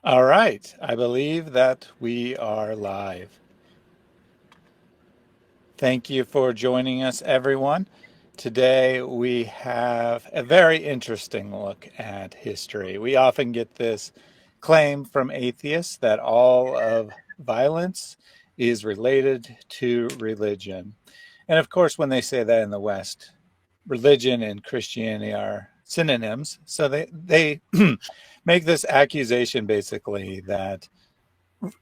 All right, I believe that we are live. Thank you for joining us, everyone. Today we have a very interesting look at history. We often get this claim from atheists that all of violence is related to religion. And of course, when they say that in the West, religion and Christianity are synonyms. So they make this accusation basically that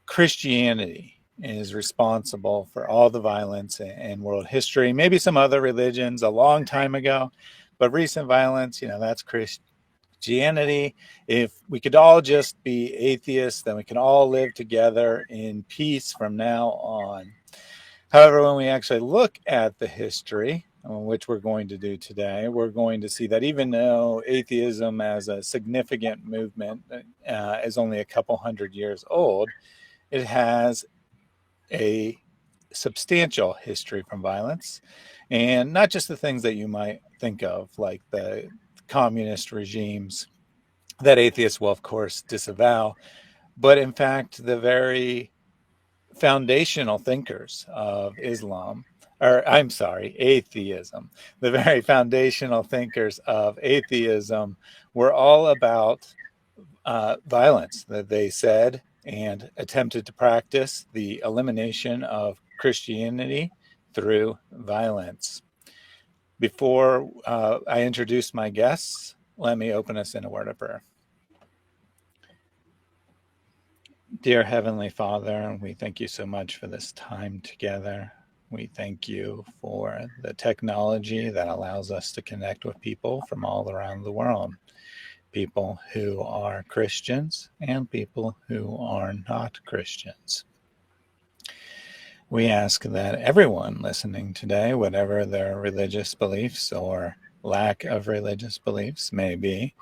Christianity is responsible for all the violence in world history. Maybe some other religions a long time ago, but recent violence, that's Christianity. If we could all just be atheists, then we can all live together in peace from now on. However, when we actually look at the history, which we're going to do today, we're going to see that even though atheism as a significant movement is only a couple hundred years old, it has a substantial history from violence, and not just the things that you might think of, like the communist regimes that atheists will, of course, disavow, but in fact, the very foundational thinkers of Islam, or I'm sorry, atheism, the very foundational thinkers of atheism were all about violence, that they said and attempted to practice the elimination of Christianity through violence. Before I introduce my guests, let me open us in a word of prayer. Dear Heavenly Father, we thank you so much for this time together. We thank you for the technology that allows us to connect with people from all around the world. People who are Christians and people who are not Christians. We ask that everyone listening today, whatever their religious beliefs or lack of religious beliefs may be,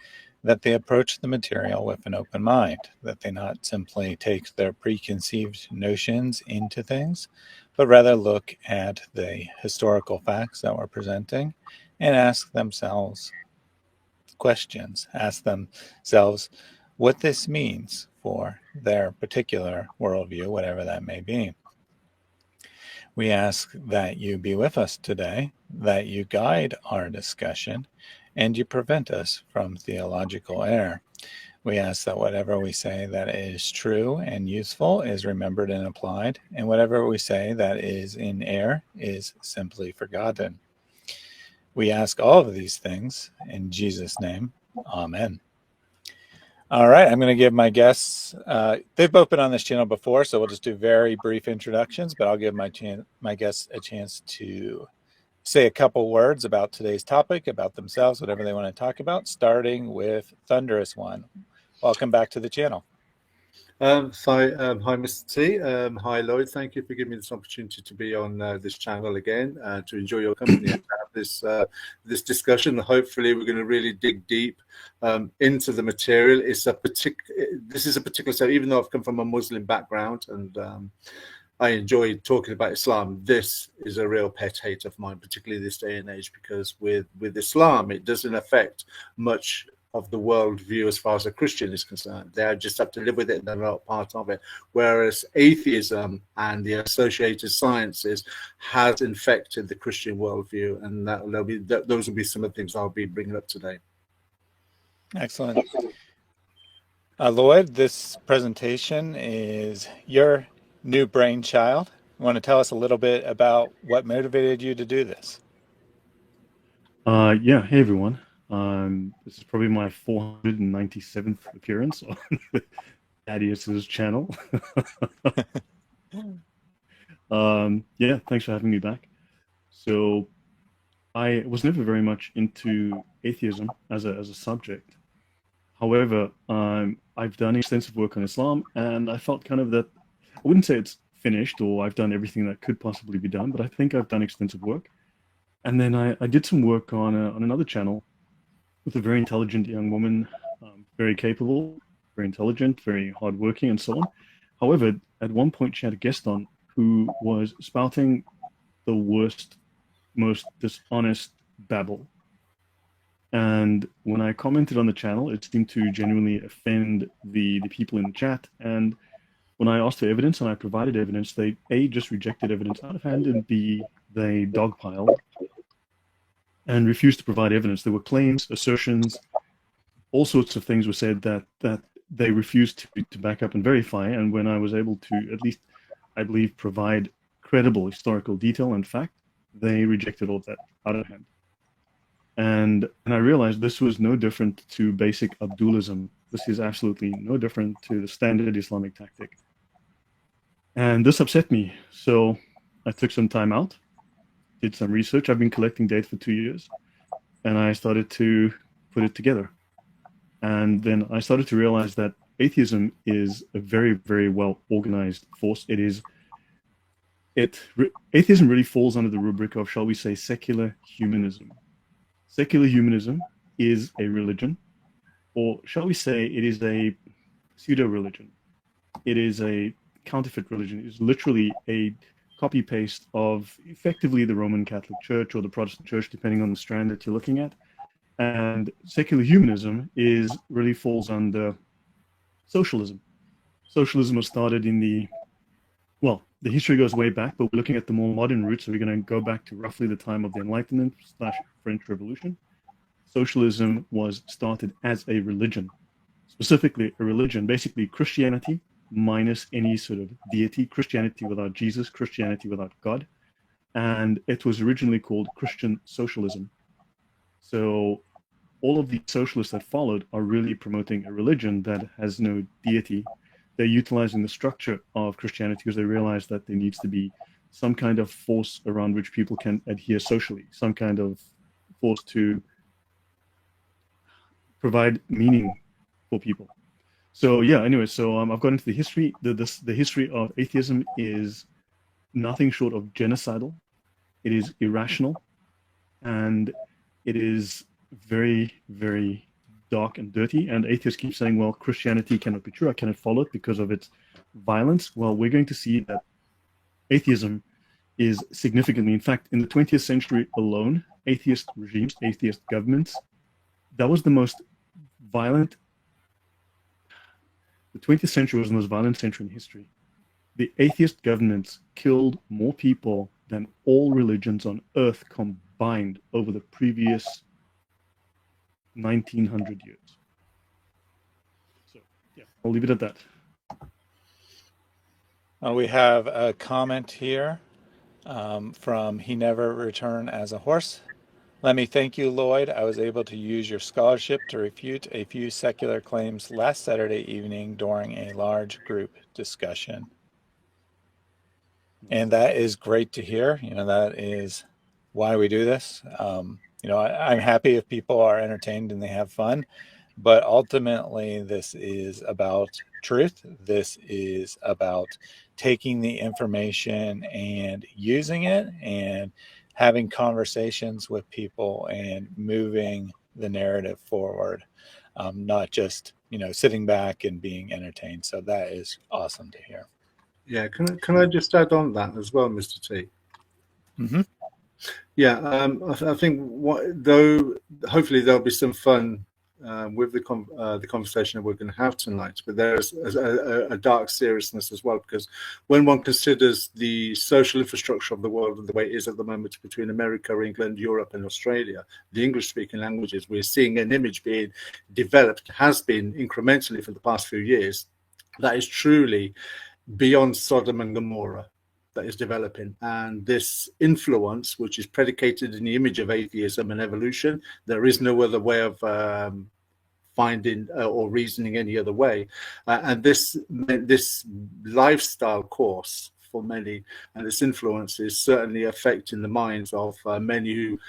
that they approach the material with an open mind, that they not simply take their preconceived notions into things, but rather look at the historical facts that we're presenting and ask themselves questions, ask themselves what this means for their particular worldview, whatever that may be. We ask that you be with us today, that you guide our discussion, and you prevent us from theological error. We ask that whatever we say that is true and useful is remembered and applied, and whatever we say that is in error is simply forgotten. We ask all of these things in Jesus' name. Amen. All right, I'm going to give my guests, they've both been on this channel before, so we'll just do very brief introductions, but I'll give my guests a chance to say a couple words about today's topic, about themselves, whatever they want to talk about, starting with Thunderous One. Welcome back to the channel. Hi, Mr. T. Hi, Lloyd. Thank you for giving me this opportunity to be on this channel again, to enjoy your company and to have this discussion. Hopefully, we're going to really dig deep into the material. This is a particular set, even though I've come from a Muslim background and I enjoy talking about Islam. This is a real pet hate of mine, particularly this day and age, because with Islam, it doesn't affect much of the worldview as far as a Christian is concerned. They just have to live with it and they're not part of it. Whereas atheism and the associated sciences has infected the Christian worldview, and those will be some of the things I'll be bringing up today. Excellent. Lloyd, this presentation is your new brainchild. You want to tell us a little bit about what motivated you to do this? Yeah, hey everyone. This is probably my 497th appearance on Thaddeus's channel. Yeah, thanks for having me back. So I was never very much into atheism as a subject. However, I've done extensive work on Islam, and I felt kind of that I wouldn't say it's finished or I've done everything that could possibly be done, but I think I've done extensive work. And then I did some work on another channel with a very intelligent young woman, very capable, very intelligent, very hardworking, and so on. However, at one point she had a guest on who was spouting the worst, most dishonest babble. And when I commented on the channel, it seemed to genuinely offend the people in the chat. And when I asked for evidence and I provided evidence, they A, just rejected evidence out of hand, and B, they dogpiled and refused to provide evidence. There were claims, assertions, all sorts of things were said that they refused to back up and verify. And when I was able to, at least I believe, provide credible historical detail and fact, they rejected all of that out of hand. And I realized this was no different to basic Abdulism. This is absolutely no different to the standard Islamic tactic. And this upset me. So I took some time out, did some research. I've been collecting data for 2 years, and I started to put it together. And then I started to realize that atheism is a very, very well organized force. Atheism really falls under the rubric of, shall we say, secular humanism. Secular humanism is a religion, or shall we say it is a pseudo-religion. It is a counterfeit religion. It is literally a copy-paste of effectively the Roman Catholic Church or the Protestant Church, depending on the strand that you're looking at. And secular humanism really falls under socialism. Socialism was started in the history goes way back, but we're looking at the more modern roots. So we're going to go back to roughly the time of the Enlightenment / French Revolution. Socialism was started as a religion, specifically a religion, basically Christianity minus any sort of deity, Christianity without Jesus, Christianity without God. And it was originally called Christian socialism. So all of the socialists that followed are really promoting a religion that has no deity. They're utilizing the structure of Christianity because they realize that there needs to be some kind of force around which people can adhere socially, some kind of force to provide meaning for people. So yeah, anyway, so I've got into the history. The history of atheism is nothing short of genocidal. It is irrational, and it is very, very dark and dirty. And atheists keep saying, well, Christianity cannot be true. I cannot follow it because of its violence. Well, we're going to see that atheism is significantly, in fact, in the 20th century alone, atheist regimes, atheist governments, that was the most violent. The 20th century was the most violent century in history. The atheist governments killed more people than all religions on earth combined over the previous 1900 years. So, yeah, I'll leave it at that. We have a comment here from He Never Returned as a Horse. Let me thank you, Lloyd. I was able to use your scholarship to refute a few secular claims last Saturday evening during a large group discussion. And that is great to hear. That is why we do this. I'm happy if people are entertained and they have fun, but ultimately this is about truth. This is about taking the information and using it and having conversations with people and moving the narrative forward, not just, sitting back and being entertained. So that is awesome to hear. Yeah, can I just add on that as well, Mr. T? Mm-hmm. Yeah, I think hopefully there'll be some fun with the conversation that we're going to have tonight. But there's a dark seriousness as well, because when one considers the social infrastructure of the world and the way it is at the moment between America, England, Europe, and Australia, the English-speaking languages, we're seeing an image being developed, has been incrementally for the past few years, that is truly beyond Sodom and Gomorrah, that is developing. And this influence, which is predicated in the image of atheism and evolution, there is no other way of finding or reasoning any other way. And this lifestyle course for many, and this influence is certainly affecting the minds of many who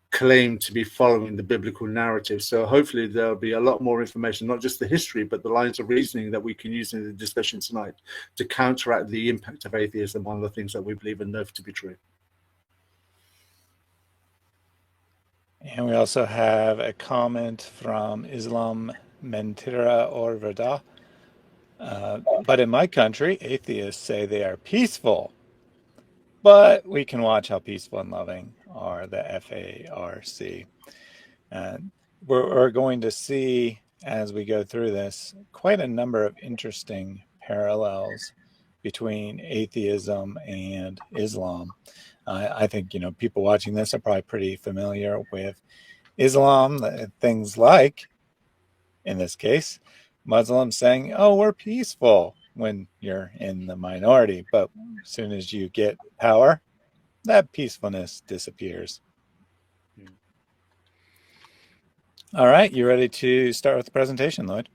claim to be following the biblical narrative. So hopefully there'll be a lot more information, not just the history, but the lines of reasoning that we can use in the discussion tonight to counteract the impact of atheism on the things that we believe and know to be true. And we also have a comment from Islam Mentira or Verda. But in my country, atheists say they are peaceful. But we can watch how peaceful and loving are the FARC. And we're going to see as we go through this quite a number of interesting parallels between atheism and Islam. I think people watching this are probably pretty familiar with Islam, things like, in this case, Muslims saying, "Oh, we're peaceful," when you're in the minority, but as soon as you get power, that peacefulness disappears. Yeah. All right, you ready to start with the presentation, Lloyd?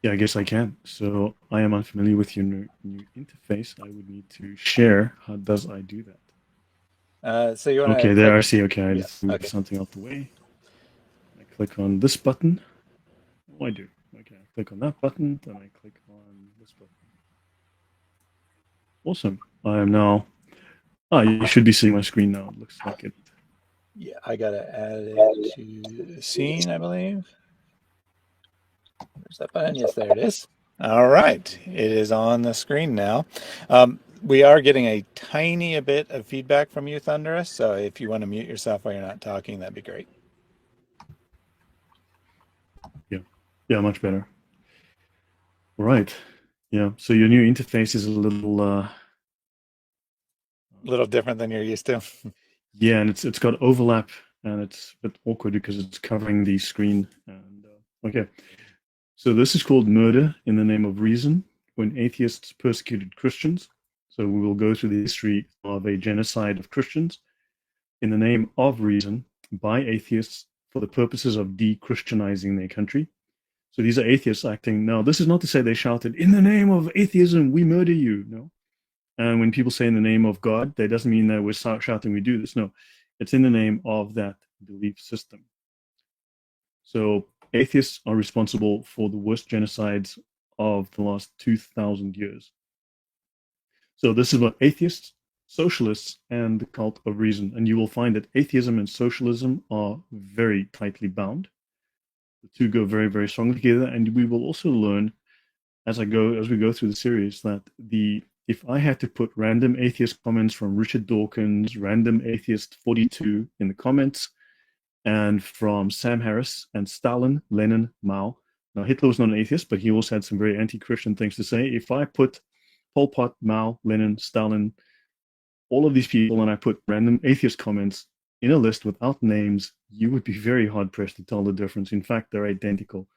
Yeah, I guess I can. So I am unfamiliar with your new interface. I would need to share. How does I do that? So you want to Okay, there click? I see. Okay, I Yeah. just moved Okay. something out the way. I click on this button. Oh, I do. Okay, I click on that button, then I click on this button. Awesome. I am now. You should be seeing my screen now. It looks like it. Yeah, I gotta add it to the scene, I believe. Where's that button? Yes, there it is. All right, it is on the screen now. We are getting a tiny bit of feedback from you, Thunderous. So if you want to mute yourself while you're not talking, that'd be great. Yeah, much better. All right. Yeah. So your new interface is a little different than you're used to. Yeah, and it's got overlap, and it's a bit awkward because it's covering the screen. And okay, so this is called Murder in the Name of Reason, when atheists persecuted Christians. So we will go through the history of a genocide of Christians in the name of reason by atheists for the purposes of de-Christianizing their country. So these are atheists acting. Now, this is not to say they shouted, "In the name of atheism, we murder you." No. And when people say in the name of God, that doesn't mean that we're shouting we do this. No, it's in the name of that belief system. So atheists are responsible for the worst genocides of the last 2,000 years. So this is about atheists, socialists, and the cult of reason. And you will find that atheism and socialism are very tightly bound. The two go very, very strongly together. And we will also learn as we go through the series that if I had to put random atheist comments from Richard Dawkins, random atheist 42 in the comments, and from Sam Harris and Stalin, Lenin, Mao. Now Hitler was not an atheist, but he also had some very anti-Christian things to say. If I put Pol Pot, Mao, Lenin, Stalin, all of these people, and I put random atheist comments in a list without names, you would be very hard pressed to tell the difference. In fact, they're identical.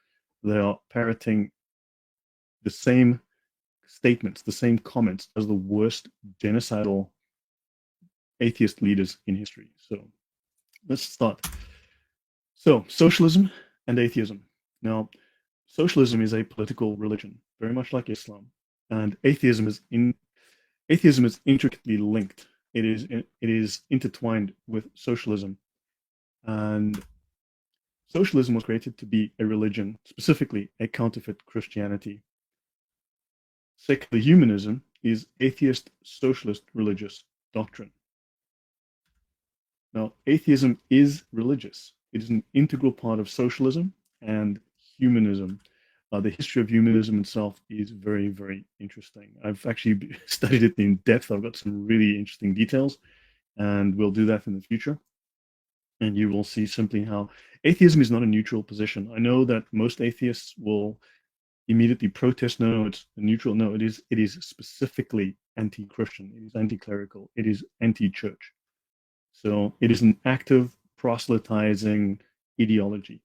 They are parroting the same statements, the same comments as the worst genocidal atheist leaders in history. So let's start. So socialism and atheism. Now, socialism is a political religion, very much like Islam, and atheism is intricately linked. It is intertwined with socialism, and socialism was created to be a religion, specifically a counterfeit Christianity. Secular humanism is atheist socialist religious doctrine. Now, atheism is religious. It is an integral part of socialism and humanism. The history of humanism itself is very, very interesting. I've actually studied it in depth. I've got some really interesting details, and we'll do that in the future. And you will see simply how atheism is not a neutral position. I know that most atheists will immediately protest, no, it's neutral. No, it is specifically anti-Christian. It is anti-clerical. It is anti-church. So it is an active proselytizing ideology.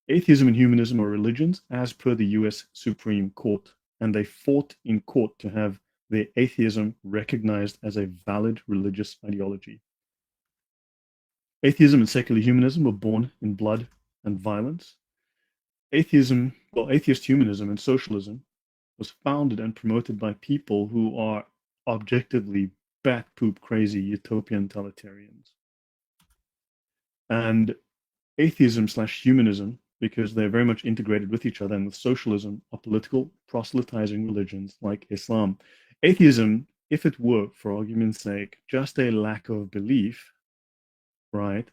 Atheism and humanism are religions as per the US Supreme Court, and they fought in court to have their atheism recognized as a valid religious ideology. Atheism and secular humanism were born in blood and violence. Atheist humanism and socialism was founded and promoted by people who are objectively bat poop crazy utopian totalitarians. And atheism slash humanism, because they're very much integrated with each other, and with socialism, are political proselytizing religions like Islam. Atheism, if it were, for argument's sake, just a lack of belief, right,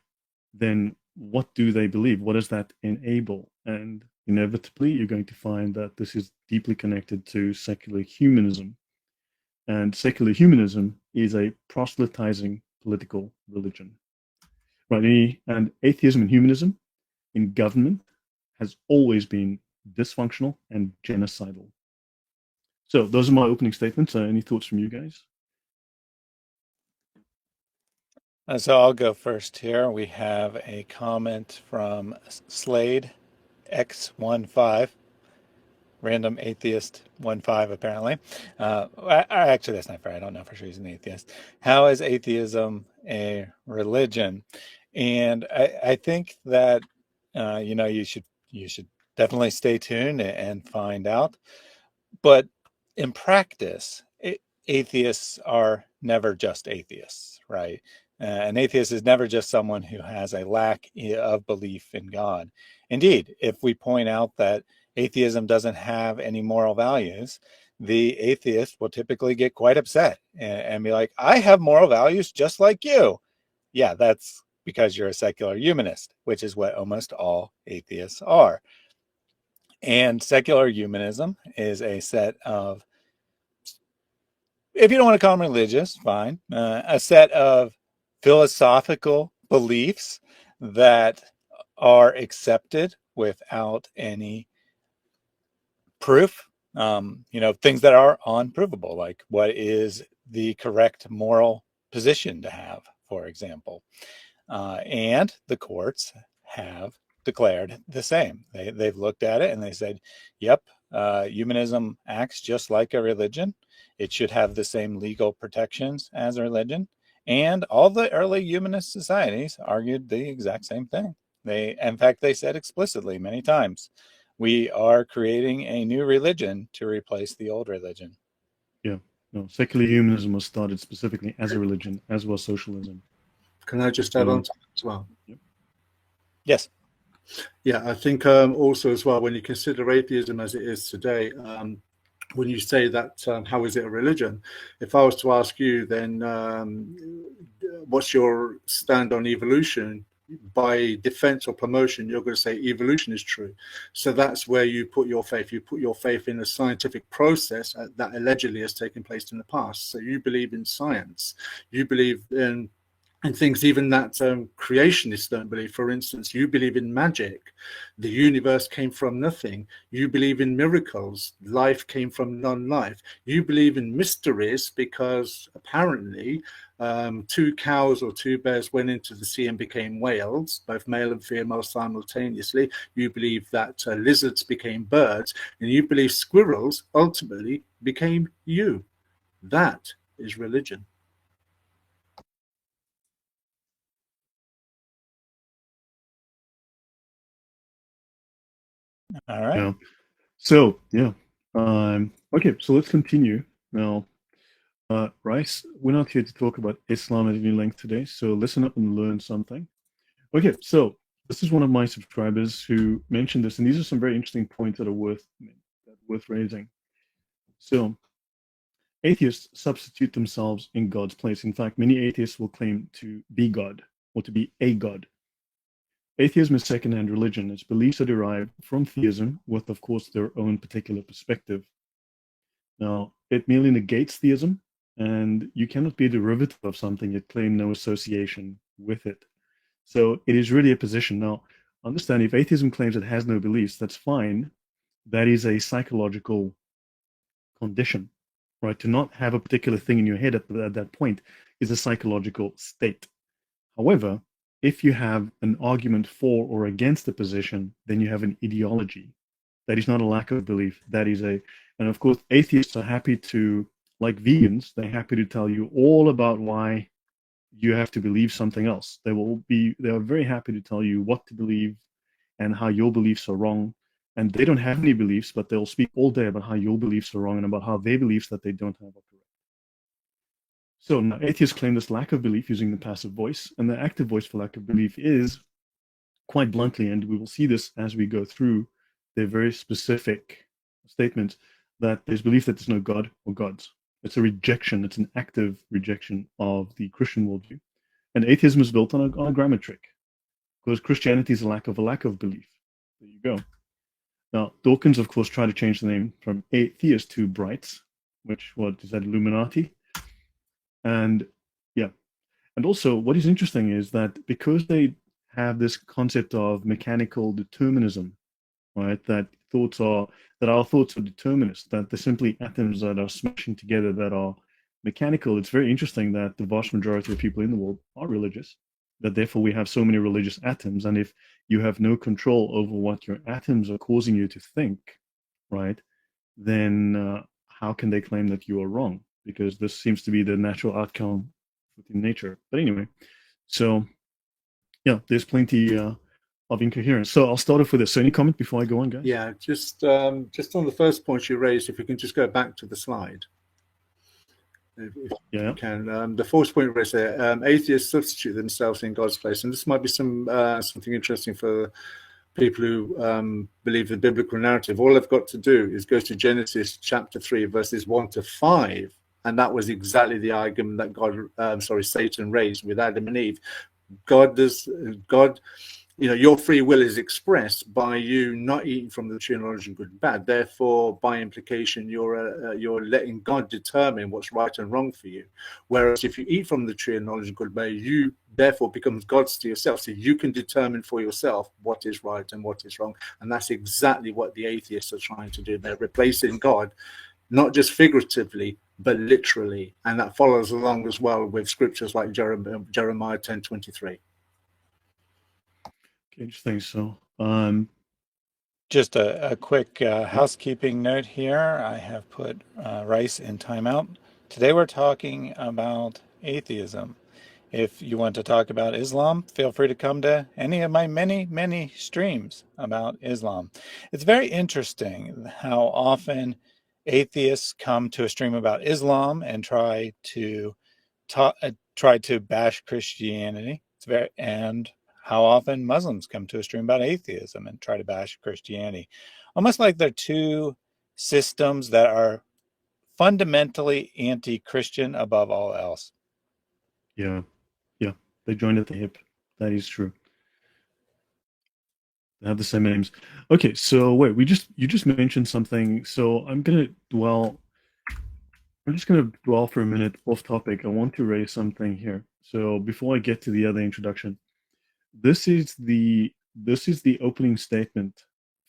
then what do they believe? What does that enable? And inevitably, you're going to find that this is deeply connected to secular humanism. And secular humanism is a proselytizing political religion. Right, and atheism and humanism in government has always been dysfunctional and genocidal. So those are my opening statements. Any thoughts from you guys? So I'll go first here. We have a comment from Slade X15, random atheist 15 apparently. Actually, that's not fair. I don't know for sure he's an atheist. How is atheism a religion? And I think that you should definitely stay tuned and find out. But in practice, atheists are never just atheists, right? An atheist is never just someone who has a lack of belief in God. Indeed, if we point out that atheism doesn't have any moral values, the atheist will typically get quite upset and be like, I have moral values just like you. Yeah, that's because you're a secular humanist, which is what almost all atheists are. And secular humanism is a set of, if you don't want to call them religious, fine, a set of philosophical beliefs that are accepted without any proof. Things that are unprovable, like what is the correct moral position to have, for example. And the courts have declared the same. They've looked at it and they said, yep, humanism acts just like a religion. It should have the same legal protections as a religion. And all the early humanist societies argued the exact same thing. In fact, they said explicitly many times, we are creating a new religion to replace the old religion. Yeah, no, secular humanism was started specifically as a religion, as was socialism. Can I just add on to that as well? Yep. Yes. Yeah, I think also as well, when you consider atheism as it is today, when you say that, how is it a religion? If I was to ask you, then what's your stand on evolution? By defense or promotion, you're going to say evolution is true. So that's where you put your faith. You put your faith in a scientific process that allegedly has taken place in the past. So you believe in science. You believe in things even that creationists don't believe. For instance, you believe in magic. The universe came from nothing. You believe in miracles. Life came from non-life. You believe in mysteries because apparently two cows or two bears went into the sea and became whales, both male and female simultaneously. You believe that lizards became birds, and you believe squirrels ultimately became you. That is religion. All right. Yeah. So yeah. Okay, so let's continue now. Rice, we're not here to talk about Islam at any length today, so listen up and learn something. Okay, so this is one of my subscribers who mentioned this, and these are some very interesting points that are worth raising. So, atheists substitute themselves in God's place. In fact, many atheists will claim to be God or to be a God. Atheism is second-hand religion. Its beliefs are derived from theism, with, of course, their own particular perspective. Now, it merely negates theism, and you cannot be a derivative of something yet claim no association with it. So it is really a position. Now, understand, if atheism claims it has no beliefs, that's fine. That is a psychological condition, right? To not have a particular thing in your head at that point is a psychological state. However, if you have an argument for or against a position, then you have an ideology. That is not a lack of belief. That is and of course, atheists are happy to, like vegans, they're happy to tell you all about why you have to believe something else. They are very happy to tell you what to believe and how your beliefs are wrong. And they don't have any beliefs, but they'll speak all day about how your beliefs are wrong and about how their beliefs that they don't have are correct. So now atheists claim this lack of belief using the passive voice, and the active voice for lack of belief is, quite bluntly, and we will see this as we go through their very specific statements, that there's belief that there's no God or gods. It's a rejection. It's an active rejection of the Christian worldview. And atheism is built on a grammar trick, because Christianity is a lack of belief. There you go. Now, Dawkins, of course, tried to change the name from atheist to brights, which, what is that, Illuminati? And yeah. And also, what is interesting is that because they have this concept of mechanical determinism, right? That our thoughts are determinist, that they're simply atoms that are smashing together that are mechanical. It's very interesting that the vast majority of people in the world are religious, that therefore we have so many religious atoms. And if you have no control over what your atoms are causing you to think, right, then how can they claim that you are wrong? Because this seems to be the natural outcome within nature. But anyway, so yeah, there's plenty of incoherence. So I'll start off with this. So any comment before I go on, guys? Yeah, just on the first point you raised, if we can just go back to the slide. If you can. The fourth point raised there, atheists substitute themselves in God's place. And this might be something interesting for people who believe the biblical narrative. All they've got to do is go to Genesis chapter 3, verses 1 to 5. And that was exactly the argument that Satan raised with Adam and Eve. God, your free will is expressed by you not eating from the tree of knowledge of good and bad. Therefore, by implication, you're letting God determine what's right and wrong for you. Whereas if you eat from the tree of knowledge of good and bad, you therefore becomes gods to yourself. So you can determine for yourself what is right and what is wrong. And that's exactly what the atheists are trying to do. They're replacing God, not just figuratively, but literally. And that follows along as well with scriptures like Jeremiah 10:23. Interesting. So, just a quick housekeeping note here. I have put Rice in timeout. Today we're talking about atheism. If you want to talk about Islam, feel free to come to any of my many, many streams about Islam. It's very interesting how often atheists come to a stream about Islam and try to bash Christianity. And how often Muslims come to a stream about atheism and try to bash Christianity. Almost like they're two systems that are fundamentally anti-Christian above all else. Yeah, they joined at the hip. That is true. They have the same names. Okay, so wait, you just mentioned something. So I'm just gonna dwell for a minute off topic. I want to raise something here. So before I get to the other introduction, this is the opening statement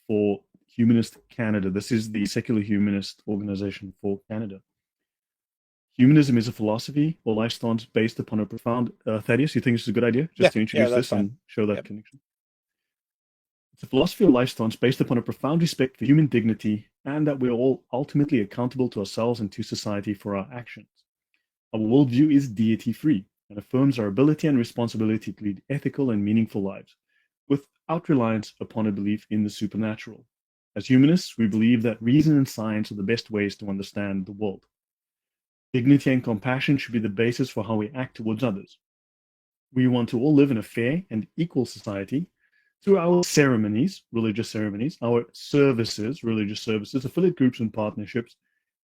for Humanist Canada. This is the secular humanist organization for Canada. Humanism is a philosophy or life stance based upon a profound... Thaddeus, you think this is a good idea? Just to introduce this fine. And show that connection. It's a philosophy or life stance based upon a profound respect for human dignity and that we're all ultimately accountable to ourselves and to society for our actions. Our worldview is deity-free and affirms our ability and responsibility to lead ethical and meaningful lives without reliance upon a belief in the supernatural. As humanists, we believe that reason and science are the best ways to understand the world. Dignity and compassion should be the basis for how we act towards others. We want to all live in a fair and equal society through our ceremonies, religious ceremonies, our services, religious services, affiliate groups and partnerships.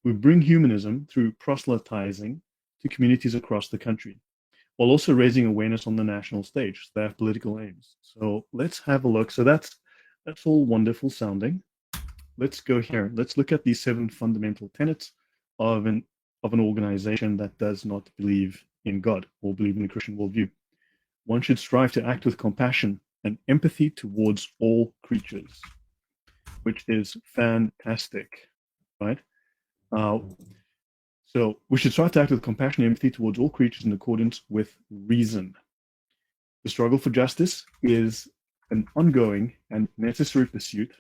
We bring humanism through proselytizing to communities across the country, while also raising awareness on the national stage. So they have political aims. So let's have a look. So that's all wonderful sounding. Let's go here. Let's look at these 7 fundamental tenets of an organization that does not believe in God or believe in the Christian worldview. One should strive to act with compassion and empathy towards all creatures, which is fantastic, right? So we should strive to act with compassion and empathy towards all creatures in accordance with reason. The struggle for justice is an ongoing and necessary pursuit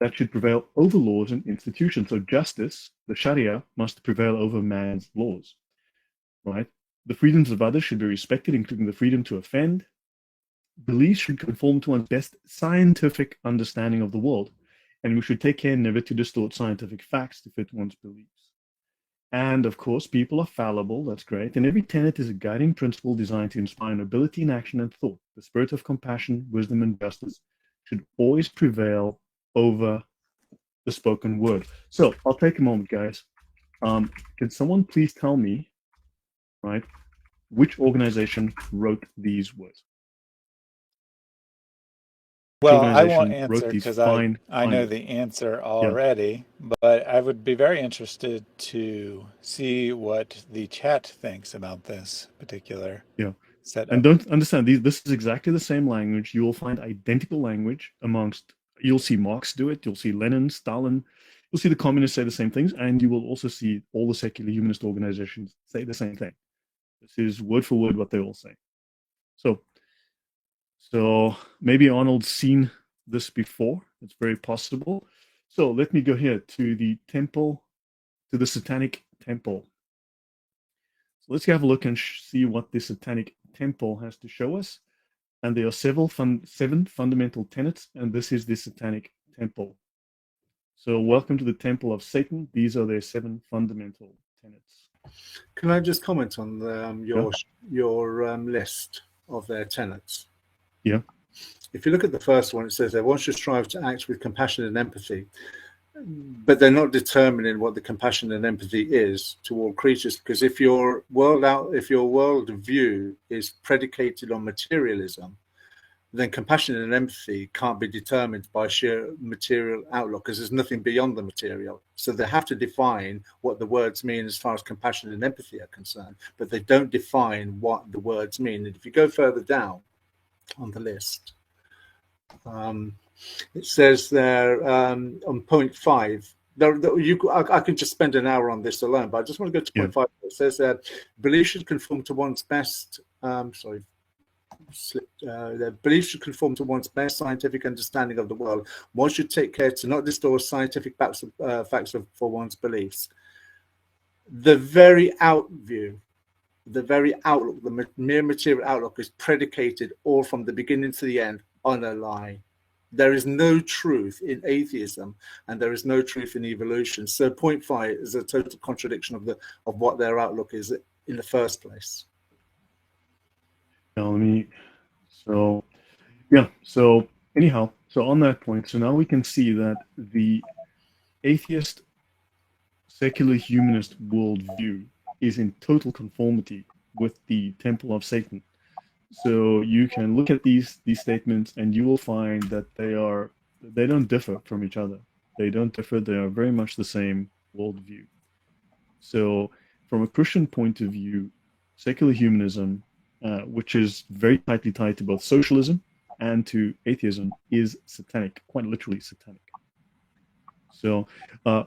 that should prevail over laws and institutions. So justice, the Sharia, must prevail over man's laws, right? The freedoms of others should be respected, including the freedom to offend. Beliefs should conform to one's best scientific understanding of the world, and we should take care never to distort scientific facts to fit one's beliefs. And of course, people are fallible, that's great, and every tenet is a guiding principle designed to inspire nobility in action and thought. The spirit of compassion, wisdom, and justice should always prevail over the spoken word. So I'll take a moment, guys. Can someone please tell me, right, which organization wrote these words? Well, I won't answer because I know the answer already, but I would be very interested to see what the chat thinks about this particular set And up. don't understand, this is exactly the same language. You will find identical language amongst, you'll see Marx do it, you'll see Lenin, Stalin, you'll see the communists say the same things, and you will also see all the secular humanist organizations say the same thing. This is word for word what they all say. So maybe Arnold's seen this before. It's very possible. So let me go here to the temple, to the Satanic Temple. So let's have a look and see what the Satanic Temple has to show us. And there are seven fundamental tenets, and this is the Satanic Temple. So welcome to the Temple of Satan. These are their 7 fundamental tenets. Can I just comment on your list of their tenets? Yeah. If you look at the first one, it says everyone should strive to act with compassion and empathy, but they're not determining what the compassion and empathy is to all creatures. Because if your world view is predicated on materialism, then compassion and empathy can't be determined by sheer material outlook, because there's nothing beyond the material. So they have to define what the words mean as far as compassion and empathy are concerned, but they don't define what the words mean. And if you go further down on the list, it says there on point 5, I can just spend an hour on this alone, but I just want to go to point 5. It says that belief should conform to one's best belief should conform to one's best scientific understanding of the world. One should take care to not distort scientific facts for one's beliefs. The very outview, the very outlook, the mere material outlook is predicated all from the beginning to the end on a lie. There is no truth in atheism, and there is no truth in evolution. So point 5 is a total contradiction of what their outlook is in the first place. So anyhow, so on that point, so now we can see that the atheist secular humanist worldview is in total conformity with the Temple of Satan. So you can look at these statements and you will find that they don't differ from each other. They don't differ. They are very much the same worldview. So from a Christian point of view, secular humanism, which is very tightly tied to both socialism and to atheism, is satanic, quite literally satanic. So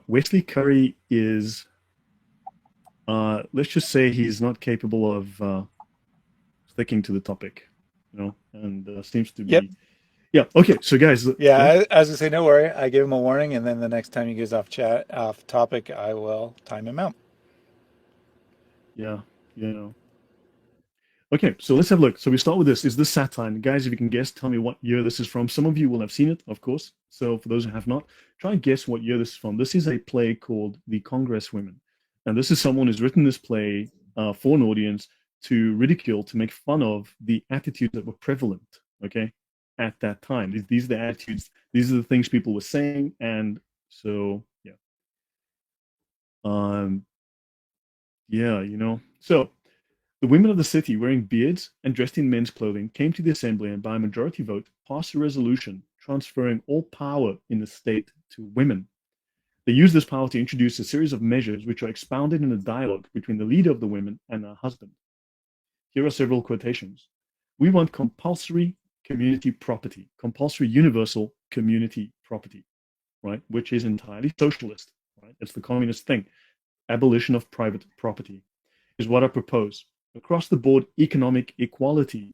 Wesley Curry is, let's just say he's not capable of sticking to the topic, and seems to be. Yep. Yeah. Okay. So guys. Yeah, I was gonna say, no worry. I give him a warning, and then the next time he goes off topic, I will time him out. Yeah. Okay, so let's have a look. So we start with this. Is this satire? Guys, if you can guess, tell me what year this is from. Some of you will have seen it, of course. So for those who have not, try and guess what year this is from. This is a play called The Congresswomen. And this is someone who's written this play for an audience to ridicule, to make fun of the attitudes that were prevalent, okay, at that time. These are the attitudes, these are the things people were saying. And so, yeah. So the women of the city, wearing beards and dressed in men's clothing, came to the assembly and by a majority vote passed a resolution transferring all power in the state to women. They used this power to introduce a series of measures which are expounded in a dialogue between the leader of the women and her husband. Here are several quotations. We want compulsory community property, compulsory universal community property, right? Which is entirely socialist, right? It's the communist thing. Abolition of private property is what I propose. Across the board economic equality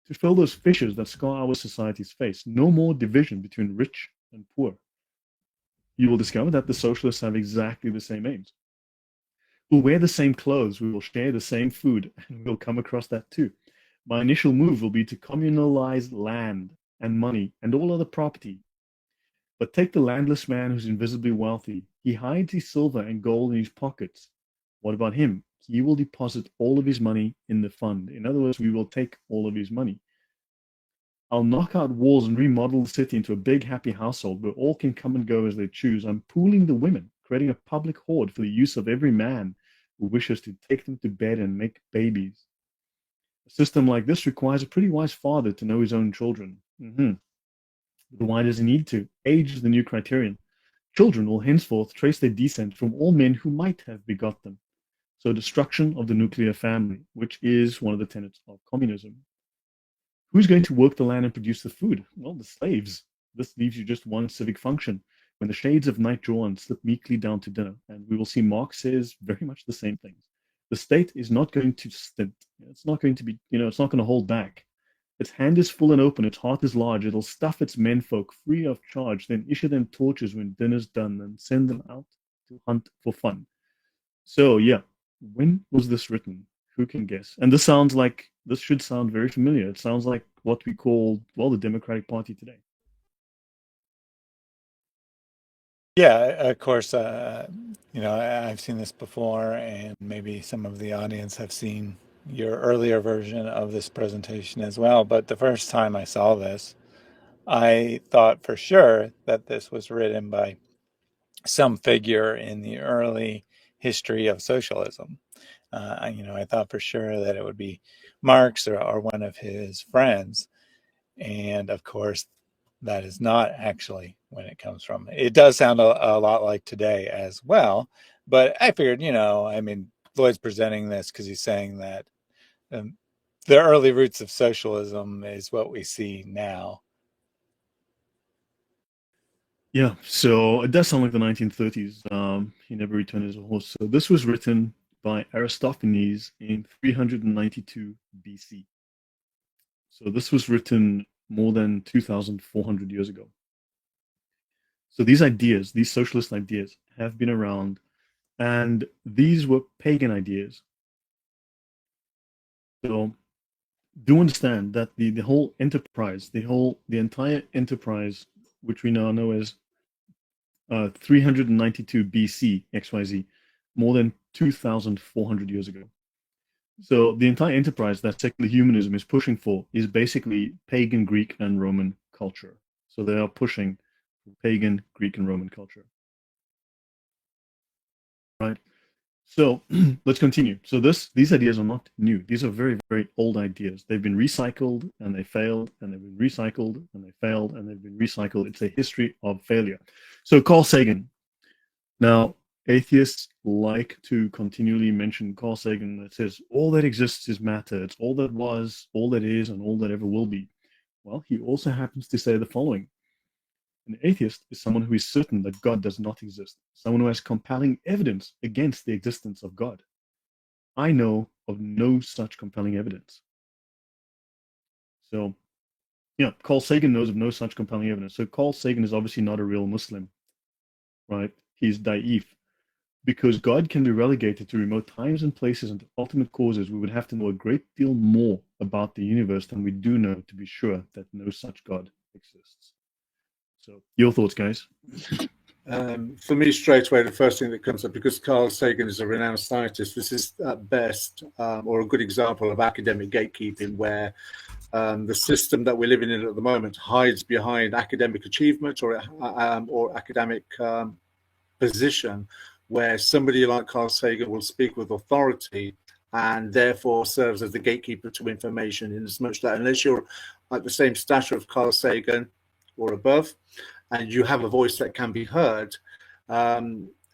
to fill those fissures that scar our society's face. No more division between rich and poor. You will discover that the socialists have exactly the same aims. We'll wear the same clothes, we will share the same food, and we'll come across that too. My initial move will be to communalize land and money and all other property. But take the landless man who's invisibly wealthy. He hides his silver and gold in his pockets. What about him? He will deposit all of his money in the fund. In other words, we will take all of his money. I'll knock out walls and remodel the city into a big, happy household where all can come and go as they choose. I'm pooling the women, creating a public hoard for the use of every man who wishes to take them to bed and make babies. A system like this requires a pretty wise father to know his own children. But why does he need to? Age is the new criterion. Children will henceforth trace their descent from all men who might have begot them. So destruction of the nuclear family, which is one of the tenets of communism. Who's going to work the land and produce the food? Well, the slaves. This leaves you just one civic function. When the shades of night draw on, slip meekly down to dinner. And we will see Marx says very much the same things. The state is not going to stint. It's not going to be, it's not going to hold back. Its hand is full and open, its heart is large. It'll stuff its menfolk free of charge, then issue them torches when dinner's done and send them out to hunt for fun. So, yeah, when was this written? Who can guess? And this should sound very familiar. It sounds like what we call, well, the Democratic Party today. Yeah, of course, I've seen this before, and maybe some of the audience have seen your earlier version of this presentation as well. But the first time I saw this, I thought for sure that this was written by some figure in the early history of socialism. I thought for sure that it would be Marx or one of his friends. And of course, that is not actually when it comes from. It does sound a lot like today as well. But I figured, Lloyd's presenting this because he's saying that the early roots of socialism is what we see now. Yeah, so it does sound like the 1930s. He never returned his horse. So this was written by Aristophanes in 392 BC. So this was written more than 2,400 years ago. So these ideas, these socialist ideas, have been around, and these were pagan ideas. So do understand that the whole enterprise, the entire enterprise, which we now know as 392 BC XYZ, more than 2,400 years ago. So the entire enterprise that secular humanism is pushing for is basically pagan Greek and Roman culture. So they are pushing pagan Greek and Roman culture. Right? So let's continue. So these ideas are not new. These are very, very old ideas. They've been recycled and they failed, and they've been recycled and they failed, and they've been recycled. It's a history of failure. So Carl Sagan. Now, atheists like to continually mention Carl Sagan that says all that exists is matter. It's all that was, all that is, and all that ever will be. Well, he also happens to say the following. An atheist is someone who is certain that God does not exist, someone who has compelling evidence against the existence of God. I know of no such compelling evidence. So, Carl Sagan knows of no such compelling evidence. So Carl Sagan is obviously not a real Muslim, right? He's daif. Because God can be relegated to remote times and places and to ultimate causes, we would have to know a great deal more about the universe than we do know to be sure that no such God exists. So, your thoughts, guys? For me, straight away, the first thing that comes up, because Carl Sagan is a renowned scientist, this is at best or a good example of academic gatekeeping, where the system that we're living in at the moment hides behind academic achievement or academic position, where somebody like Carl Sagan will speak with authority and therefore serves as the gatekeeper to information, in as much that unless you're at the same stature of Carl Sagan or above, and you have a voice that can be heard,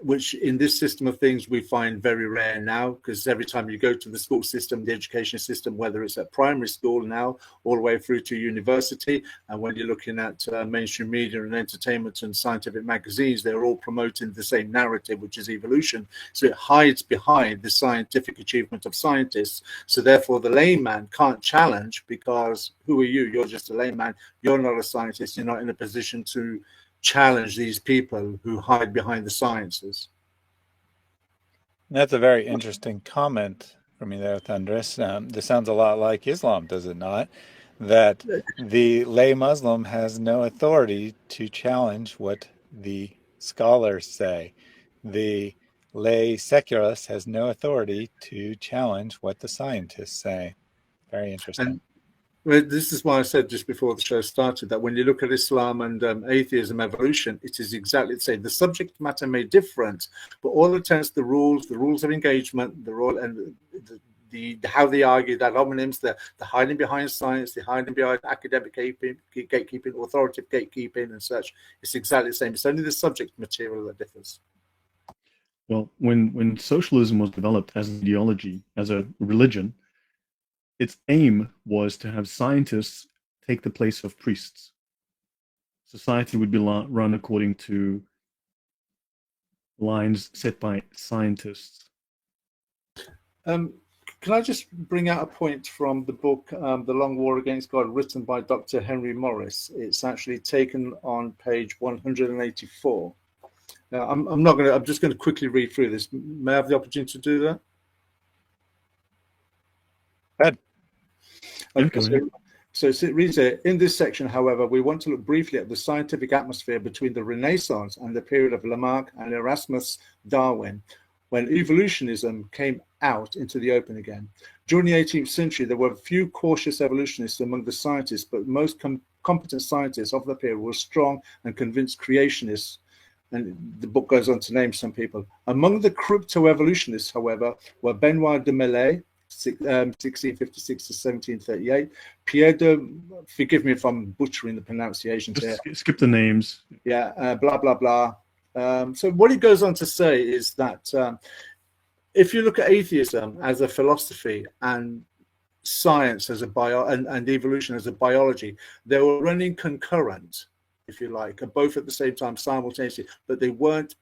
which in this system of things we find very rare now, because every time you go to the school system, the education system, whether it's at primary school now all the way through to university, and when you're looking at mainstream media and entertainment and scientific magazines, they're all promoting the same narrative, which is evolution. So it hides behind the scientific achievement of scientists. So therefore the layman can't challenge, because who are you? You're just a layman. You're not a scientist. You're not in a position to challenge these people who hide behind the sciences. That's a very interesting comment from you there, Thunderous. This sounds a lot like Islam, does it not? That the lay Muslim has no authority to challenge what the scholars say. The lay secularist has no authority to challenge what the scientists say. Very interesting. And well, this is why I said just before the show started that when you look at Islam and atheism evolution, it is exactly the same. The subject matter may different, but all the tenets, the rules of engagement, the role and the how they argue that homonyms, the hiding behind science, the hiding behind academic gatekeeping, authoritative gatekeeping, and such. It's exactly the same. It's only the subject material that differs. Well, when socialism was developed as an ideology, as a religion, its aim was to have scientists take the place of priests. Society would be run according to lines set by scientists. Can I just bring out a point from the book, The Long War Against God, written by Dr. Henry Morris? It's actually taken on page 184. Now, I'm just going to quickly read through this. May I have the opportunity to do that? Good. Okay, so it reads here, in this section, however, we want to look briefly at the scientific atmosphere between the Renaissance and the period of Lamarck and Erasmus Darwin, when evolutionism came out into the open again. During the 18th century, there were a few cautious evolutionists among the scientists, but most competent scientists of the period were strong and convinced creationists. And the book goes on to name some people. Among the crypto-evolutionists, however, were Benoit de Maillet, 1656 to 1738. Pierre de, forgive me if I'm butchering the pronunciations here. Skip the names. Yeah, blah, blah, blah. So what he goes on to say is that if you look at atheism as a philosophy and science as a and evolution as a biology, they were running concurrent, if you like, both at the same time simultaneously, but they weren't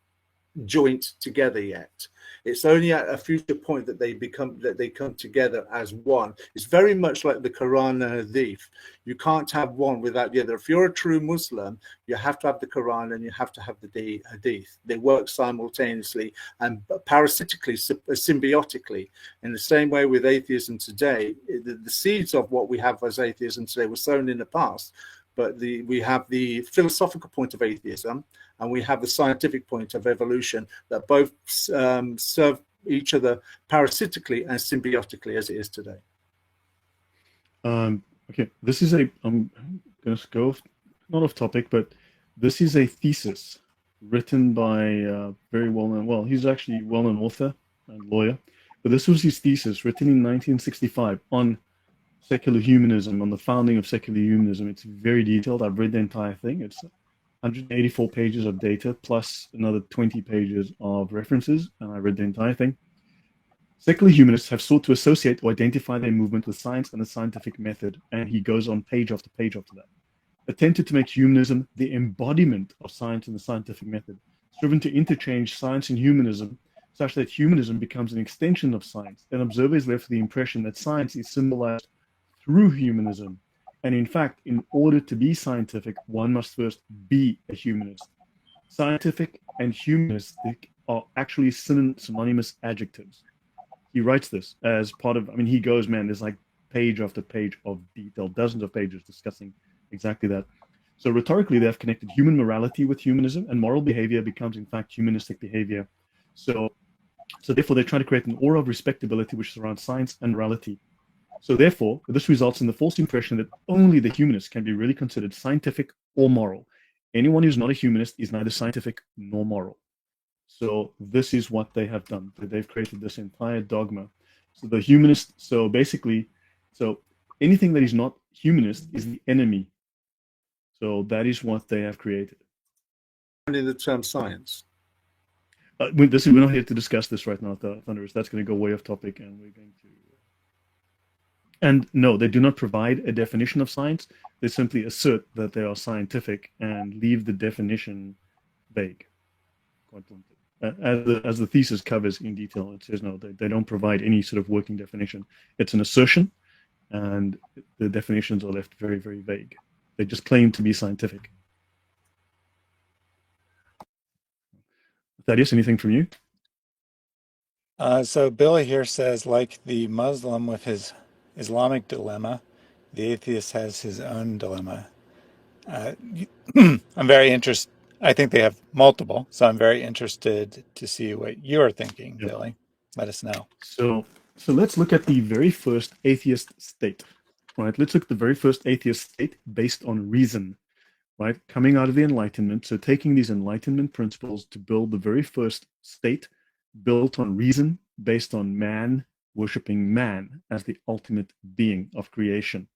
joint together yet. It's only at a future point that they come together as one. It's very much like the Quran and Hadith. You can't have one without the other. If you're a true Muslim, you have to have the Quran and you have to have the Hadith. They work simultaneously and parasitically, symbiotically. In the same way with atheism today, the seeds of what we have as atheism today were sown in the past. But we have the philosophical point of atheism and we have the scientific point of evolution that both serve each other parasitically and symbiotically as it is today. Okay, this is I'm going to go not off topic, but this is a thesis written by a very well-known, he's actually a well-known author and lawyer, but this was his thesis written in 1965 on secular humanism, on the founding of secular humanism. It's very detailed. I've read the entire thing. It's 184 pages of data plus another 20 pages of references, and I read the entire thing. Secular humanists have sought to associate or identify their movement with science and the scientific method, and he goes on page after page after that. Attempted to make humanism the embodiment of science and the scientific method, striven to interchange science and humanism such that humanism becomes an extension of science, and observers left with the impression that science is symbolized through humanism. And in fact, in order to be scientific, one must first be a humanist. Scientific and humanistic are actually synonymous adjectives. He writes this as part of, he goes, man, there's like page after page of detail, dozens of pages discussing exactly that. So rhetorically, they have connected human morality with humanism, and moral behavior becomes, in fact, humanistic behavior. So therefore, they're trying to create an aura of respectability which surrounds science and morality. So therefore, this results in the false impression that only the humanists can be really considered scientific or moral. Anyone who's not a humanist is neither scientific nor moral. So this is what they have done. They've created this entire dogma. So the humanist, so anything that is not humanist is the enemy. So that is what they have created. In the term science. We're not here to discuss this right now, Thunderous. That's going to go way off topic, and we're going to... And no, they do not provide a definition of science. They simply assert that they are scientific and leave the definition vague. As the thesis covers in detail, it says no, they don't provide any sort of working definition. It's an assertion, and the definitions are left very, very vague. They just claim to be scientific. Thaddeus, anything from you? So Billy here says, like the Muslim with his Islamic dilemma, the atheist has his own dilemma. I'm very interested. I think they have multiple, so I'm very interested to see what you're thinking, Billy. Let us know. So let's look at the very first atheist state, right? Let's look at the very first atheist state based on reason, right? Coming out of the Enlightenment, so taking these Enlightenment principles to build the very first state built on reason, based on man, worshipping man as the ultimate being of creation,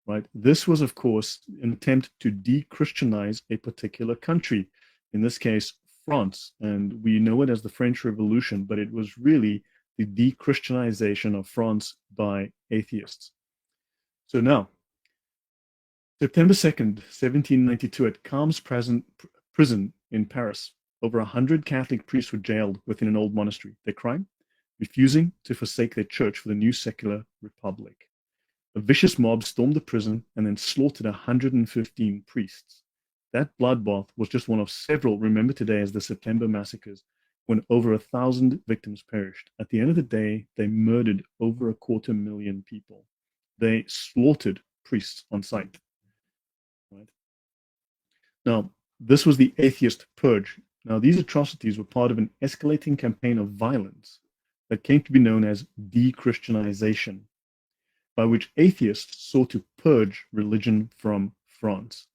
right? This was, of course, an attempt to de-Christianize a particular country, in this case, France, and we know it as the French Revolution, but it was really the de-Christianization of France by atheists. So now, September 2nd, 1792, at Camp's prison in Paris, over 100 Catholic priests were jailed within an old monastery. Their crime? Refusing to forsake their church for the new secular republic. A vicious mob stormed the prison and then slaughtered 115 priests. That bloodbath was just one of several remembered today as the September massacres, when over 1,000 victims perished. At the end of the day, they murdered over 250,000 people. They slaughtered priests on sight. Right? Now, this was the atheist purge. Now, these atrocities were part of an escalating campaign of violence that came to be known as de-Christianization, by which atheists sought to purge religion from France.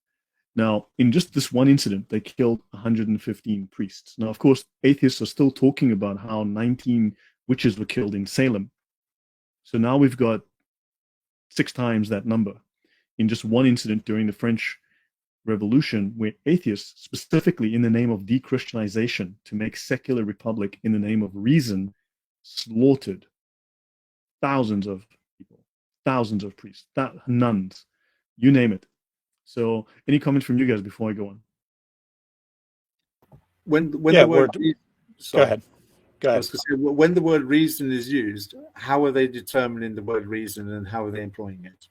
Now, in just this one incident, they killed 115 priests. Now, of course, atheists are still talking about how 19 witches were killed in Salem. So now we've got 6 times that number in just one incident during the French Revolution, where atheists, specifically in the name of de-Christianization, to make secular republic in the name of reason, slaughtered thousands of people, thousands of priests, nuns, you name it. So, any comments from you guys before I go on? When Yeah, the word go ahead. Go I ahead. was going to say, when the word reason is used, how are they determining the word reason and how are they employing it?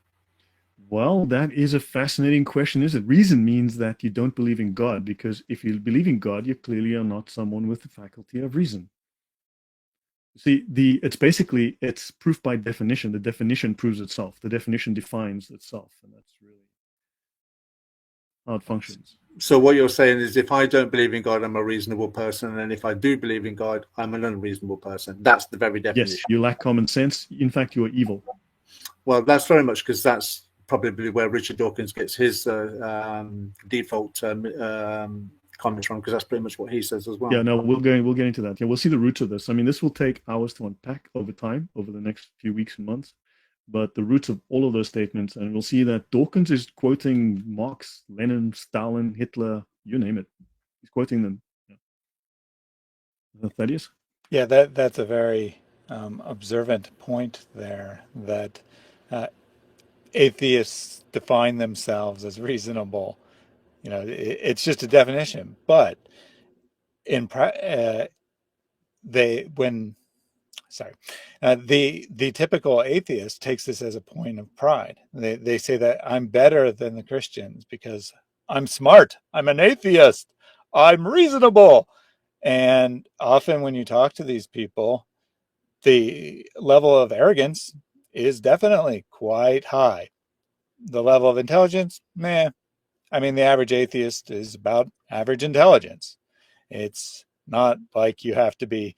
Well, that is a fascinating question, isn't it? Reason means that you don't believe in God, because if you believe in God, you clearly are not someone with the faculty of reason. See, it's proof by definition. The definition proves itself. The definition defines itself, and that's really how it functions. So what you're saying is, if I don't believe in God, I'm a reasonable person, and if I do believe in God, I'm an unreasonable person. That's the very definition. Yes, you lack common sense. In fact, you are evil. Well, that's very much because that's probably where Richard Dawkins gets his default comments from, because that's pretty much what he says as well. Yeah, no, we'll get into that. Yeah, we'll see the roots of this. I mean, this will take hours to unpack over time, over the next few weeks and months. But the roots of all of those statements, and we'll see that Dawkins is quoting Marx, Lenin, Stalin, Hitler, you name it. He's quoting them. Yeah. Thaddeus? Yeah, that's a very observant point there, that atheists define themselves as reasonable. You know, it's just a definition, but in the typical atheist takes this as a point of pride. They say that I'm better than the Christians because I'm smart, I'm an atheist, I'm reasonable. And often when you talk to these people, the level of arrogance is definitely quite high. The level of intelligence, meh. I mean, the average atheist is about average intelligence. It's not like you have to be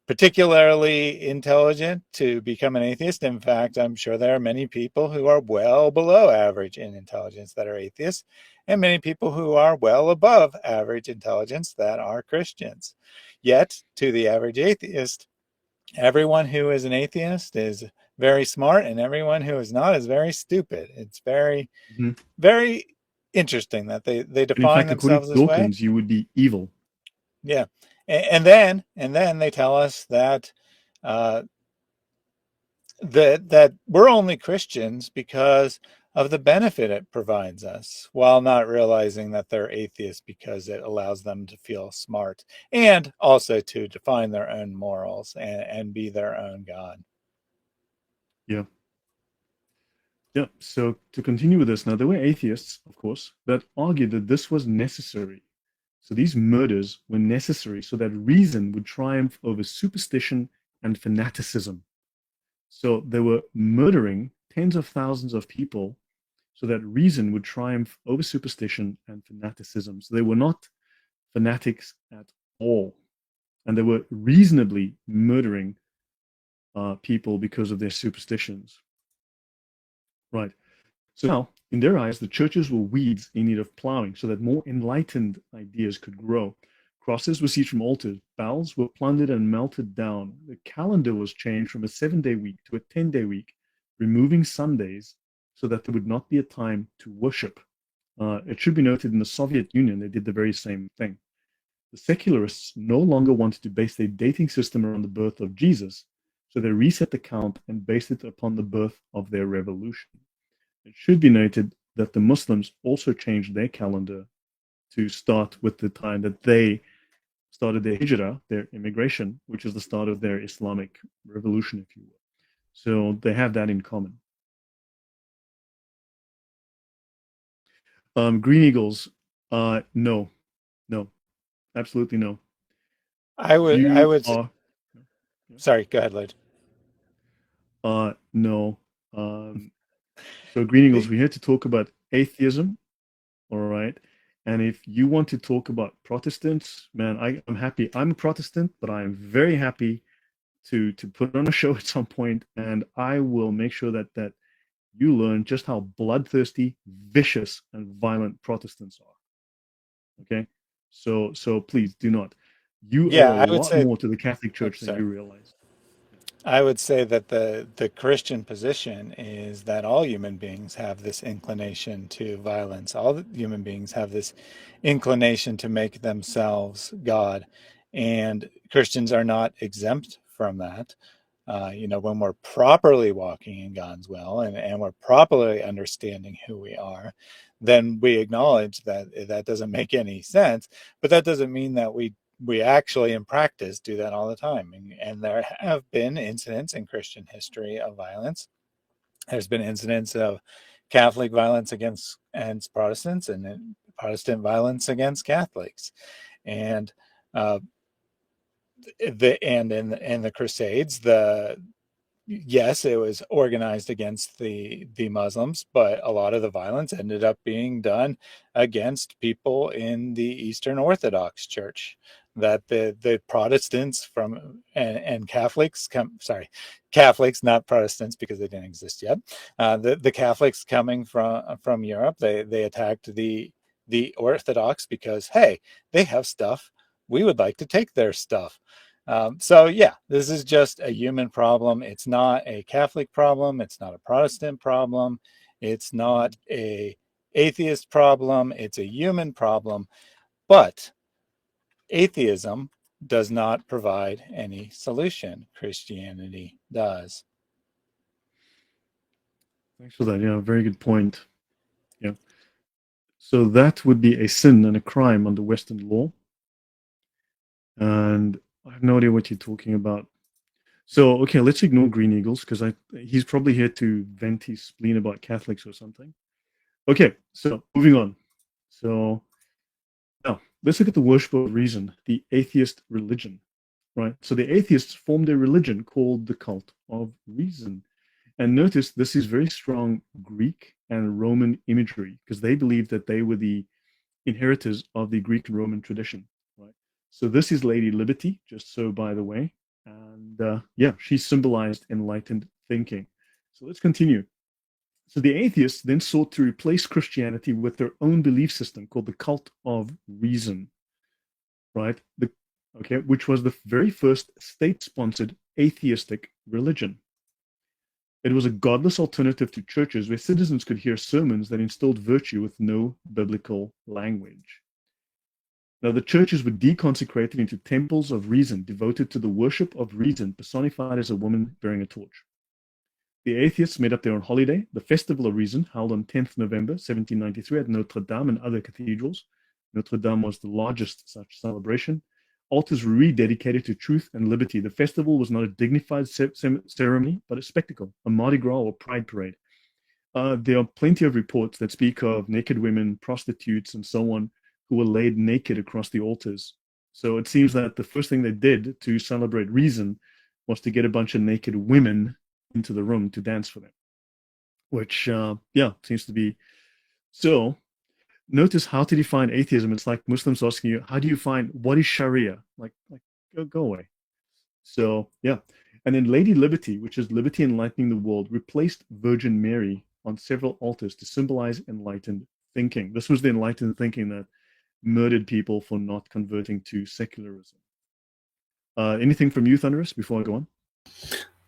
particularly intelligent to become an atheist. In fact, I'm sure there are many people who are well below average in intelligence that are atheists, and many people who are well above average intelligence that are Christians. Yet, to the average atheist, everyone who is an atheist is very smart, and everyone who is not is very stupid. It's very, very interesting that they define themselves this way. Dawkins, you would be evil. Yeah, and then they tell us that that we're only Christians because of the benefit it provides us, while not realizing that they're atheists because it allows them to feel smart and also to define their own morals and be their own God. Yeah. Yeah. So to continue with this, now there were atheists, of course, that argued that this was necessary. So these murders were necessary so that reason would triumph over superstition and fanaticism. So they were murdering tens of thousands of people so that reason would triumph over superstition and fanaticism. So they were not fanatics at all. And they were reasonably murdering people because of their superstitions. Right. So now, in their eyes, the churches were weeds in need of plowing so that more enlightened ideas could grow. Crosses were seized from altars, bells were plundered and melted down. The calendar was changed from a 7-day week to a 10-day week, removing Sundays so that there would not be a time to worship. It should be noted in the Soviet Union, they did the very same thing. The secularists no longer wanted to base their dating system around the birth of Jesus, so they reset the count and based it upon the birth of their revolution. It should be noted that the Muslims also changed their calendar to start with the time that they started their hijrah, their immigration, which is the start of their Islamic revolution, if you will. So they have that in common. Green Eagles, no, absolutely no. I would. Are, Sorry, go ahead, Lloyd. no. So Green Eagles, we're here to talk about atheism, all right? And if you want to talk about Protestants, man, I'm happy. I'm a Protestant, but I'm very happy to put on a show at some point, and I will make sure that you learn just how bloodthirsty, vicious, and violent Protestants are. Okay, so please do not. You owe Yeah, a I would lot say. more to the Catholic Church than Sorry. you realize. I would say that the Christian position is that all human beings have this inclination to violence. All human beings have this inclination to make themselves God, and Christians are not exempt from that. When we're properly walking in God's will and we're properly understanding who we are, then we acknowledge that that doesn't make any sense, but that doesn't mean that we actually in practice do that all the time. And there have been incidents in Christian history of violence. There's been incidents of Catholic violence against Protestants and Protestant violence against Catholics. And in the Crusades, yes, it was organized against the Muslims, but a lot of the violence ended up being done against people in the Eastern Orthodox Church. That the Protestants and Catholics Catholics, not Protestants because they didn't exist yet. The Catholics coming from Europe, they attacked the Orthodox because, hey, they have stuff, we would like to take their stuff. So yeah, this is just a human problem. It's not a Catholic problem. It's not a Protestant problem. It's not a atheist problem. It's a human problem. But atheism does not provide any solution. Christianity does. Thanks for that. Yeah, very good point. Yeah. So that would be a sin and a crime under Western law. And I have no idea what you're talking about. So, okay, let's ignore Green Eagles because he's probably here to vent his spleen about Catholics or something. Okay, so moving on. So now let's look at the worship of reason, the atheist religion, right? So the atheists formed a religion called the cult of reason. And notice this is very strong Greek and Roman imagery because they believed that they were the inheritors of the Greek and Roman tradition, right? So this is Lady Liberty, just so by the way. And yeah, she symbolized enlightened thinking. So let's continue. So the atheists then sought to replace Christianity with their own belief system called the cult of reason, right? Which was the very first state-sponsored atheistic religion. It was a godless alternative to churches where citizens could hear sermons that instilled virtue with no biblical language. Now, the churches were deconsecrated into temples of reason devoted to the worship of reason, personified as a woman bearing a torch. The atheists made up their own holiday, the Festival of Reason, held on 10th November 1793 at Notre Dame and other cathedrals. Notre Dame was the largest such celebration. Altars were rededicated to truth and liberty. The festival was not a dignified ceremony, but a spectacle, a Mardi Gras or Pride Parade. There are plenty of reports that speak of naked women, prostitutes, and so on, who were laid naked across the altars. So it seems that the first thing they did to celebrate reason was to get a bunch of naked women into the room to dance for them, which, yeah, seems to be. So notice how to define atheism. It's like Muslims asking you, how do you find what is Sharia? Like go away. So, yeah. And then Lady Liberty, which is liberty enlightening the world, replaced Virgin Mary on several altars to symbolize enlightened thinking. This was the enlightened thinking that murdered people for not converting to secularism. Anything from you, Thunderous, before I go on?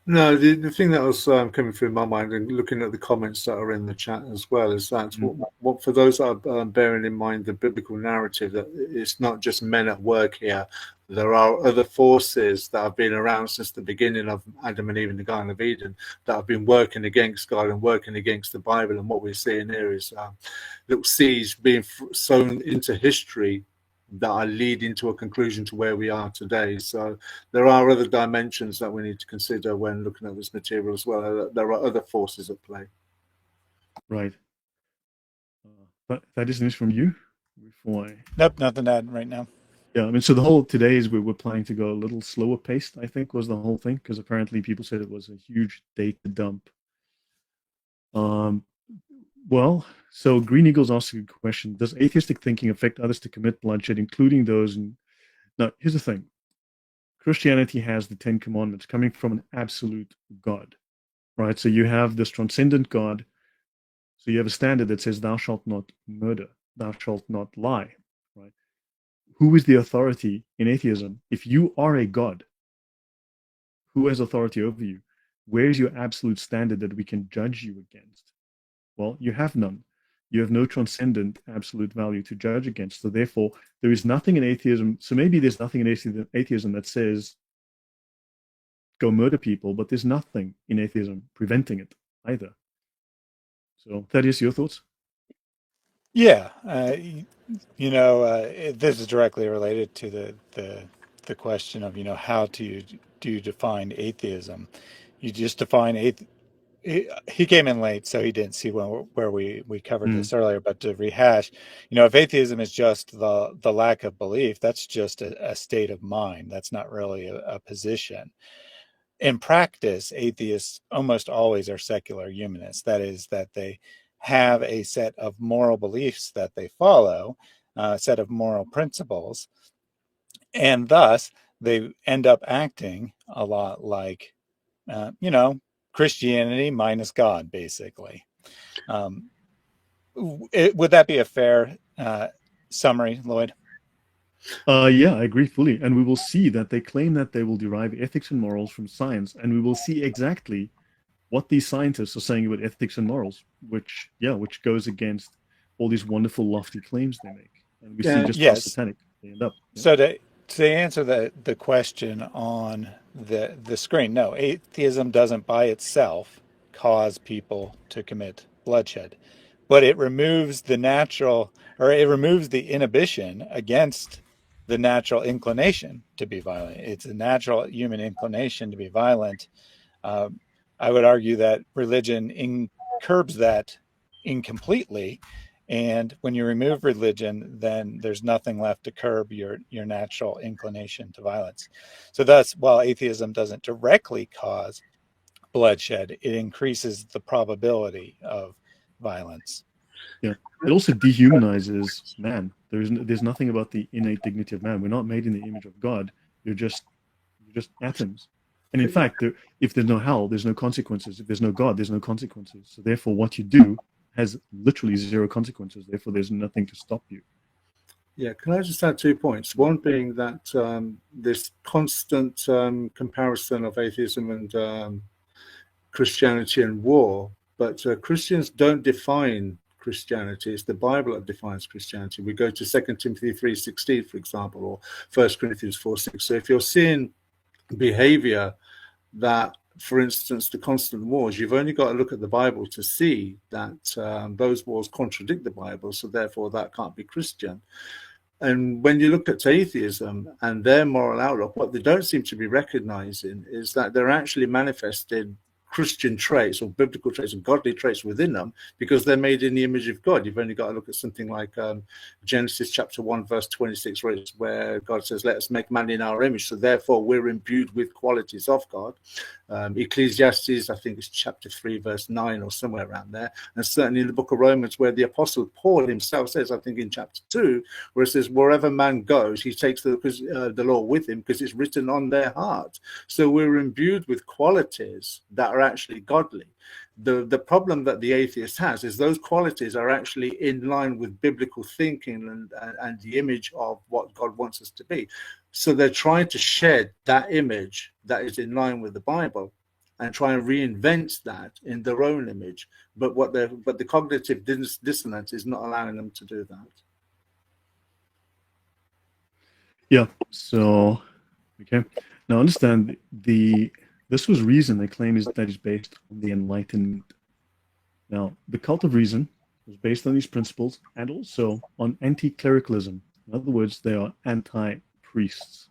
No, the thing that was coming through my mind and looking at the comments that are in the chat as well is that what for those that are bearing in mind the biblical narrative, that it's not just men at work here. There are other forces that have been around since the beginning of Adam and Eve in the Garden of Eden that have been working against God and working against the Bible. And what we're seeing here is little seeds being sown into history that are leading to a conclusion to where we are today. So there are other dimensions that we need to consider when looking at this material as well. There are other forces at play. Right. But that is news from you before I... Nope, nothing to add right now. Yeah, I mean, so the whole today is we were planning to go a little slower paced, I think was the whole thing, because apparently people said it was a huge data dump. Well, so Green Eagle's asking a question: does atheistic thinking affect others to commit bloodshed, including those? Now, here's the thing: Christianity has the Ten Commandments coming from an absolute God, right? So you have this transcendent God. So you have a standard that says, "Thou shalt not murder, thou shalt not lie," right? Who is the authority in atheism? If you are a God, who has authority over you? Where's your absolute standard that we can judge you against? Well, you have none. You have no transcendent absolute value to judge against. So therefore, there is nothing in atheism. So maybe there's nothing in atheism that says go murder people, but there's nothing in atheism preventing it either. So Thaddeus, your thoughts? Yeah, this is directly related to the question of how do you define atheism? You just define he came in late, so he didn't see where we covered this earlier. But to rehash, if atheism is just the lack of belief, that's just a state of mind. That's not really a position. In practice, atheists almost always are secular humanists. That is, that they have a set of moral beliefs that they follow, a set of moral principles, and thus they end up acting a lot like, Christianity minus God, basically. Would that be a fair summary, Lloyd? Yeah, I agree fully. And we will see that they claim that they will derive ethics and morals from science, and we will see exactly what these scientists are saying about ethics and morals, which goes against all these wonderful, lofty claims they make. And we see just how Yes. satanic they end up. Yeah. So to answer the question on the screen, no, atheism doesn't by itself cause people to commit bloodshed, but it removes the inhibition against the natural inclination to be violent. It's a natural human inclination to be violent. I would argue that religion curbs that incompletely. And when you remove religion, then there's nothing left to curb your natural inclination to violence. So thus, while atheism doesn't directly cause bloodshed, it increases the probability of violence. Yeah. It also dehumanizes man. There's nothing about the innate dignity of man. We're not made in the image of God. You're just atoms. And in fact, if there's no hell, there's no consequences. If there's no God, there's no consequences. So therefore, what you do has literally zero consequences. Therefore, there's nothing to stop you. Yeah, can I just add 2 points? One being that this constant comparison of atheism and Christianity and war, but Christians don't define Christianity. It's the Bible that defines Christianity. We go to 2 Timothy 3:16, for example, or 1 Corinthians 4:6. So if you're seeing behavior that, for instance, the constant wars, you've only got to look at the Bible to see that those wars contradict the Bible, so therefore that can't be Christian. And when you look at atheism and their moral outlook, what they don't seem to be recognizing is that they're actually manifesting Christian traits or biblical traits and godly traits within them because they're made in the image of God. You've only got to look at something like Genesis chapter 1, verse 26, where God says, let us make man in our image. So therefore, we're imbued with qualities of God. Ecclesiastes, I think it's chapter 3, verse 9 or somewhere around there. And certainly in the book of Romans, where the apostle Paul himself says, I think in chapter 2, where it says, wherever man goes, he takes the law with him because it's written on their heart. So we're imbued with qualities that are actually godly. The problem that the atheist has is those qualities are actually in line with biblical thinking and the image of what God wants us to be. So they're trying to shed that image that is in line with the Bible. and try and reinvent that in their own image. But the cognitive dissonance is not allowing them to do that. Yeah. So, okay. Now understand this was reason they claim that is based on the Enlightenment. Now, the cult of reason was based on these principles and also on anti-clericalism. In other words, they are anti-priests,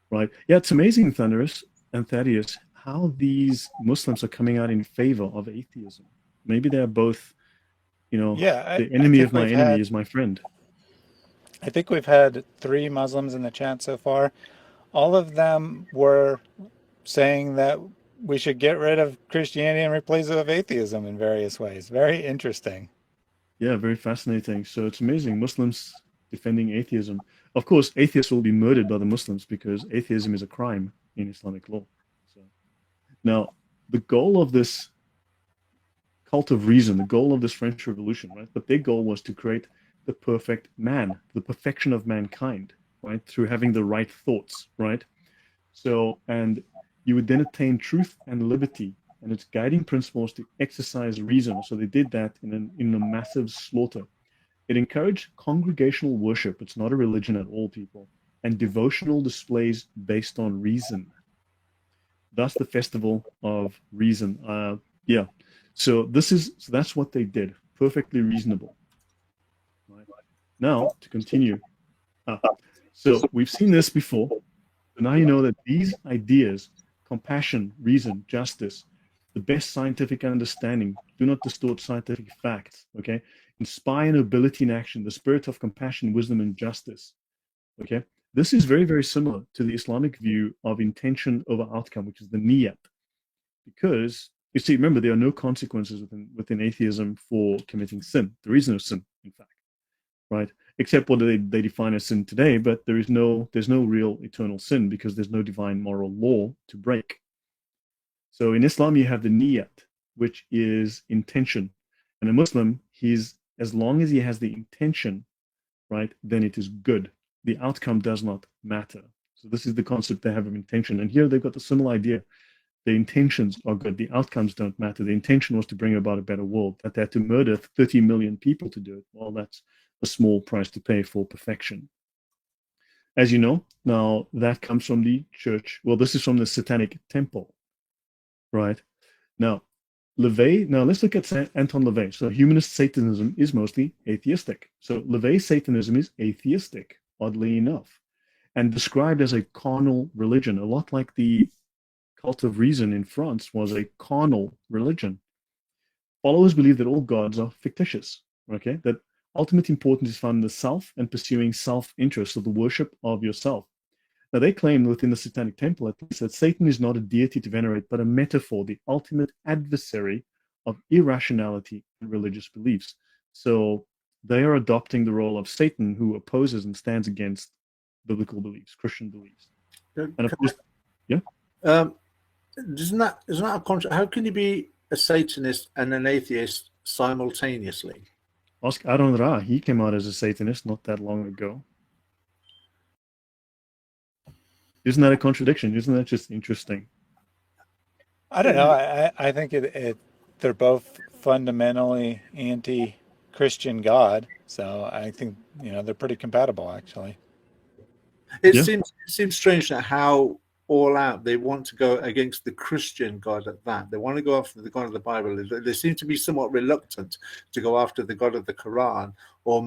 right? Yeah, it's amazing, Thunderous and Thaddeus, how these Muslims are coming out in favor of atheism. Maybe they're both, the enemy of my enemy is my friend. I think we've had 3 Muslims in the chat so far. All of them were saying that we should get rid of Christianity and replace it with atheism in various ways. Very interesting. Yeah, very fascinating. So it's amazing. Muslims defending atheism. Of course, atheists will be murdered by the Muslims because atheism is a crime in Islamic law. So now, the goal of this cult of reason, the goal of this French Revolution, right? But their goal was to create the perfect man, the perfection of mankind, right? Through having the right thoughts, right? So, and you would then attain truth and liberty, and its guiding principle was to exercise reason. So they did that in a massive slaughter. It encouraged congregational worship. It's not a religion at all, people, and devotional displays based on reason. Thus, the festival of reason. Yeah. So that's what they did. Perfectly reasonable. Right. Now to continue. So we've seen this before. But now you know that these ideas, compassion, reason, justice, the best scientific understanding, do not distort scientific facts, okay? Inspire nobility in action, the spirit of compassion, wisdom, and justice, okay? This is very, very similar to the Islamic view of intention over outcome, which is the niyat. Because, you see, remember, there are no consequences within atheism for committing sin. There is no sin, in fact, right? Except what they define as sin today, but there's no real eternal sin because there's no divine moral law to break. So in Islam, you have the niyat, which is intention. And a Muslim, as long as he has the intention, right, then it is good. The outcome does not matter. So this is the concept they have of intention. And here they've got the similar idea. The intentions are good. The outcomes don't matter. The intention was to bring about a better world. That they had to murder 30 million people to do it. Well, that's a small price to pay for perfection. As you know, now that comes from the church. Well, this is from the Satanic Temple, right? Now, LaVey, now let's look at Anton LaVey. So humanist Satanism is mostly atheistic. So LaVey's Satanism is atheistic, oddly enough, and described as a carnal religion, a lot like the cult of reason in France was a carnal religion. Followers believe that all gods are fictitious, okay? That ultimate importance is found in the self and pursuing self-interest, so the worship of yourself. Now, they claim within the Satanic Temple, at least, that Satan is not a deity to venerate, but a metaphor, the ultimate adversary of irrationality and religious beliefs. So they are adopting the role of Satan, who opposes and stands against biblical beliefs, Christian beliefs. And of course, yeah. Isn't that a contrast? How can you be a Satanist and an atheist simultaneously? Ask Aaron Ra. He came out as a Satanist not that long ago. Isn't that a contradiction? Isn't that just interesting? I don't know. I think they're both fundamentally anti-Christian God, so I think they're pretty compatible, actually. It seems strange that how all out they want to go against the Christian God at that. They want to go after the God of the Bible. They seem to be somewhat reluctant to go after the God of the Quran or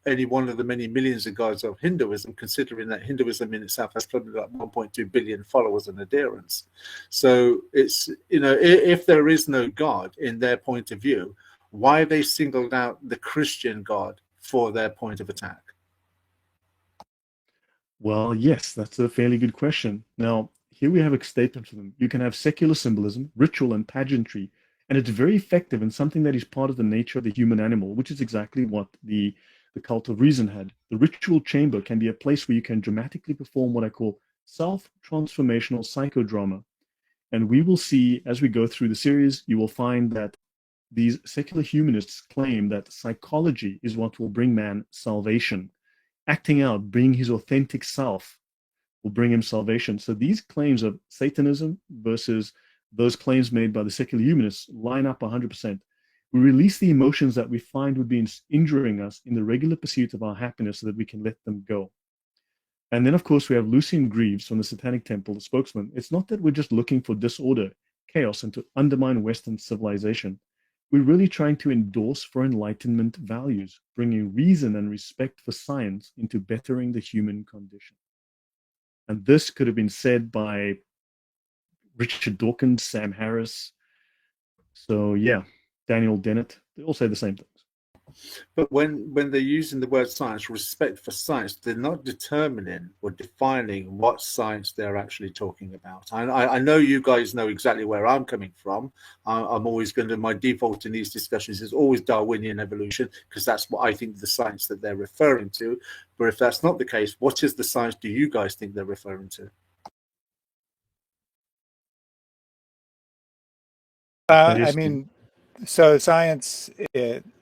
any one of the many millions of gods of Hinduism, considering that Hinduism in itself has probably like 1.2 billion followers and adherents. So it's, if there is no God in their point of view, why have they singled out the Christian God for their point of attack? Well, yes, that's a fairly good question. Now, here we have a statement for them. You can have secular symbolism, ritual, and pageantry, and it's very effective in something that is part of the nature of the human animal, which is exactly what the cult of reason had. The ritual chamber can be a place where you can dramatically perform what I call self-transformational psychodrama. And we will see, as we go through the series, you will find that these secular humanists claim that psychology is what will bring man salvation. Acting out, being his authentic self will bring him salvation. So these claims of Satanism versus those claims made by the secular humanists line up 100%. We release the emotions that we find would be injuring us in the regular pursuit of our happiness so that we can let them go. And then, of course, we have Lucian Greaves from the Satanic Temple, the spokesman. It's not that we're just looking for disorder, chaos, and to undermine Western civilization. We're really trying to endorse for Enlightenment values, bringing reason and respect for science into bettering the human condition. And this could have been said by Richard Dawkins, Sam Harris. So, yeah, Daniel Dennett, they all say the same things. But when they're using the word science, respect for science, they're not determining or defining what science they're actually talking about. I know you guys know exactly where I'm coming from. I'm always going to, my default in these discussions is always Darwinian evolution, because that's what I think the science that they're referring to. But if that's not the case, what is the science do you guys think they're referring to? I mean, so science,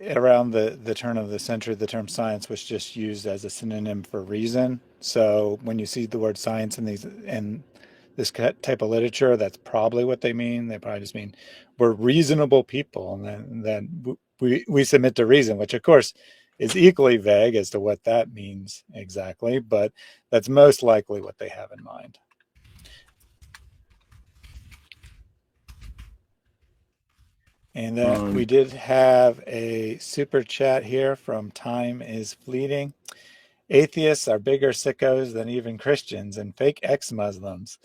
around the turn of the century, the term science was just used as a synonym for reason. So when you see the word science in this type of literature, that's probably what they mean. They probably just mean we're reasonable people, and then we submit to reason, which of course is equally vague as to what that means exactly, but that's most likely what they have in mind. And then we did have a super chat here from Time is Fleeting. Atheists are bigger sickos than even Christians and fake ex-Muslims.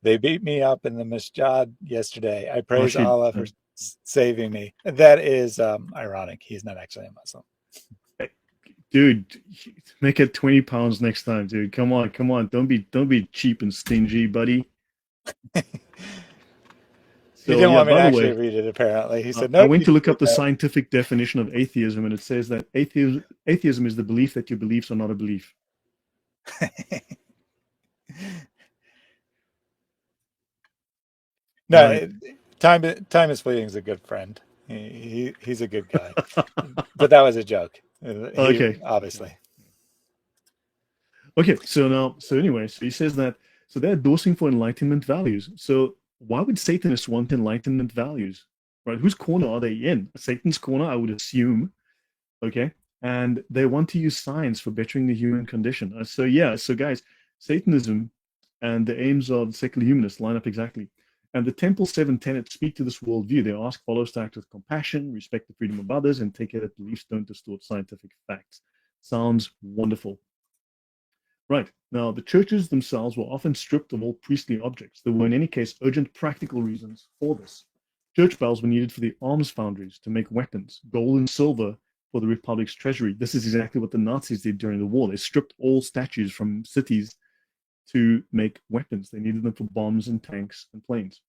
They beat me up in the masjid yesterday. I praise Allah for saving me. That is ironic. He's not actually a Muslim. Dude, make it 20 pounds next time, dude. Come on. Don't be cheap and stingy, buddy. He didn't want me to actually read it, apparently. He said, "No." I went to look up the scientific definition of atheism, and it says that atheism is the belief that your beliefs are not a belief. No, right. Time is Fleeting is a good friend. He's a good guy. But that was a joke. Okay. Obviously. Okay, so anyway, so he says that, so they're endorsing for Enlightenment values. So why would Satanists want Enlightenment values, right? Whose corner are they in? Satan's corner, I would assume. Okay, and they want to use science for bettering the human condition. So guys, Satanism and the aims of secular humanists line up exactly. And the Temple's 7 tenets speak to this worldview. They ask followers to act with compassion, respect the freedom of others, and take care that beliefs don't distort scientific facts. Sounds wonderful. Right. Now, the churches themselves were often stripped of all priestly objects. There were, in any case, urgent practical reasons for this. Church bells were needed for the arms foundries to make weapons, gold and silver for the Republic's treasury. This is exactly what the Nazis did during the war. They stripped all statues from cities to make weapons. They needed them for bombs and tanks and planes.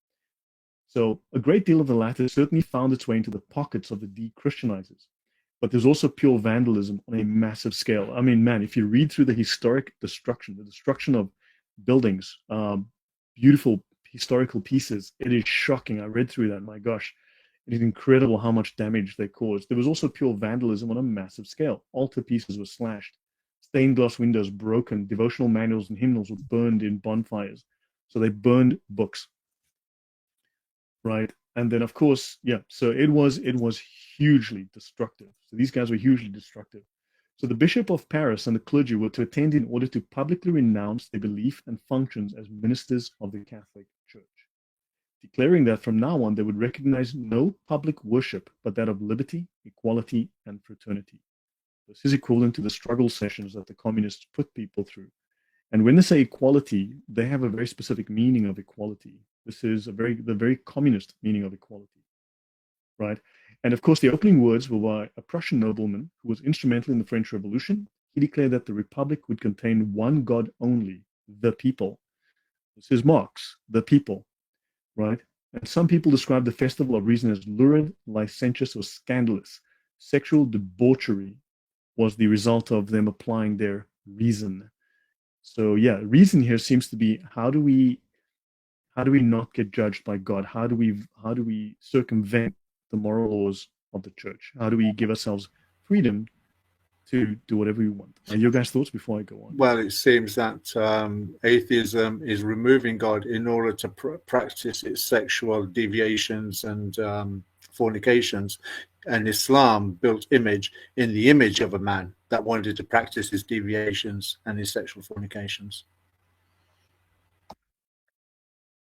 So a great deal of the latter certainly found its way into the pockets of the de-Christianizers. But there's also pure vandalism on a massive scale. I mean, man, if you read through the historic destruction, the destruction of buildings, beautiful historical pieces, it is shocking. I read through that. My gosh, it is incredible how much damage they caused. There was also pure vandalism on a massive scale. Altar pieces were slashed, stained glass windows broken, devotional manuals and hymnals were burned in bonfires. So they burned books, right? And then, of course, so it was hugely destructive. So these guys were hugely destructive. So the Bishop of Paris and the clergy were to attend in order to publicly renounce their belief and functions as ministers of the Catholic Church, declaring that from now on they would recognize no public worship but that of liberty, equality, and fraternity. This is equivalent to the struggle sessions that the communists put people through. And when they say equality, they have a very specific meaning of equality. This is the very communist meaning of equality, right? And of course, the opening words were by a Prussian nobleman who was instrumental in the French Revolution. He declared that the Republic would contain one God only, the people. This is Marx, the people, right? And some people describe the Festival of Reason as lurid, licentious, or scandalous. Sexual debauchery was the result of them applying their reason. So reason here seems to be how do we not get judged by God? How do we circumvent the moral laws of the church? How do we give ourselves freedom to do whatever you want. Your guys' thoughts before I go on? Well, it seems that atheism is removing God in order to practice its sexual deviations and fornications, and Islam built image in the image of a man that wanted to practice his deviations and his sexual fornications.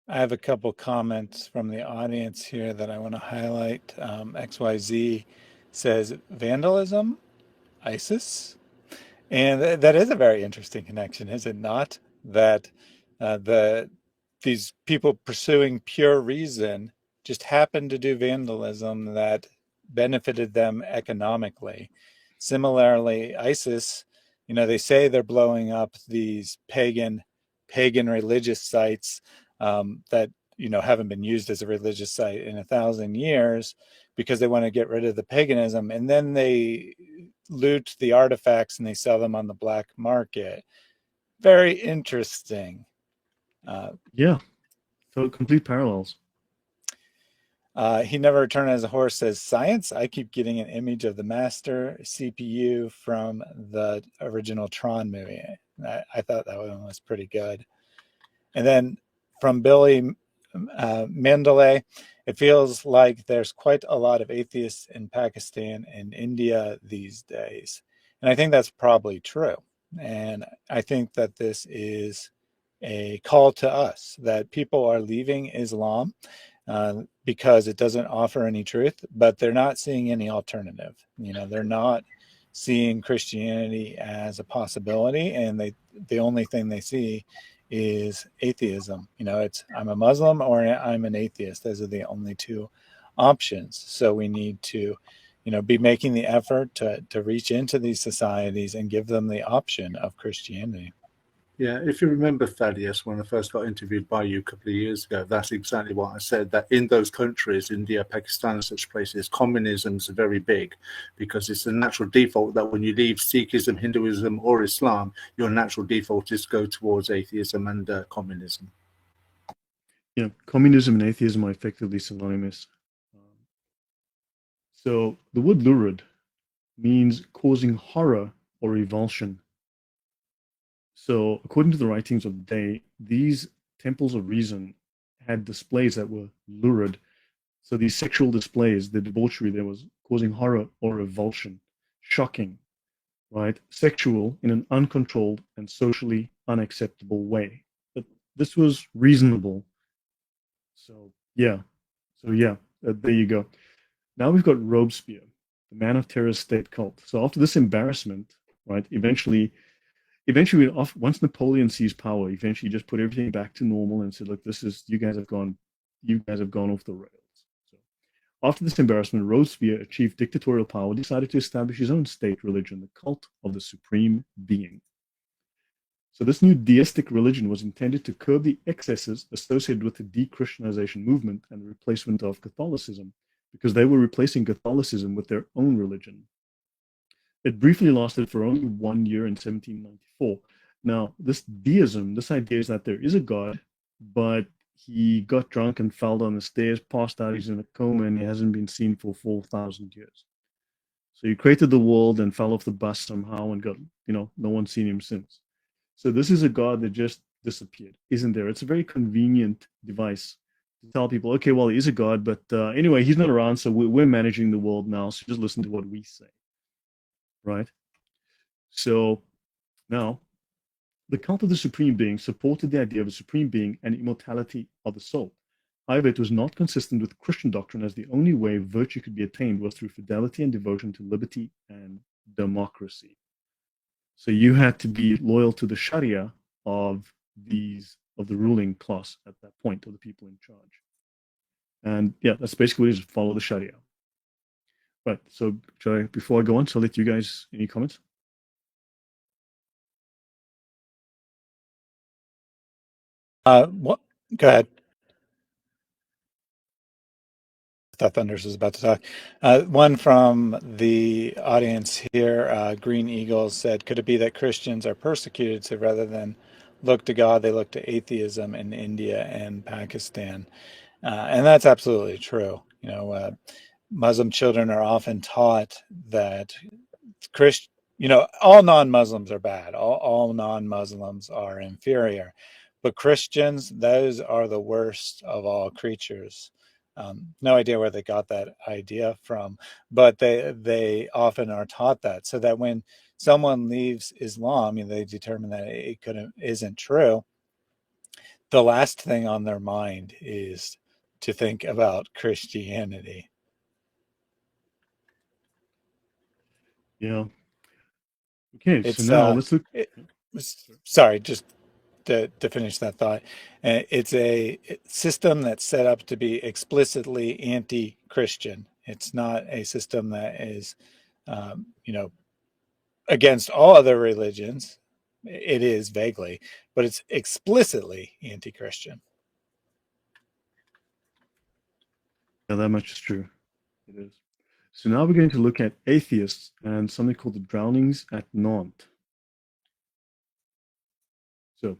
I have a couple comments from the audience here that I want to highlight. XYZ says vandalism, ISIS. And that is a very interesting connection, is it not? That these people pursuing pure reason just happened to do vandalism that benefited them economically. Similarly, ISIS, they say they're blowing up these pagan religious sites that haven't been used as a religious site in 1,000 years because they want to get rid of the paganism, and then they loot the artifacts and they sell them on the black market. Very interesting. Yeah, so complete parallels. He never returned as a horse says science. I keep getting an image of the master CPU from the original Tron movie. I thought that one was pretty good. And then from Billy Mandalay, it feels like there's quite a lot of atheists in Pakistan and India these days. And I think that's probably true. And I think that this is a call to us, that people are leaving Islam because it doesn't offer any truth, but they're not seeing any alternative. They're not seeing Christianity as a possibility, and the only thing they see is atheism. It's I'm a Muslim or I'm an atheist. Those are the only two options. So we need to, be making the effort to reach into these societies and give them the option of Christianity. Yeah, if you remember, Thaddeus, when I first got interviewed by you a couple of years ago, that's exactly what I said, that in those countries, India, Pakistan, and such places, communism is very big because it's a natural default that when you leave Sikhism, Hinduism, or Islam, your natural default is to go towards atheism and communism. Communism and atheism are effectively synonymous. So the word lurid means causing horror or revulsion. So according to the writings of the day, these temples of reason had displays that were lurid. So these sexual displays, the debauchery there was causing horror or revulsion, shocking, right? Sexual in an uncontrolled and socially unacceptable way. But this was reasonable. So there you go. Now we've got Robespierre, the man of terror state cult. So after this embarrassment, right, eventually, once Napoleon seized power, eventually just put everything back to normal and said, look, you guys have gone off the rails. So after this embarrassment, Robespierre achieved dictatorial power, decided to establish his own state religion, the cult of the supreme being. So this new deistic religion was intended to curb the excesses associated with the de-Christianization movement and the replacement of Catholicism, because they were replacing Catholicism with their own religion. It briefly lasted for only 1 year in 1794. Now, this deism, this idea is that there is a God, but he got drunk and fell down the stairs, passed out, he's in a coma, and he hasn't been seen for 4,000 years. So he created the world and fell off the bus somehow and got, no one's seen him since. So this is a God that just disappeared, isn't there? It's a very convenient device to tell people, okay, well, he is a God, but anyway, he's not around, so we're managing the world now, so just listen to what we say, right? So now, the cult of the supreme being supported the idea of a supreme being and immortality of the soul. However, it was not consistent with Christian doctrine, as the only way virtue could be attained was through fidelity and devotion to liberty and democracy. So you had to be loyal to the Sharia of the ruling class at that point, or the people in charge. And yeah, that's basically what it is, follow the Sharia. Right, so before I go on, so I'll let you guys, any comments? What? Go ahead. I thought Thunderous was about to talk. One from the audience here, Green Eagles, said, could it be that Christians are persecuted, so rather than look to God, they look to atheism in India and Pakistan? And that's absolutely true. Muslim children are often taught that all non-Muslims are bad. All non-Muslims are inferior. But Christians, those are the worst of all creatures. No idea where they got that idea from, but they often are taught that, so that when someone leaves Islam, they determine that isn't true. The last thing on their mind is to think about Christianity. Yeah. Okay, so It's now let's look. it, sorry, just to finish that thought, it's a system that's set up to be explicitly anti-Christian. It's not a system that is, against all other religions. It is vaguely, but it's explicitly anti-Christian. Yeah, that much is true. It is. So now we're going to look at atheists and something called the drownings at Nantes. So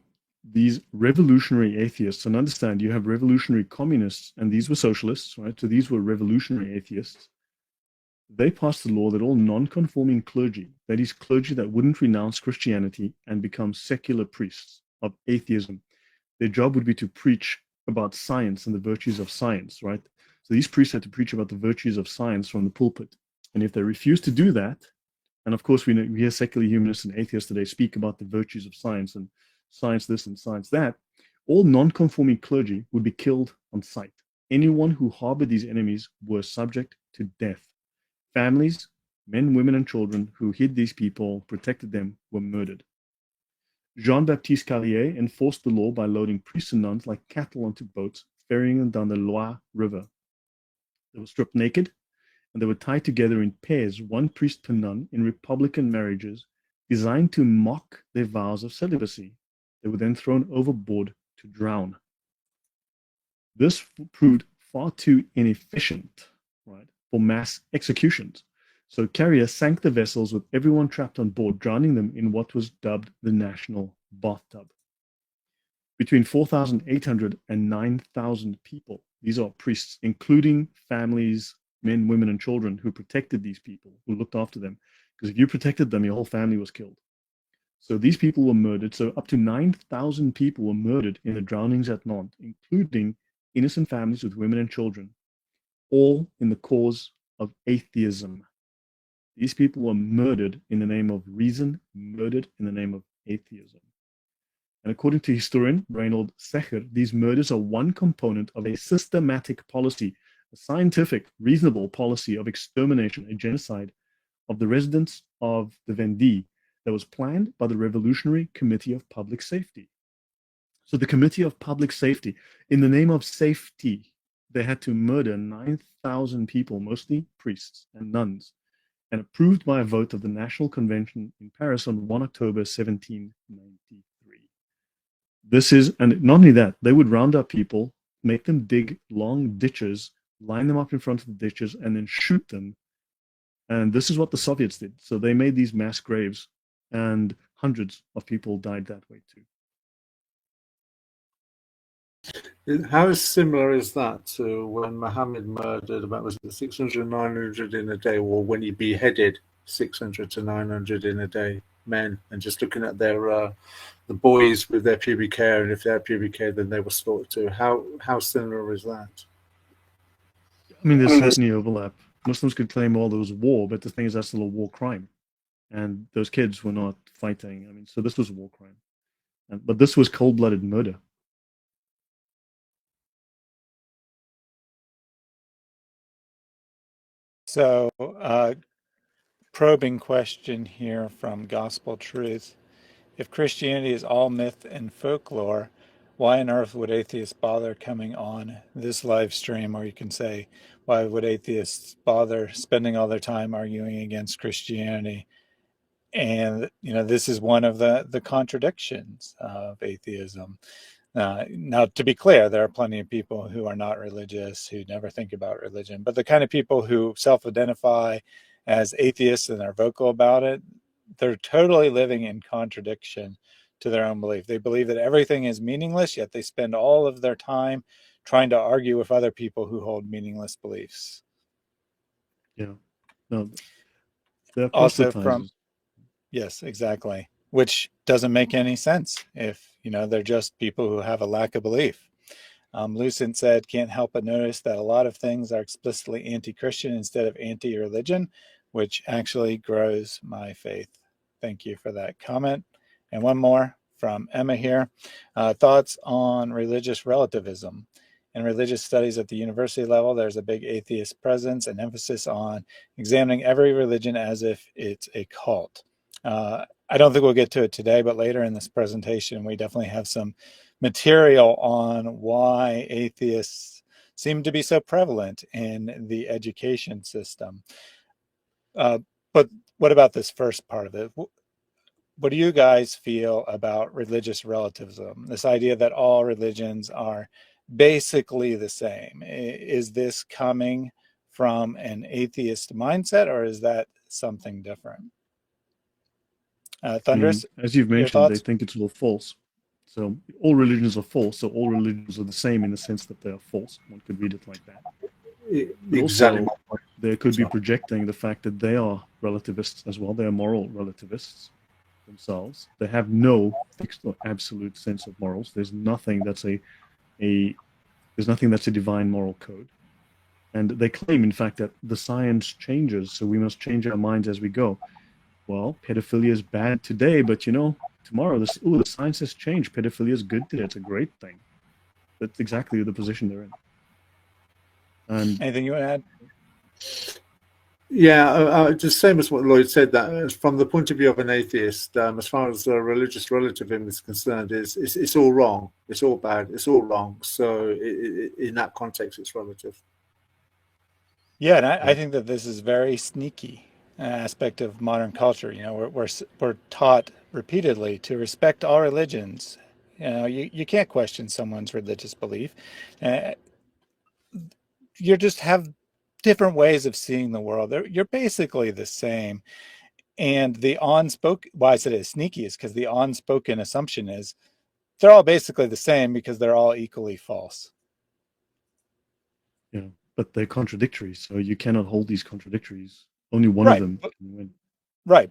these revolutionary atheists, and understand you have revolutionary communists, and these were socialists, right? So these were revolutionary atheists. They passed a law that all non-conforming clergy, that is, clergy that wouldn't renounce Christianity and become secular priests of atheism, their job would be to preach about science and the virtues of science, right? So these priests had to preach about the virtues of science from the pulpit. And if they refused to do that, and of course we hear secular humanists and atheists today speak about the virtues of science and science this and science that, all non-conforming clergy would be killed on sight. Anyone who harbored these enemies were subject to death. Families, men, women, and children who hid these people, protected them, were murdered. Jean-Baptiste Carrier enforced the law by loading priests and nuns like cattle onto boats, ferrying them down the Loire River. They were stripped naked, and they were tied together in pairs, one priest per nun, in republican marriages designed to mock their vows of celibacy. They were then thrown overboard to drown. This proved far too inefficient, right, for mass executions. So Carrier sank the vessels with everyone trapped on board, drowning them in what was dubbed the national bathtub. Between 4,800 and 9,000 people, these are priests, including families, men, women, and children, who protected these people, who looked after them. Because if you protected them, your whole family was killed. So these people were murdered. So up to 9,000 people were murdered in the drownings at Nantes, including innocent families with women and children, all in the cause of atheism. These people were murdered in the name of reason, murdered in the name of atheism. And according to historian Reinhold Secher, these murders are one component of a systematic policy, a scientific, reasonable policy of extermination, a genocide of the residents of the Vendée that was planned by the Revolutionary Committee of Public Safety. So the Committee of Public Safety, in the name of safety, they had to murder 9,000 people, mostly priests and nuns, and approved by a vote of the National Convention in Paris on 1 October 1793. This is, and not only that, they would round up people, make them dig long ditches, line them up in front of the ditches, and then shoot them. And this is what the Soviets did. So they made these mass graves, and hundreds of people died that way too. How similar is that to when Muhammad murdered about, was it 600, 900 in a day, or when he beheaded 600 to 900 in a day, men, and just looking at their the boys with their pubic hair, and if they had pubic hair, then they were slaughtered too. How similar is that? I mean, there's certainly overlap. Muslims could claim, well, there was war, but the thing is, that's still a war crime. And those kids were not fighting. I mean, so this was a war crime. But this was cold-blooded murder. So, probing question here from Gospel Truth. If Christianity is all myth and folklore, why on earth would atheists bother coming on this live stream? Or you can say, why would atheists bother spending all their time arguing against Christianity? And, this is one of the contradictions of atheism. Now, to be clear, there are plenty of people who are not religious, who never think about religion, but the kind of people who self-identify as atheists and are vocal about it, they're totally living in contradiction to their own belief. They believe that everything is meaningless, yet they spend all of their time trying to argue with other people who hold meaningless beliefs. Yeah. No, they're Also proselytizers. Yes, exactly. Which doesn't make any sense if, they're just people who have a lack of belief. Lucent said, can't help but notice that a lot of things are explicitly anti-Christian instead of anti-religion, which actually grows my faith. Thank you for that comment. And one more from Emma here. Thoughts on religious relativism. In religious studies at the university level, there's a big atheist presence and emphasis on examining every religion as if it's a cult. I don't think we'll get to it today, but later in this presentation, we definitely have some material on why atheists seem to be so prevalent in the education system. But what about this first part of it? What do you guys feel about religious relativism? This idea that all religions are basically the same. Is this coming from an atheist mindset, or is that something different? Thunderous, As you've your mentioned, they thoughts? think it's all false. So all religions are false. So all religions are the same in the sense that they are false. One could read it like that. But Exactly also, my point. they could be projecting the fact that they are relativists as well. They are moral relativists themselves. They have no fixed or absolute sense of morals. There's nothing that's there's nothing that's a divine moral code. And they claim, in fact, that the science changes, so we must change our minds as we go. Well, pedophilia is bad today, but tomorrow, the science has changed. Pedophilia is good today. It's a great thing. That's exactly the position they're in. And Anything you want to add? Yeah, just same as what Lloyd said, that from the point of view of an atheist, as far as religious relativism is concerned, it's all wrong, it's all bad, it's all wrong. So in that context, it's relative. Yeah, and I think that this is very sneaky aspect of modern culture. We're taught repeatedly to respect all religions. You can't question someone's religious belief. Uh, you just have different ways of seeing the world. You're basically the same. And the why I said it's sneaky is because the unspoken assumption is they're all basically the same because they're all equally false. but they're contradictory, so you cannot hold these contradictories. Only one of Right. them can win. Right.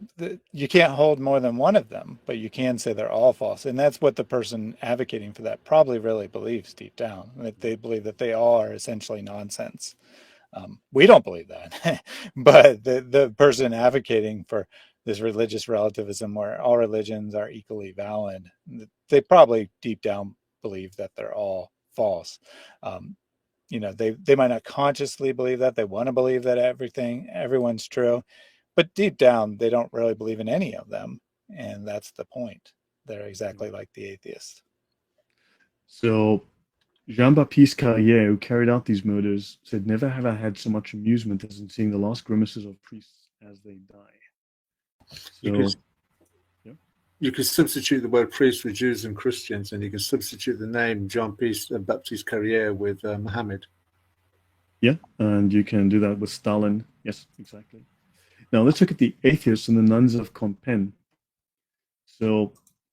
You can't hold more than one of them, but you can say they're all false. And that's what the person advocating for that probably really believes deep down, that they believe that they all are essentially nonsense. We don't believe that, but the person advocating for this religious relativism where all religions are equally valid, they probably deep down believe that they're all false. They might not consciously believe that. They want to believe that everyone's true, but deep down they don't really believe in any of them, and that's the point. They're exactly like the atheist. So Jean-Baptiste Carrier, who carried out these murders, said, "Never have I had so much amusement as in seeing the last grimaces of priests as they die." So, You could substitute the word priest with Jews and Christians, and you can substitute the name Jean-Baptiste Carrier with Muhammad. yeah, and you can do that with Stalin. Yes, exactly. Now let's look at the atheists and the nuns of Compiègne. So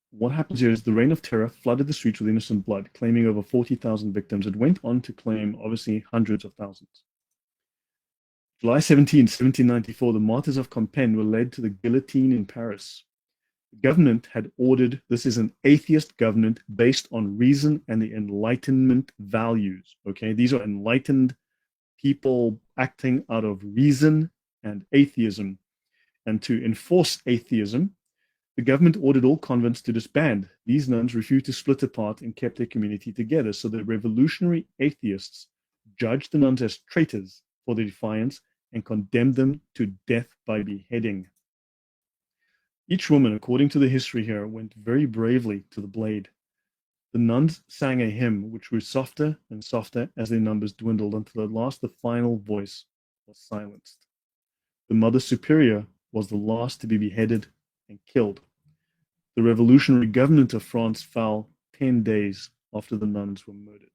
what happens here is the reign of terror flooded the streets with innocent blood, claiming over 40,000 victims. It went on to claim, obviously, hundreds of thousands. July 17, 1794, the martyrs of Compiègne were led to the guillotine in Paris. The government had ordered, this is an atheist government based on reason and the Enlightenment values. Okay, these are enlightened people acting out of reason and atheism. And to enforce atheism, the government ordered all convents to disband. These nuns refused to split apart and kept their community together. So the revolutionary atheists judged the nuns as traitors for their defiance and condemned them to death by beheading. Each woman, according to the history here, went very bravely to the blade. The nuns sang a hymn which grew softer and softer as their numbers dwindled until at last the final voice was silenced. The Mother Superior was the last to be beheaded and killed. The revolutionary government of France fell 10 days after the nuns were murdered.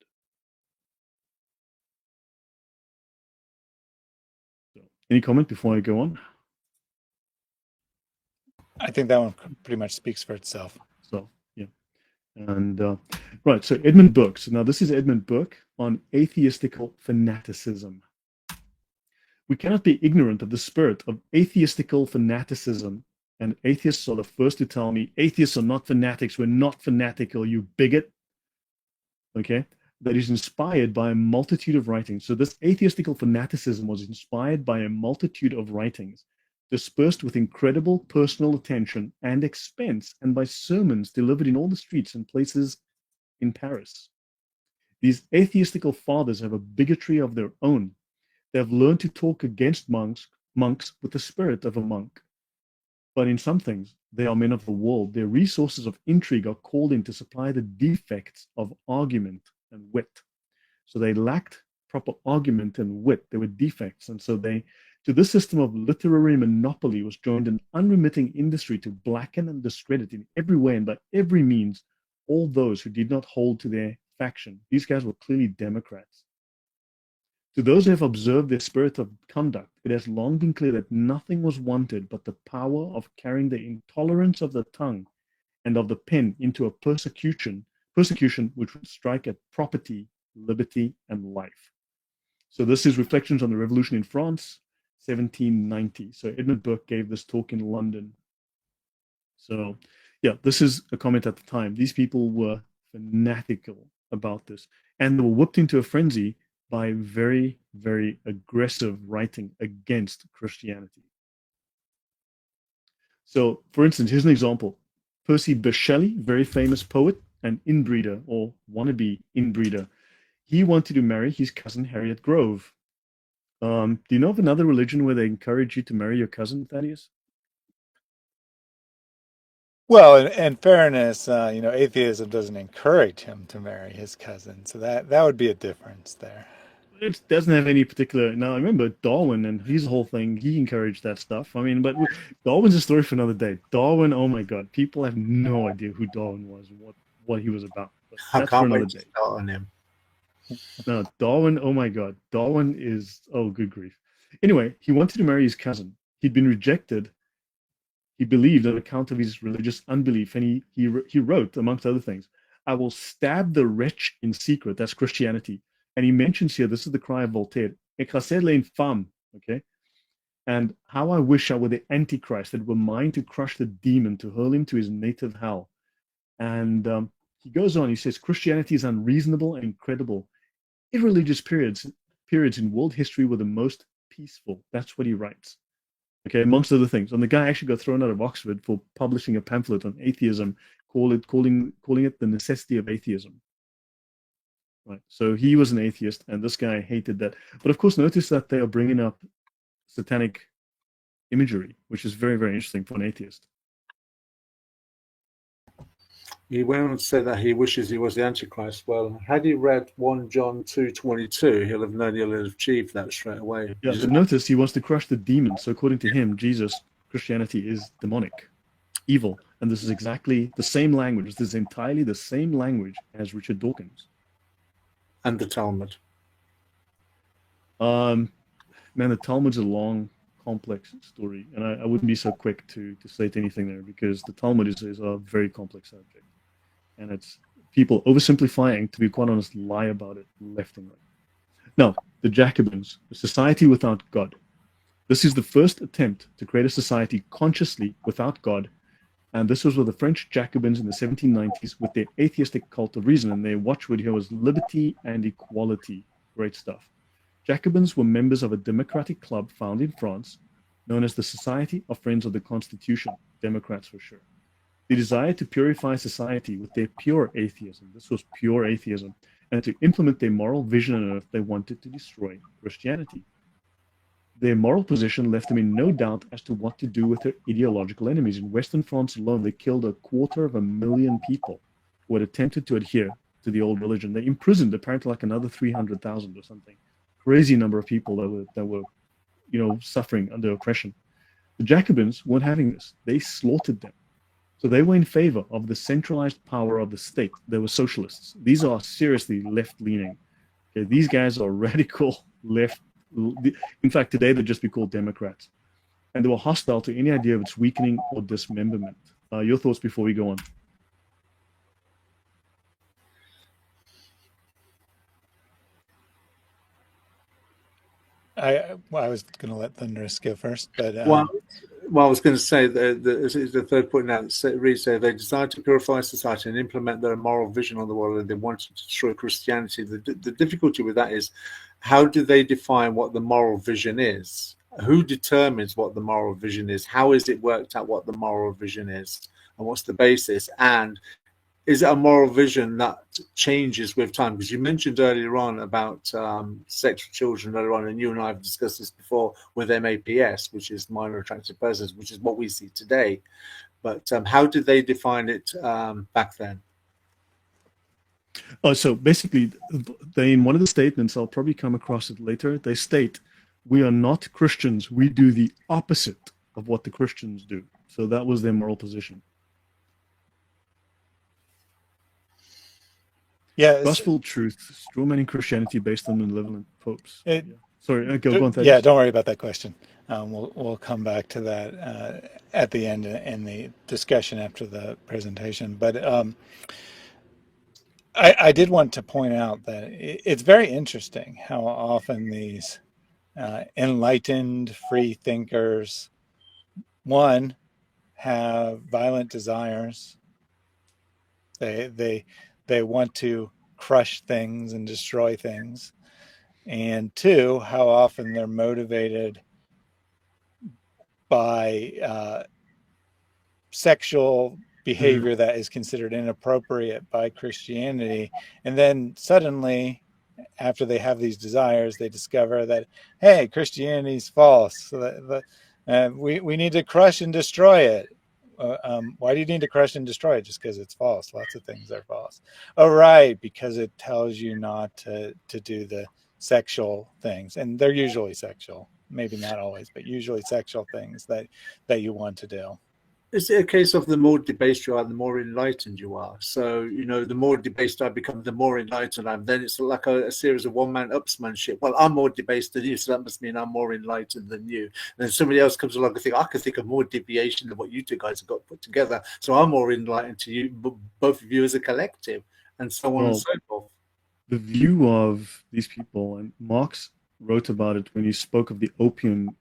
So, any comment before I go on? I think that one pretty much speaks for itself. So, yeah. And right, so Edmund Burke. So now this is Edmund Burke on atheistical fanaticism. We cannot be ignorant of the spirit of atheistical fanaticism and atheists are the first to tell me, atheists are not fanatics. We're not fanatical, you bigot. Okay? That is inspired by a multitude of writings. So this atheistical fanaticism was inspired by a multitude of writings, dispersed with incredible personal attention and expense, and by sermons delivered in all the streets and places in Paris. These atheistical fathers have a bigotry of their own. They have learned to talk against monks with the spirit of a monk. But in some things, they are men of the world. Their resources of intrigue are called in to supply the defects of argument and wit. So they lacked proper argument and wit. They were defects. And so to this system of literary monopoly was joined an unremitting industry to blacken and discredit in every way and by every means all those who did not hold to their faction. These guys were clearly Democrats. To those who have observed their spirit of conduct, it has long been clear that nothing was wanted but the power of carrying the intolerance of the tongue and of the pen into a persecution which would strike at property, liberty, and life. So this is Reflections on the Revolution in France, 1790. So Edmund Burke gave this talk in London. So yeah, this is a comment at the time. These people were fanatical about this, and they were whipped into a frenzy by very, very aggressive writing against Christianity. So, for instance, here's an example. Percy Bysshe Shelley, very famous poet and inbreeder or wannabe inbreeder, he wanted to marry his cousin Harriet Grove. Do you know of another religion where they encourage you to marry your cousin, Thaddeus? Well, in fairness, atheism doesn't encourage him to marry his cousin, so that would be a difference there. It doesn't have any particular. Now, I remember Darwin and his whole thing. He encouraged that stuff. I mean, but Darwin's a story for another day. Darwin, oh my God, people have no idea who Darwin was and what he was about. But that's for another day. On him. No, Darwin, oh my God, Darwin is good grief. Anyway, he wanted to marry his cousin. He'd been rejected. He believed on account of his religious unbelief, and he wrote, amongst other things, "I will stab the wretch in secret." That's Christianity. And he mentions here, this is the cry of Voltaire, "Écraser l'infâme," okay? And how I wish I were the Antichrist, that were mine to crush the demon, to hurl him to his native hell. And he goes on, he says, Christianity is unreasonable and incredible. Irreligious periods in world history were the most peaceful. That's what he writes. Okay, amongst other things. And the guy actually got thrown out of Oxford for publishing a pamphlet on atheism, calling it the necessity of atheism. Right. So he was an atheist, and this guy hated that. But of course, notice that they are bringing up satanic imagery, which is very, very interesting for an atheist. He went on to say that he wishes he was the Antichrist. Well, had he read 1 John 2:22, he'll have known he'll have achieved that straight away. Yeah, but notice he wants to crush the demons. So according to him, Christianity is demonic, evil. And this is exactly the same language. This is entirely the same language as Richard Dawkins. And the Talmud. Man, the Talmud's a long, complex story, and I wouldn't be so quick to state anything there, because the Talmud is a very complex subject, and it's people oversimplifying, to be quite honest, lie about it left and right. Now, the Jacobins, a society without God. This is the first attempt to create a society consciously without God. And this was with the French Jacobins in the 1790s with their atheistic cult of reason. And their watchword here was liberty and equality. Great stuff. Jacobins were members of a democratic club found in France known as the Society of Friends of the Constitution. Democrats for sure. They desired to purify society with their pure atheism. This was pure atheism. And to implement their moral vision on earth, they wanted to destroy Christianity. Their moral position left them in no doubt as to what to do with their ideological enemies. In Western France alone, they killed 250,000 people who had attempted to adhere to the old religion. They imprisoned apparently like another 300,000 or something. Crazy number of people that were suffering under oppression. The Jacobins weren't having this. They slaughtered them. So they were in favor of the centralized power of the state. They were socialists. These are seriously left-leaning. Okay, these guys are radical left. In fact, today they'd just be called Democrats. And they were hostile to any idea of its weakening or dismemberment. Your thoughts before we go on? I was going to let Thunderous go first, but Well, I was going to say that the third point now that reads there, they desire to purify society and implement their moral vision on the world, and they want to destroy Christianity. The difficulty with that is, how do they define what the moral vision is? Who determines what the moral vision is? How is it worked out what the moral vision is? And what's the basis? And is it a moral vision that changes with time? Because you mentioned earlier on about sex for children earlier on, and you and I have discussed this before with MAPS, which is minor attracted persons, which is what we see today. But how did they define it back then? Oh, so basically, they, in one of the statements, I'll probably come across it later, they state, we are not Christians, we do the opposite of what the Christians do. So that was their moral position. Yeah, Gospel truth, strawmanning Christianity based on malevolent popes. Sorry, go on. Yeah, don't worry about that question. We'll come back to that at the end in the discussion after the presentation. But I did want to point out that it's very interesting how often these enlightened free thinkers, one, have violent desires. They want to crush things and destroy things. And two, how often they're motivated by sexual behavior that is considered inappropriate by Christianity. And then suddenly, after they have these desires, they discover that, hey, Christianity's false. So we need to crush and destroy it. Why do you need to crush and destroy it? Just because it's false. Lots of things are false. Oh, right, because it tells you not to do the sexual things, and they're usually sexual. Maybe not always, but usually sexual things that you want to do. Is it a case of the more debased you are, the more enlightened you are? So, you know, the more debased I become, the more enlightened I am. Then it's like a series of one-man upsmanship. Well, I'm more debased than you, so that must mean I'm more enlightened than you. And then somebody else comes along and think, I can think of more deviation than what you two guys have got put together. So I'm more enlightened to you, both of you as a collective, and so on and so forth. The view of these people, and Marx wrote about it when he spoke of the opium,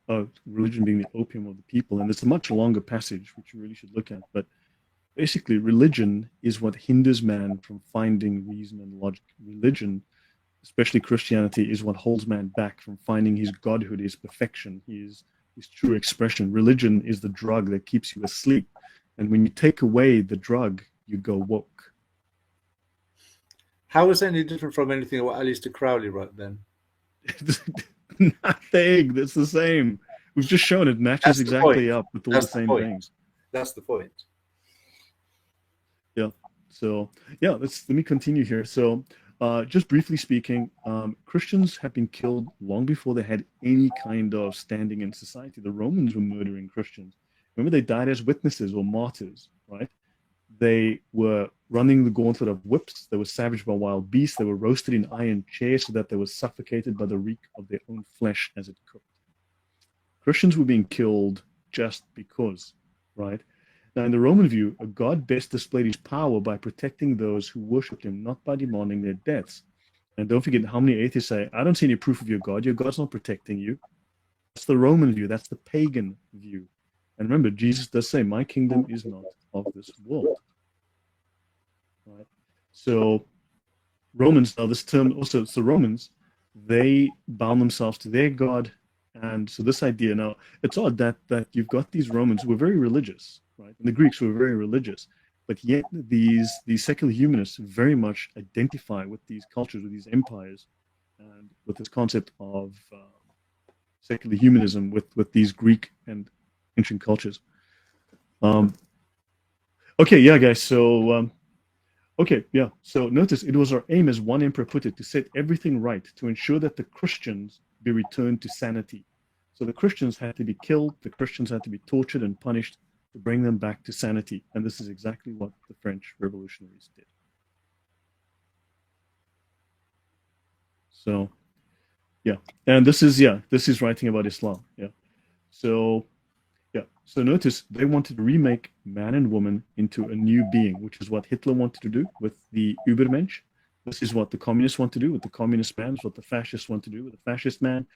religion being the opium of the people. And it's a much longer passage, which you really should look at. But basically, religion is what hinders man from finding reason and logic. Religion, especially Christianity, is what holds man back from finding his godhood, his perfection, his true expression. Religion is the drug that keeps you asleep. And when you take away the drug, you go woke. How is that any different from anything what Aleister Crowley wrote then? Nothing. That's the same. We've just shown it matches exactly up with all the same things. That's the point. Yeah. So yeah, let me continue here. So just briefly speaking, Christians have been killed long before they had any kind of standing in society. The Romans were murdering Christians. Remember, they died as witnesses or martyrs, right? They were running the gauntlet of whips. They were savaged by wild beasts. They were roasted in iron chairs so that they were suffocated by the reek of their own flesh as it cooked. Christians were being killed just because, right? Now, in the Roman view, a god best displayed his power by protecting those who worshipped him, not by demanding their deaths. And don't forget how many atheists say, I don't see any proof of your God. Your God's not protecting you. That's the Roman view. That's the pagan view. And remember, Jesus does say, my kingdom is not of this world. Right? So Romans, now this term also, so Romans, they bound themselves to their God. And so this idea, now it's odd that you've got these Romans who were very religious, right? And the Greeks were very religious, but yet these secular humanists very much identify with these cultures, with these empires, and with this concept of secular humanism with these Greek and ancient cultures. Okay, yeah, guys. So, okay, yeah. So notice it was our aim, as one emperor put it, to set everything right, to ensure that the Christians be returned to sanity. So the Christians had to be killed. The Christians had to be tortured and punished to bring them back to sanity. And this is exactly what the French revolutionaries did. So, yeah. And this is writing about Islam. Yeah. So, yeah. So notice they wanted to remake man and woman into a new being, which is what Hitler wanted to do with the Übermensch. This is what the communists want to do with the communist man. It's what the fascists want to do with the fascist man.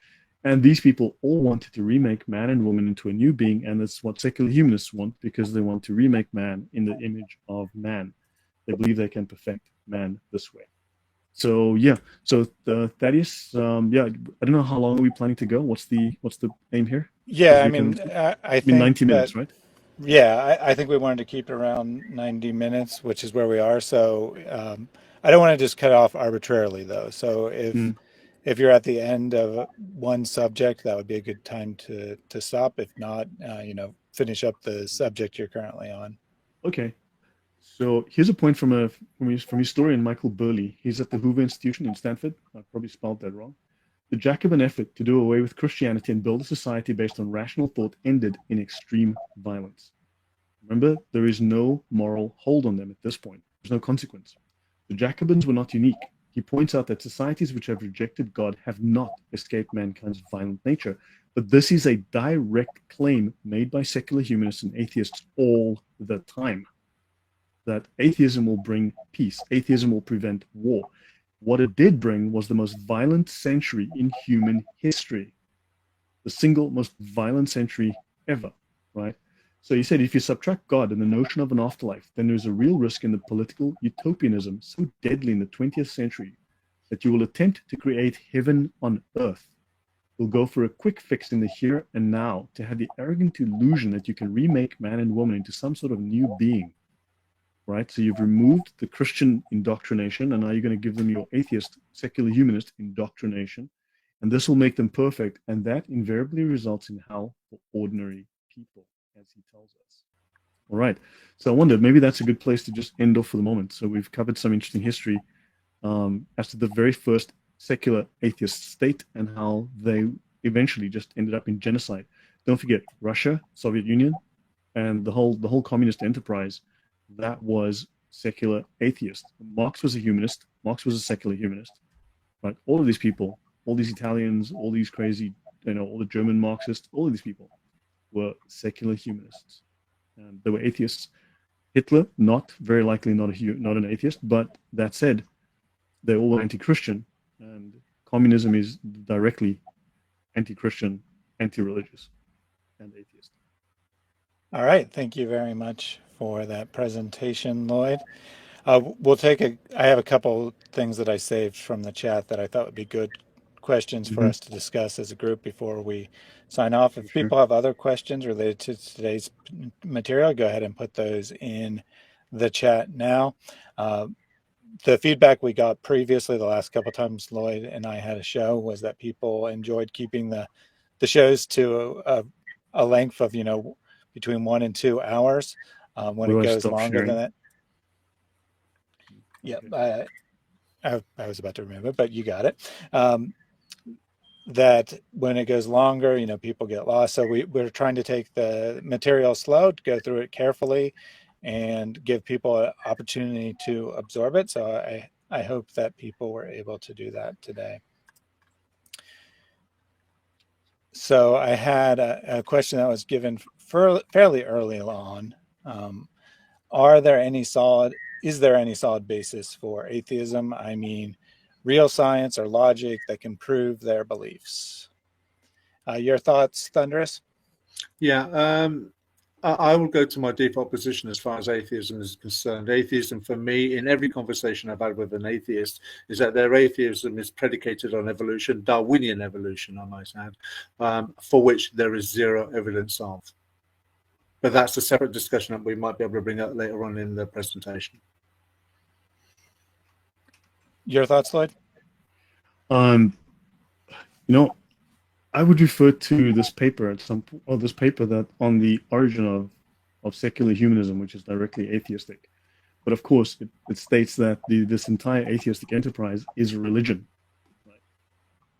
And these people all wanted to remake man and woman into a new being, and that's what secular humanists want, because they want to remake man in the image of man. They believe they can perfect man this way. So yeah, so Thaddeus, yeah, I don't know how long are we planning to go. What's the aim here? Yeah, Because I we can, mean, I I mean, think 90 that, minutes, right? yeah, I think we wanted to keep it around 90 minutes, which is where we are. So I don't want to just cut off arbitrarily, though. So Mm, if you're at the end of one subject, that would be a good time to stop. If not, finish up the subject you're currently on. okay. So here's a point from historian Michael Burley. He's at the Hoover Institution in Stanford. I probably spelled that wrong. The Jacobin effort to do away with Christianity and build a society based on rational thought ended in extreme violence. Remember, there is no moral hold on them at this point. There's no consequence. The Jacobins were not unique. He points out that societies which have rejected God have not escaped mankind's violent nature. But this is a direct claim made by secular humanists and atheists all the time, that atheism will bring peace, atheism will prevent war. What it did bring was the most violent century in human history, the single most violent century ever, right? So he said if you subtract God and the notion of an afterlife, then there's a real risk in the political utopianism so deadly in the 20th century that you will attempt to create heaven on earth. You'll go for a quick fix in the here and now to have the arrogant illusion that you can remake man and woman into some sort of new being, right? So you've removed the Christian indoctrination, and now you're going to give them your atheist, secular humanist indoctrination, and this will make them perfect, and that invariably results in hell for ordinary people, as he tells us. All right. So I wonder, maybe that's a good place to just end off for the moment. So we've covered some interesting history as to the very first secular atheist state and how they eventually just ended up in genocide. Don't forget Russia, Soviet Union, and the whole communist enterprise. That was secular atheist. Marx was a humanist. Marx was a secular humanist. Right? All of these people, all these Italians, all these crazy, all the German Marxists, all of these people were secular humanists. And they were atheists. Hitler, not very likely not an atheist, but that said, they all were anti-Christian, and communism is directly anti-Christian, anti-religious, and atheist. All right. Thank you very much for that presentation, Lloyd. I have a couple things that I saved from the chat that I thought would be good questions for Mm-hmm. us to discuss as a group before we sign off. If Sure. people have other questions related to today's material, go ahead and put those in the chat now. The feedback we got previously, the last couple of times Lloyd and I had a show, was that people enjoyed keeping the shows to a length of, between 1 and 2 hours. When Where it do I goes stop longer than sharing? that, yeah, Okay. I was about to remove it, but you got it. That when it goes longer, people get lost. So we're trying to take the material slow, to go through it carefully, and give people an opportunity to absorb it. So I hope that people were able to do that today. So I had a question that was given fairly early on. Is there any solid basis for atheism? I mean, real science or logic that can prove their beliefs. Your thoughts, Thunderous? Yeah, I will go to my default position as far as atheism is concerned. Atheism, for me, in every conversation I've had with an atheist, is that their atheism is predicated on evolution, Darwinian evolution, I might add, for which there is zero evidence of. But that's a separate discussion that we might be able to bring up later on in the presentation. Your thoughts, Lloyd? Um, I would refer to this paper this paper that on the origin of secular humanism, which is directly atheistic. But of course, it states that this entire atheistic enterprise is a religion. Right?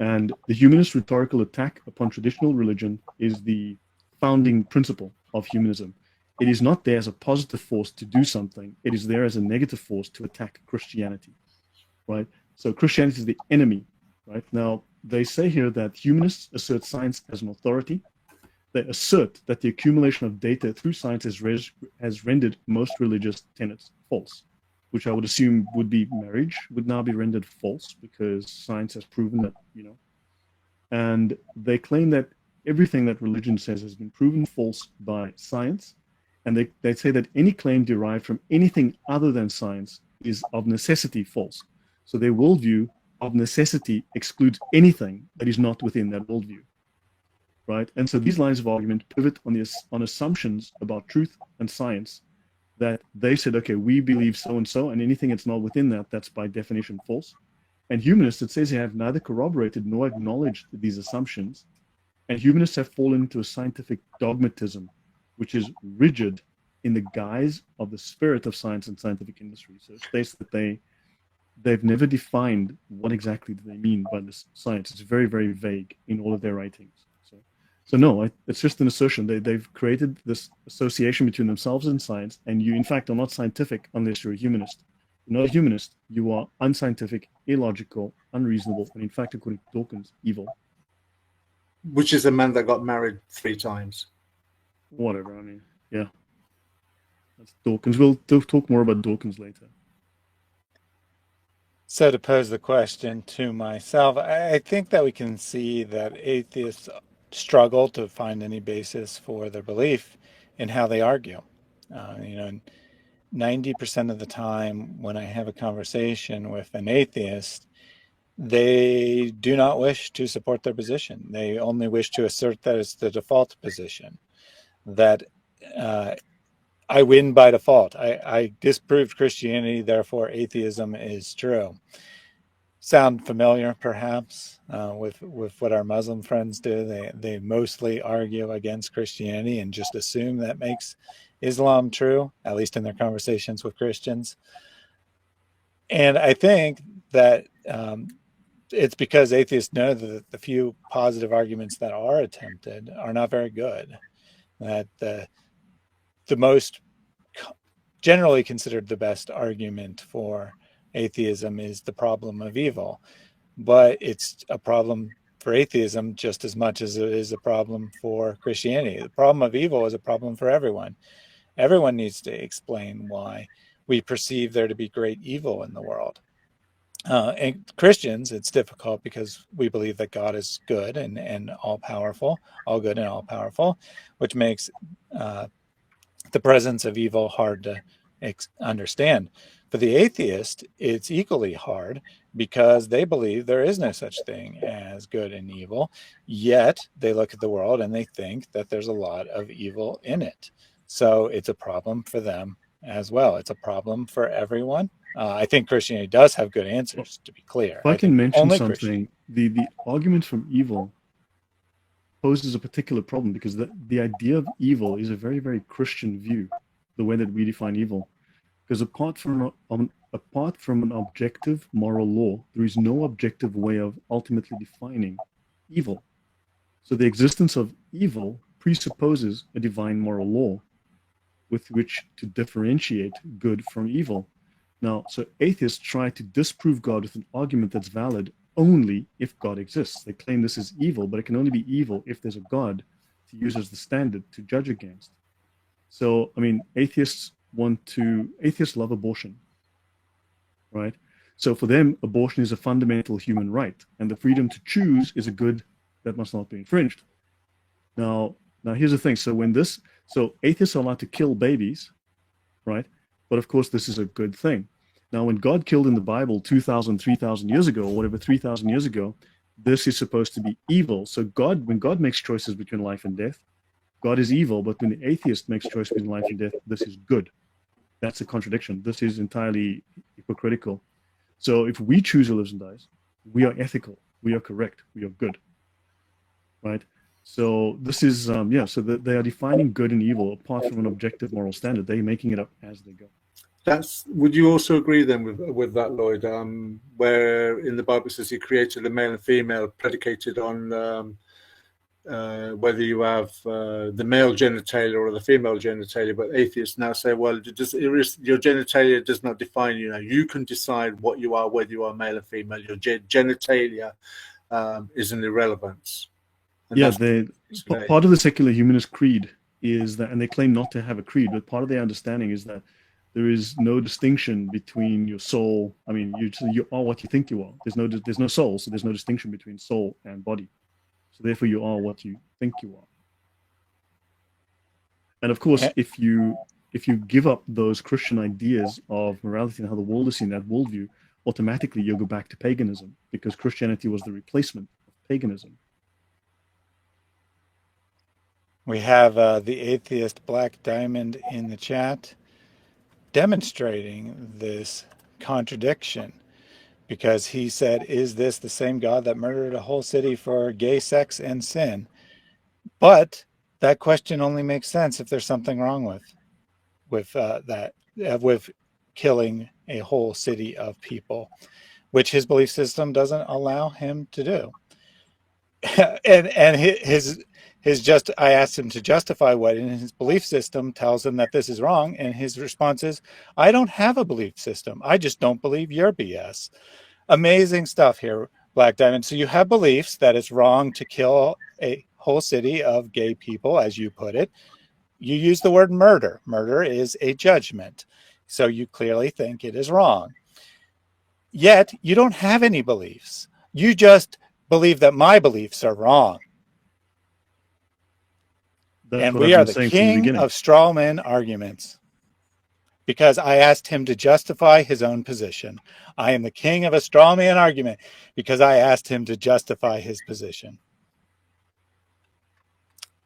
And the humanist rhetorical attack upon traditional religion is the founding principle of humanism. It is not there as a positive force to do something. It is there as a negative force to attack Christianity. Right? So Christianity is the enemy. Right? Now, they say here that humanists assert science as an authority. They assert that the accumulation of data through science has rendered most religious tenets false, which I would assume would be marriage would now be rendered false because science has proven that, And they claim that everything that religion says has been proven false by science. And they say that any claim derived from anything other than science is of necessity false. So their worldview of necessity excludes anything that is not within that worldview, right? And so these lines of argument pivot on assumptions about truth and science that they said, okay, we believe so and so, and anything that's not within that, that's by definition false. And humanists, it says they have neither corroborated nor acknowledged these assumptions. And humanists have fallen into a scientific dogmatism, which is rigid in the guise of the spirit of science and scientific industry. So it states that they've never defined what exactly do they mean by this science. It's very, very vague in all of their writings. So no, it's just an assertion. They've created this association between themselves and science, and you, in fact, are not scientific unless you're a humanist. You're not a humanist. You are unscientific, illogical, unreasonable, and in fact, according to Dawkins, evil. Which is a man that got married 3 times. Whatever, I mean, yeah. That's Dawkins. We'll talk more about Dawkins later. So to pose the question to myself, I think that we can see that atheists struggle to find any basis for their belief in how they argue. 90% of the time when I have a conversation with an atheist, they do not wish to support their position. They only wish to assert that it's the default position, that I win by default. I disproved Christianity, therefore atheism is true. Sound familiar, perhaps, with what our Muslim friends do? They mostly argue against Christianity and just assume that makes Islam true, at least in their conversations with Christians. And I think that it's because atheists know that the few positive arguments that are attempted are not very good. That the most generally considered the best argument for atheism is the problem of evil, but it's a problem for atheism just as much as it is a problem for Christianity. The problem of evil is a problem for everyone. Everyone needs to explain why we perceive there to be great evil in the world. And Christians, it's difficult because we believe that God is good and all-powerful, all good and all-powerful, which makes the presence of evil hard to understand. For the atheist, it's equally hard because they believe there is no such thing as good and evil, yet they look at the world and they think that there's a lot of evil in it. So it's a problem for them as well. It's a problem for everyone. I think Christianity does have good answers, to be clear. If I can mention something, the argument from evil poses a particular problem because the idea of evil is a very, very Christian view, the way that we define evil. Because apart from an objective moral law, there is no objective way of ultimately defining evil. So the existence of evil presupposes a divine moral law with which to differentiate good from evil. Now, so atheists try to disprove God with an argument that's valid only if God exists. They claim this is evil, but it can only be evil if there's a God to use as the standard to judge against. So, I mean, atheists love abortion, right? So for them, abortion is a fundamental human right, and the freedom to choose is a good that must not be infringed. Now here's the thing. So atheists are allowed to kill babies, right? But of course, this is a good thing. Now, when God killed in the Bible 2,000, 3,000 years ago, or whatever, 3,000 years ago, this is supposed to be evil. So when God makes choices between life and death, God is evil, but when the atheist makes choices between life and death, this is good. That's a contradiction. This is entirely hypocritical. So if we choose who lives and dies, we are ethical, we are correct, we are good, right? So this is, so they are defining good and evil apart from an objective moral standard. They're making it up as they go. Would you also agree then with that, Lloyd, where in the Bible it says he created a male and female predicated on whether you have the male genitalia or the female genitalia, but atheists now say, well, your genitalia does not define you. You can decide what you are, whether you are male or female. Your genitalia is an irrelevance. And part of the secular humanist creed is that, and they claim not to have a creed, but part of their understanding is that there is no distinction between your soul. I mean, you are what you think you are. There's no soul, so there's no distinction between soul and body. So therefore, you are what you think you are. And of course, Eh, if you give up those Christian ideas of morality and how the world is seen, that worldview, automatically you'll go back to paganism because Christianity was the replacement of paganism. We have the atheist Black Diamond in the chat demonstrating this contradiction because he said, "Is this the same God that murdered a whole city for gay sex and sin?" But that question only makes sense if there's something wrong with killing a whole city of people, which his belief system doesn't allow him to do. and his just I asked him to justify what in his belief system tells him that this is wrong, and his response is, "I don't have a belief system. I just don't believe your BS." Amazing stuff here, Black Diamond. So you have beliefs that it's wrong to kill a whole city of gay people, as you put it. You use the word murder. Murder is a judgment. So you clearly think it is wrong. Yet you don't have any beliefs. You just believe that my beliefs are wrong. That's And what we I've are been the saying from the king beginning. of straw man arguments because I asked him to justify his own position. I am the king of a straw man argument because I asked him to justify his position.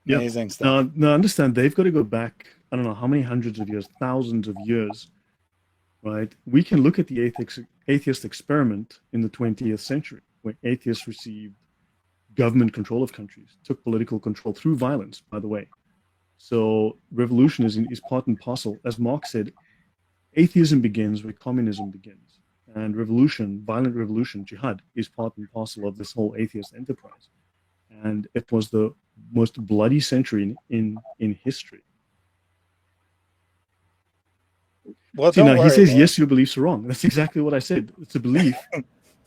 Yeah. Amazing stuff. Now, understand, they've got to go back, I don't know how many hundreds of years, thousands of years, right? We can look at the atheist experiment in the 20th century, where atheists received government control of countries, took political control through violence, by the way. So revolution is part and parcel. As Marx said, atheism begins where communism begins. And revolution, violent revolution, jihad, is part and parcel of this whole atheist enterprise. And it was the most bloody century in history. Well, See, don't now he worry, says, Lloyd. yes, your beliefs are wrong. That's exactly what I said. It's a belief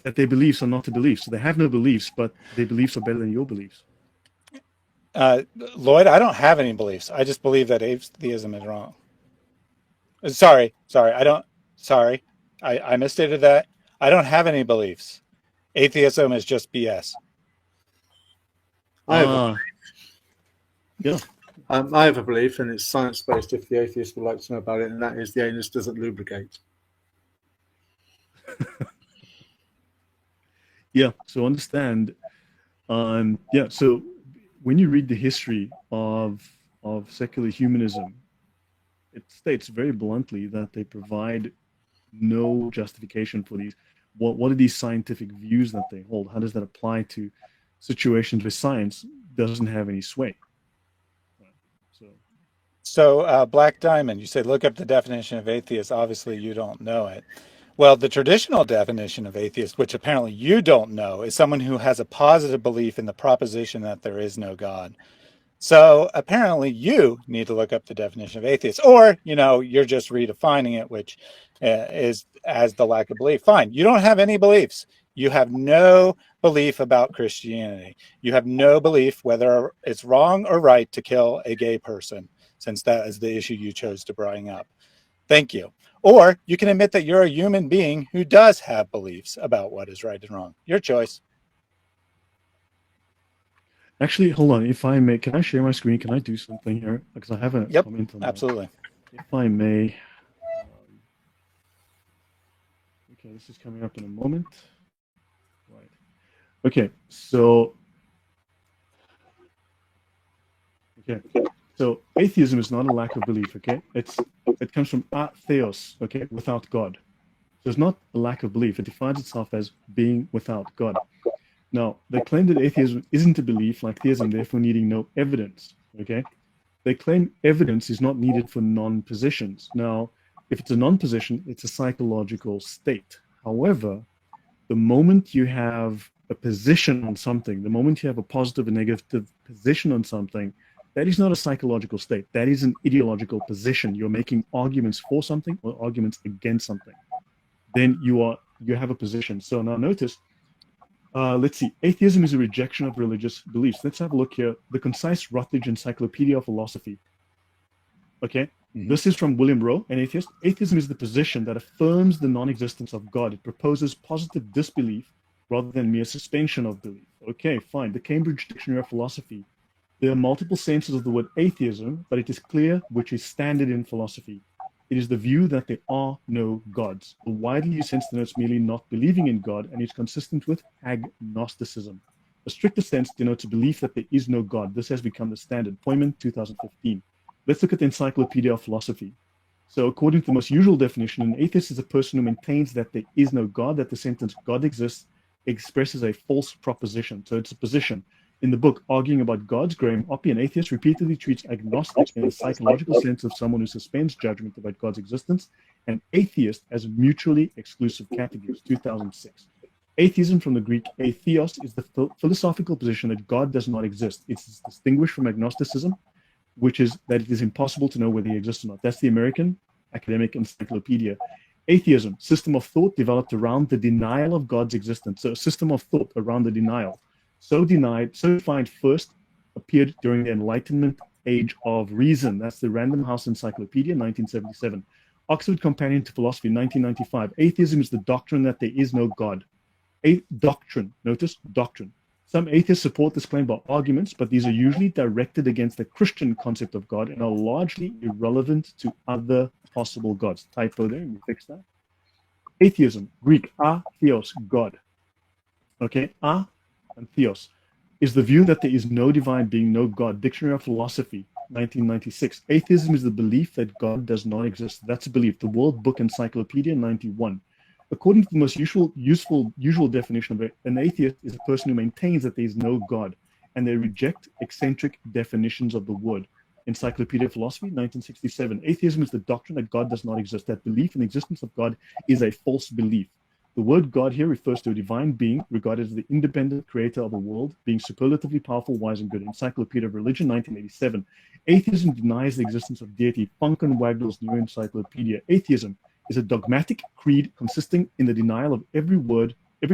that their beliefs are not a belief. So they have no beliefs, but their beliefs are better than your beliefs. Lloyd, I don't have any beliefs. I just believe that atheism is wrong. Sorry. I misstated that. I don't have any beliefs. Atheism is just BS. I have a Ah, yeah. I have a belief, and it's science-based if the atheist would like to know about it, and that is the anus doesn't lubricate. Yeah. So understand. Yeah. So when you read the history of secular humanism, it states very bluntly that they provide no justification for these. What are these scientific views that they hold? How does that apply to situations where science doesn't have any sway? Right. So, Black Diamond, you said look up the definition of atheist. Obviously, you don't know it. Well, the traditional definition of atheist, which apparently you don't know, is someone who has a positive belief in the proposition that there is no God. So apparently you need to look up the definition of atheist, or, you're just redefining it, which is as the lack of belief. Fine. You don't have any beliefs. You have no belief about Christianity. You have no belief whether it's wrong or right to kill a gay person, since that is the issue you chose to bring up. Thank you. Or you can admit that you're a human being who does have beliefs about what is right and wrong. Your choice. Actually, hold on. If I may, can I share my screen? Can I do something here? Because I have a Yep, comment on that. absolutely. If I may. Okay, this is coming up in a moment. Right. Okay, so atheism is not a lack of belief. Okay, it comes from theos. Okay, without God. So it's not a lack of belief. It defines itself as being without God. Now, they claim that atheism isn't a belief like theism, therefore needing no evidence. Okay, they claim evidence is not needed for non-positions. Now, if it's a non-position, it's a psychological state. However, the moment you have a position on something, the moment you have a positive and negative position on something, that is not a psychological state. That is an ideological position. You're making arguments for something or arguments against something. Then you have a position. So now notice, let's see. Atheism is a rejection of religious beliefs. Let's have a look here. The Concise Routledge Encyclopedia of Philosophy. Okay, This is from William Rowe, an atheist. Atheism is the position that affirms the non-existence of God. It proposes positive disbelief rather than mere suspension of belief. Okay, fine. The Cambridge Dictionary of Philosophy. There are multiple senses of the word atheism, but it is clear which is standard in philosophy. It is the view that there are no gods. The widely used sense denotes merely not believing in God and is consistent with agnosticism. A stricter sense denotes a belief that there is no God. This has become the standard. Poyman, 2015. Let's look at the Encyclopedia of Philosophy. So according to the most usual definition, an atheist is a person who maintains that there is no God, that the sentence God exists expresses a false proposition. So it's a position. In the book Arguing About Gods, Graham Oppy, an atheist, repeatedly treats agnostic in a psychological sense of someone who suspends judgment about God's existence, and atheist as mutually exclusive categories, 2006. Atheism, from the Greek atheos, is the philosophical position that God does not exist. It's distinguished from agnosticism, which is that it is impossible to know whether he exists or not. That's the American Academic Encyclopedia. Atheism, system of thought developed around the denial of God's existence. So a system of thought around the denial. So defined first appeared during the Enlightenment Age of Reason. That's the Random House Encyclopedia, 1977. Oxford Companion to Philosophy, 1995. Atheism is the doctrine that there is no God. A doctrine, notice, doctrine. Some atheists support this claim by arguments, but these are usually directed against the Christian concept of God and are largely irrelevant to other possible gods. Typo there, we fix that. Atheism, Greek, atheos, God. Okay, and theos is the view that there is no divine being, no God. Dictionary of Philosophy, 1996. Atheism is the belief that God does not exist. That's a belief. The World Book Encyclopedia, 91. According to the most usual definition of it, an atheist is a person who maintains that there is no God, and they reject eccentric definitions of the word. Encyclopedia of Philosophy, 1967. Atheism is the doctrine that God does not exist. That belief in the existence of God is a false belief. The word God here refers to a divine being regarded as the independent creator of the world, being superlatively powerful, wise, and good. Encyclopedia of Religion, 1987. Atheism denies the existence of deity. Funk and Wagnall's New Encyclopedia. Atheism is a dogmatic creed consisting in the denial of every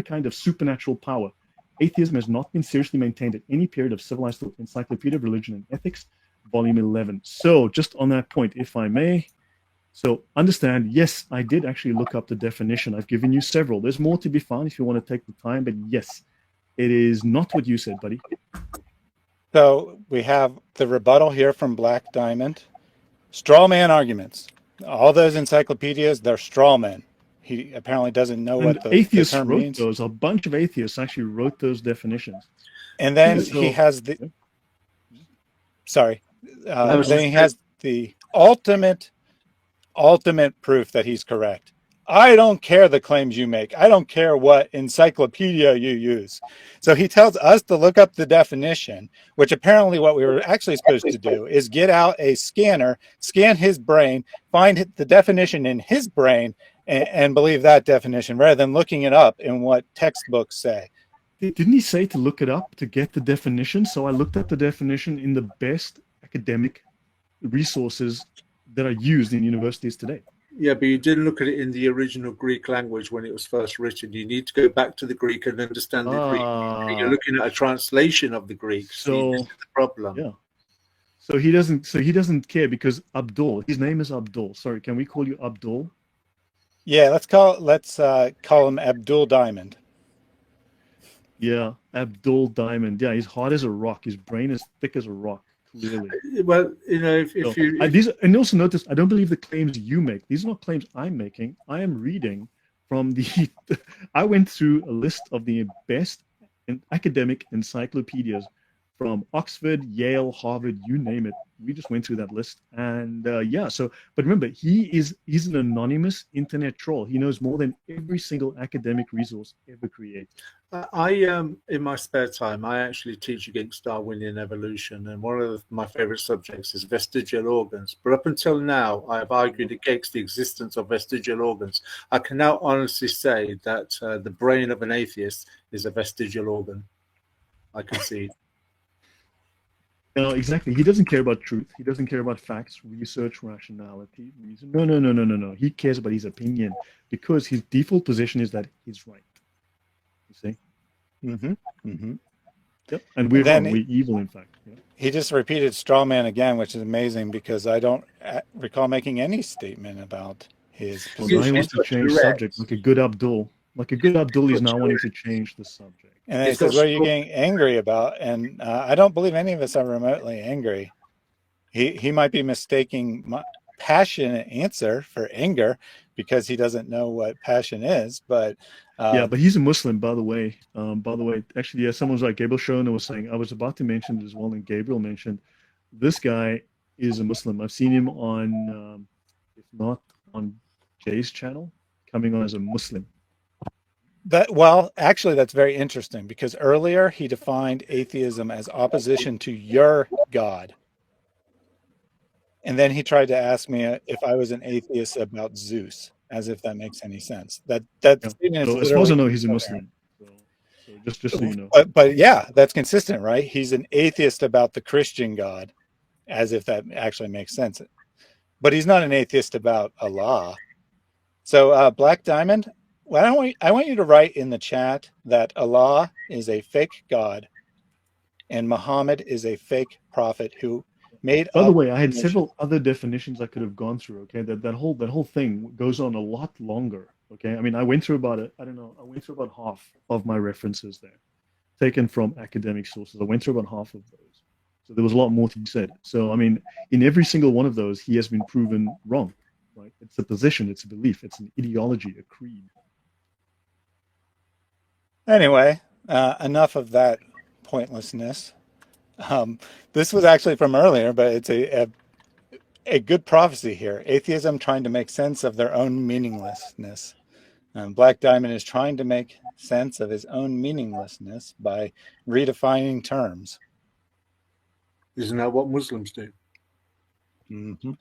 kind of supernatural power. Atheism has not been seriously maintained at any period of civilized thought. Encyclopedia of Religion and Ethics, Volume 11. So, just on that point, if I may, so understand, yes, I did actually look up the definition. I've given you several. There's more to be found if you want to take the time, but yes, it is not what you said, buddy. So we have the rebuttal here from Black Diamond. Straw man arguments. All those encyclopedias, they're straw men. He apparently doesn't know what the term means. Those. A bunch of atheists actually wrote those definitions. And then he has the... Sorry. Then he has the ultimate proof that he's correct. I don't care the claims you make. I don't care what encyclopedia you use. So he tells us to look up the definition, which apparently what we were actually supposed to do is get out a scanner, scan his brain, find the definition in his brain, and believe that definition rather than looking it up in what textbooks say. Didn't he say to look it up to get the definition? So I looked up the definition in the best academic resources that are used in universities today. Yeah, but you didn't look at it in the original Greek language when it was first written. You need to go back to the Greek and understand the Greek. You're looking at a translation of the Greek. So this is the problem. Yeah. So he doesn't care because Abdul, his name is Abdul. Sorry, can we call you Abdul? Yeah, let's call him Abdul Diamond. Yeah, Abdul Diamond. Yeah, he's hard as a rock. His brain is thick as a rock. Clearly. Well, you know, and also notice, I don't believe the claims you make. These are not claims I'm making. I am reading from I went through a list of the best academic encyclopedias from Oxford, Yale, Harvard, you name it. We just went through that list. And but remember, he's an anonymous internet troll. He knows more than every single academic resource ever created. In my spare time, I actually teach against Darwinian evolution, and one of my favorite subjects is vestigial organs. But up until now, I have argued against the existence of vestigial organs. I can now honestly say that the brain of an atheist is a vestigial organ. I concede. No, exactly. He doesn't care about truth. He doesn't care about facts, research, rationality, reason. No. He cares about his opinion because his default position is that he's right. You see? Mm-hmm. Mm-hmm. Yep. And we're wrong. We're evil, in fact. Yeah. He just repeated straw man again, which is amazing because I don't recall making any statement about his position. He wants to change subject like a good Abdul. Like a good Abdul is now wanting to change the subject. And then he It's got says, what are you strong- getting angry about? And I don't believe any of us are remotely angry. He might be mistaking my passionate answer for anger because he doesn't know what passion is. But Yeah, but he's a Muslim, by the way. Actually, yeah, someone was like Gabriel Shona was saying. I was about to mention it as well, and Gabriel mentioned this guy is a Muslim. I've seen him on, if not on Jay's channel, coming on as a Muslim. well, actually, that's very interesting because earlier he defined atheism as opposition to your God. And then he tried to ask me if I was an atheist about Zeus, as if that makes any sense. That Yeah. statement is So as far as I literally know, he's a Muslim. So just so you know. but yeah, that's consistent, right? He's an atheist about the Christian God, as if that actually makes sense. But he's not an atheist about Allah. So Black Diamond, I want you to write in the chat that Allah is a fake God and Muhammad is a fake prophet who made By the up way, I had information. several other definitions I could have gone through. Okay, that whole thing goes on a lot longer. Okay, I mean, I went through about it. I don't know. I went through about half of my references there, taken from academic sources. I went through about half of those. So there was a lot more to be said. So I mean, in every single one of those, he has been proven wrong. Right? It's a position, it's a belief, it's an ideology, a creed. Anyway, enough of that pointlessness. This was actually from earlier, but it's a good prophecy here. Atheism trying to make sense of their own meaninglessness. Black Diamond is trying to make sense of his own meaninglessness by redefining terms. Isn't that what Muslims do? Mm-hmm.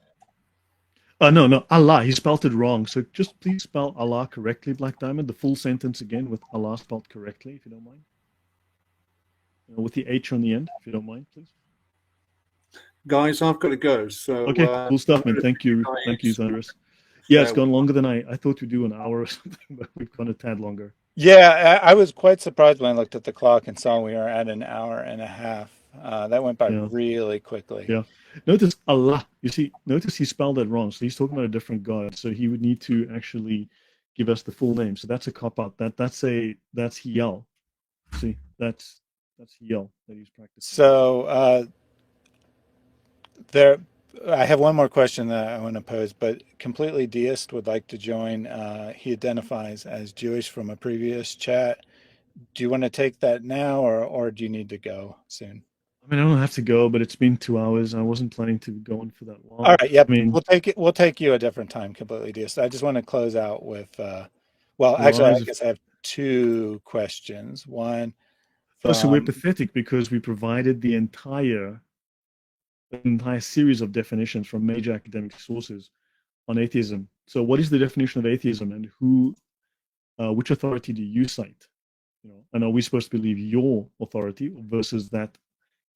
No, Allah. He spelled it wrong. So just please spell Allah correctly, Black Diamond. The full sentence again with Allah spelled correctly, if you don't mind. With the H on the end, if you don't mind, please. Guys, I've got to go. So Okay, cool stuff, man. Thank you, Thunderous. Yeah, it's gone longer than I thought we'd do an hour or something, but we've gone a tad longer. Yeah, I was quite surprised when I looked at the clock and saw we were at an hour and a half. That went by really quickly. Yeah. Notice Allah. You see, notice he spelled that wrong. So he's talking about a different God. So he would need to actually give us the full name. So that's a cop out. That's Hiel. See, that's Hiel that he's practicing. So I have one more question that I want to pose, but Completely Deist would like to join. He identifies as Jewish from a previous chat. Do you want to take that now, or do you need to go soon? I mean, I don't have to go, but it's been 2 hours. I wasn't planning to go on for that long. All right, yep. I mean, we'll take it. We'll take you a different time, Completely Deist. I just want to close out with. Well, actually, I guess I have two questions. One. So we're pathetic because we provided the entire series of definitions from major academic sources on atheism. So what is the definition of atheism, and which authority do you cite? And are we supposed to believe your authority versus that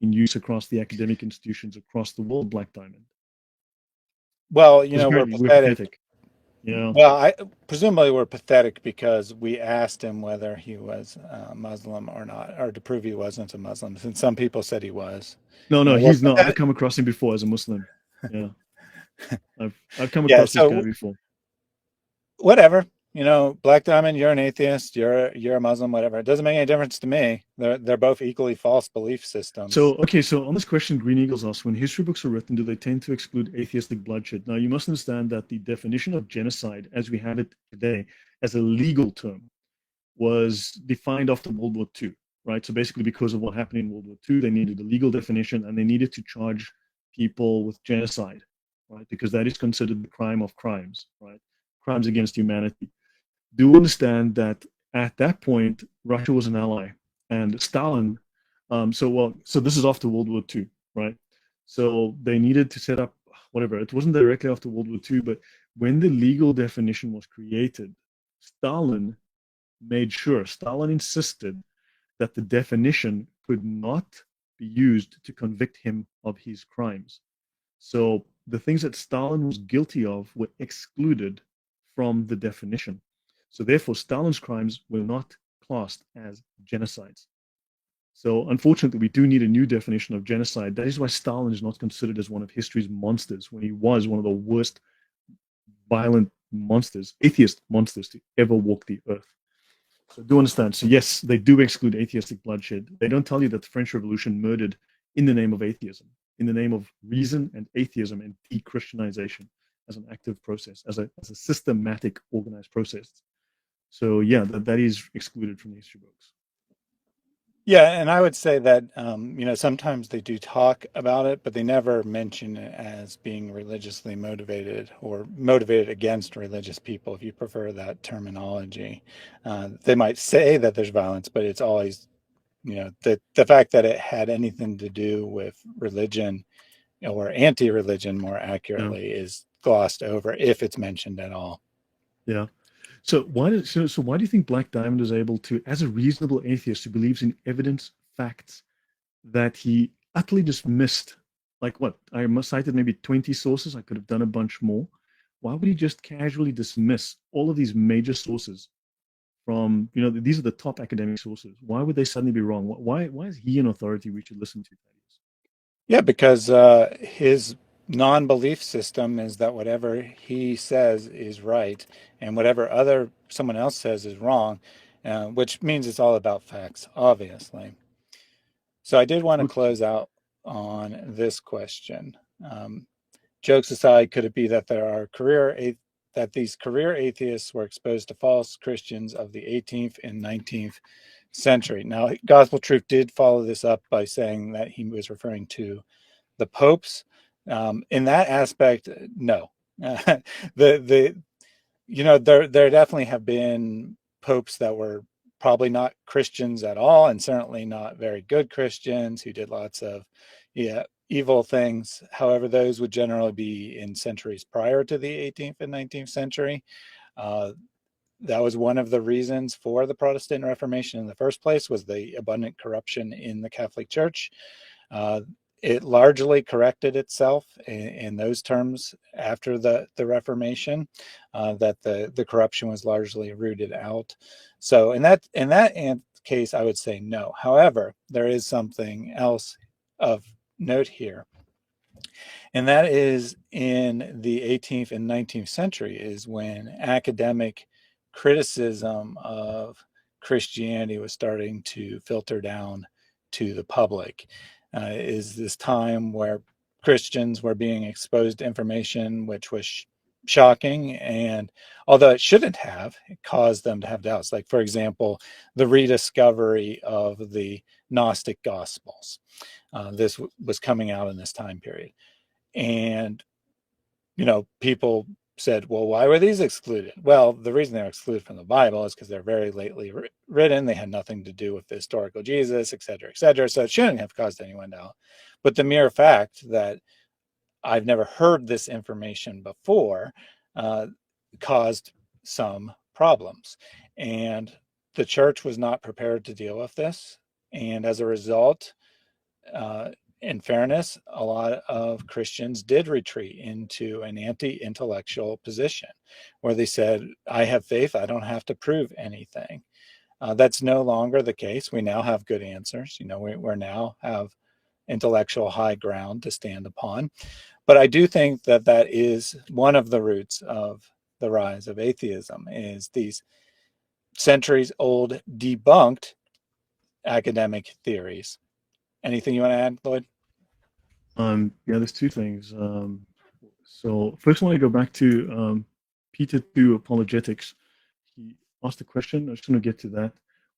in use across the academic institutions across the world, Black Diamond? Well, we're pathetic. Yeah. Well, presumably we're pathetic because we asked him whether he was Muslim or not, or to prove he wasn't a Muslim, since some people said he was. No, he's not. I've come across him before as a Muslim. Yeah, I've come across this guy before. Whatever, Black Diamond, you're an atheist, you're a Muslim, whatever. It doesn't make any difference to me. They're both equally false belief systems. So on this question, Green Eagles asks, when history books are written, do they tend to exclude atheistic bloodshed? Now, you must understand that the definition of genocide, as we have it today, as a legal term, was defined after World War II, right? So basically, because of what happened in World War II, they needed a legal definition, and they needed to charge people with genocide, right? Because that is considered the crime of crimes, right? Crimes against humanity. Do understand that at that point, Russia was an ally, and Stalin. So this is after World War II, right? So they needed to set up whatever. It wasn't directly after World War II, but when the legal definition was created, Stalin insisted that the definition could not be used to convict him of his crimes. So the things that Stalin was guilty of were excluded from the definition. So therefore, Stalin's crimes were not classed as genocides. So unfortunately, we do need a new definition of genocide. That is why Stalin is not considered as one of history's monsters, when he was one of the worst violent monsters, atheist monsters to ever walk the earth. So do understand. So yes, they do exclude atheistic bloodshed. They don't tell you that the French Revolution murdered in the name of atheism, in the name of reason and atheism and de-Christianization as an active process, as a systematic, organized process. So yeah, that is excluded from the history books. Yeah, and I would say that sometimes they do talk about it, but they never mention it as being religiously motivated or motivated against religious people, if you prefer that terminology. They might say that there's violence, but it's always, the fact that it had anything to do with religion or anti-religion, more Yeah, accurately, is glossed over if it's mentioned at all. yeah. So why do you think Black Diamond is able to, as a reasonable atheist who believes in evidence, facts, that he utterly dismissed, like what I cited maybe 20 sources. I could have done a bunch more. Why would he just casually dismiss all of these major sources from, these are the top academic sources? Why would they suddenly be wrong? Why is he an authority we should listen to? Yeah, because his non-belief system is that whatever he says is right, and whatever someone else says is wrong, which means it's all about facts, obviously. So I did want to close out on this question. Um, Jokes aside, could it be that that these career atheists were exposed to false Christians of the 18th and 19th century? Now, Gospel Truth did follow this up by saying that he was referring to the popes. In that aspect, no. The there definitely have been popes that were probably not Christians at all, and certainly not very good Christians who did lots of evil things. However, those would generally be in centuries prior to the 18th and 19th century. Uh, that was one of the reasons for the Protestant Reformation in the first place, was the abundant corruption in the Catholic Church. Uh, it largely corrected itself in those terms after the Reformation, that the corruption was largely rooted out. So in that case, I would say no. However, there is something else of note here, and that is in the 18th and 19th century is when academic criticism of Christianity was starting to filter down to the public. Is this time where Christians were being exposed to information which was shocking, and although it shouldn't have, it caused them to have doubts. Like, for example, the rediscovery of the Gnostic Gospels. This was coming out in this time period. And, people said, well, why were these excluded? Well, the reason they're excluded from the Bible is because they're very lately written. They had nothing to do with the historical Jesus, et cetera, et cetera. So it shouldn't have caused anyone doubt. But the mere fact that I've never heard this information before caused some problems. And the church was not prepared to deal with this. And as a result, in fairness, a lot of Christians did retreat into an anti-intellectual position where they said, I have faith, I don't have to prove anything. That's no longer the case. We now have good answers. We now have intellectual high ground to stand upon. But I do think that that is one of the roots of the rise of atheism, is these centuries old debunked academic theories. Anything you want to add, Lloyd? Yeah, there's two things. So first, I want to go back to Peter 2 apologetics. He asked a question. I just want to get to that.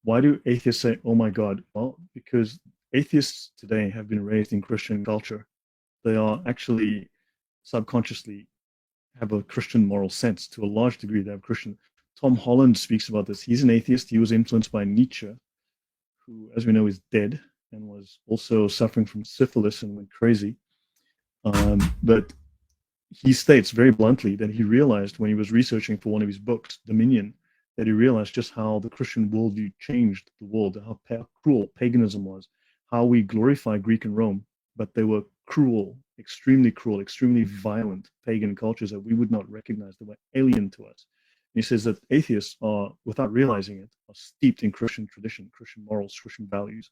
Why do atheists say, "Oh my God"? Well, because atheists today have been raised in Christian culture. They are actually subconsciously have a Christian moral sense to a large degree. They have Christian. Tom Holland speaks about this. He's an atheist. He was influenced by Nietzsche, who, as we know, is dead and was also suffering from syphilis and went crazy. But he states very bluntly that he realized when he was researching for one of his books, Dominion, that he realized just how the Christian worldview changed the world, how cruel paganism was, how we glorify Greek and Rome, but they were cruel, extremely violent pagan cultures that we would not recognize, that were alien to us. And he says that atheists are, without realizing it, are steeped in Christian tradition, Christian morals, Christian values,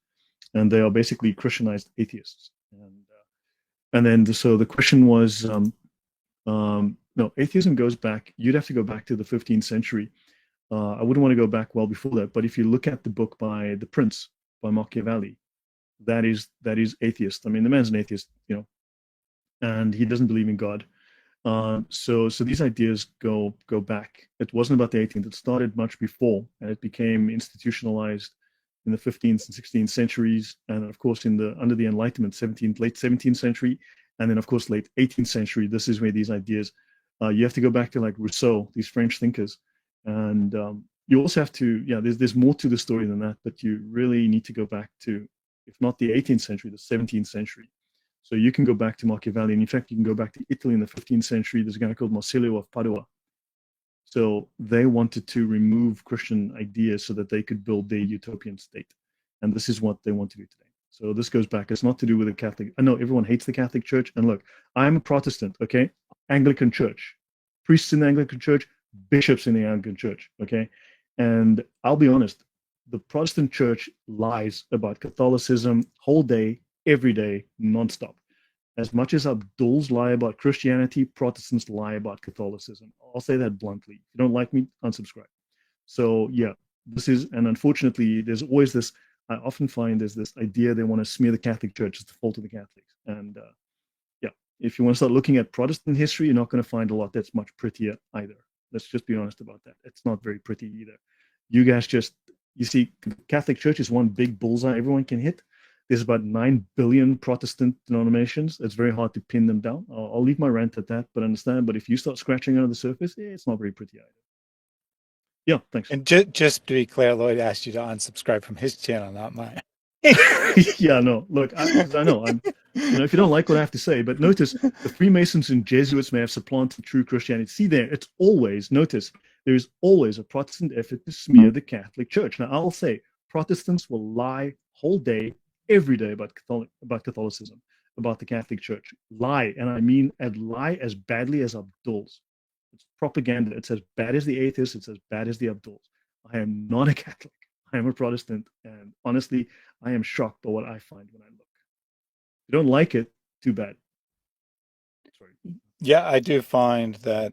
and they are basically Christianized atheists. And then so the question was, no, atheism goes back. You'd have to go back to the 15th century. I wouldn't want to go back well before that, but if you look at the book by The Prince by Machiavelli, that is atheist. I mean, the man's an atheist, and he doesn't believe in God. So these ideas go back. It wasn't about the 18th. It started much before, and it became institutionalized in the 15th and 16th centuries, and of course under the Enlightenment, late 17th century, and then of course late 18th century. This is where these ideas. You have to go back to like Rousseau, these French thinkers, and you also have to. Yeah, there's more to the story than that, but you really need to go back to, if not the 18th century, the 17th century. So you can go back to Machiavelli, and in fact, you can go back to Italy in the 15th century. There's a guy called Marsilio of Padua. So they wanted to remove Christian ideas so that they could build their utopian state. And this is what they want to do today. So this goes back. It's not to do with the Catholic. I know everyone hates the Catholic Church. And look, I'm a Protestant, okay? Anglican Church. Priests in the Anglican Church, bishops in the Anglican Church, okay? And I'll be honest, the Protestant Church lies about Catholicism whole day, every day, nonstop. As much as Abduls lie about Christianity, Protestants lie about Catholicism. I'll say that bluntly. If you don't like me, unsubscribe. So yeah, and unfortunately, there's always this, I often find there's this idea they want to smear the Catholic Church as the fault of the Catholics. And yeah, if you want to start looking at Protestant history, you're not going to find a lot that's much prettier either. Let's just be honest about that. It's not very pretty either. You guys you see, the Catholic Church is one big bullseye everyone can hit. There's about 9 billion Protestant denominations. It's very hard to pin them down. I'll leave my rant at that, but understand. But if you start scratching under the surface, it's not very pretty either. Yeah, thanks. And just to be clear, Lloyd asked you to unsubscribe from his channel, not mine. Yeah, no. Look, I know. If you don't like what I have to say, but notice the Freemasons and Jesuits may have supplanted true Christianity. See there, notice there is always a Protestant effort to smear the Catholic Church. Now, I'll say Protestants will lie whole day, every day about Catholicism, about the Catholic Church. Lie, and I mean lie as badly as Abduls. It's propaganda. It's as bad as the atheists. It's as bad as the Abduls. I am not a Catholic. I am a Protestant, and honestly, I am shocked by what I find when I look. If you don't like it, too bad. Sorry. Yeah, I do find that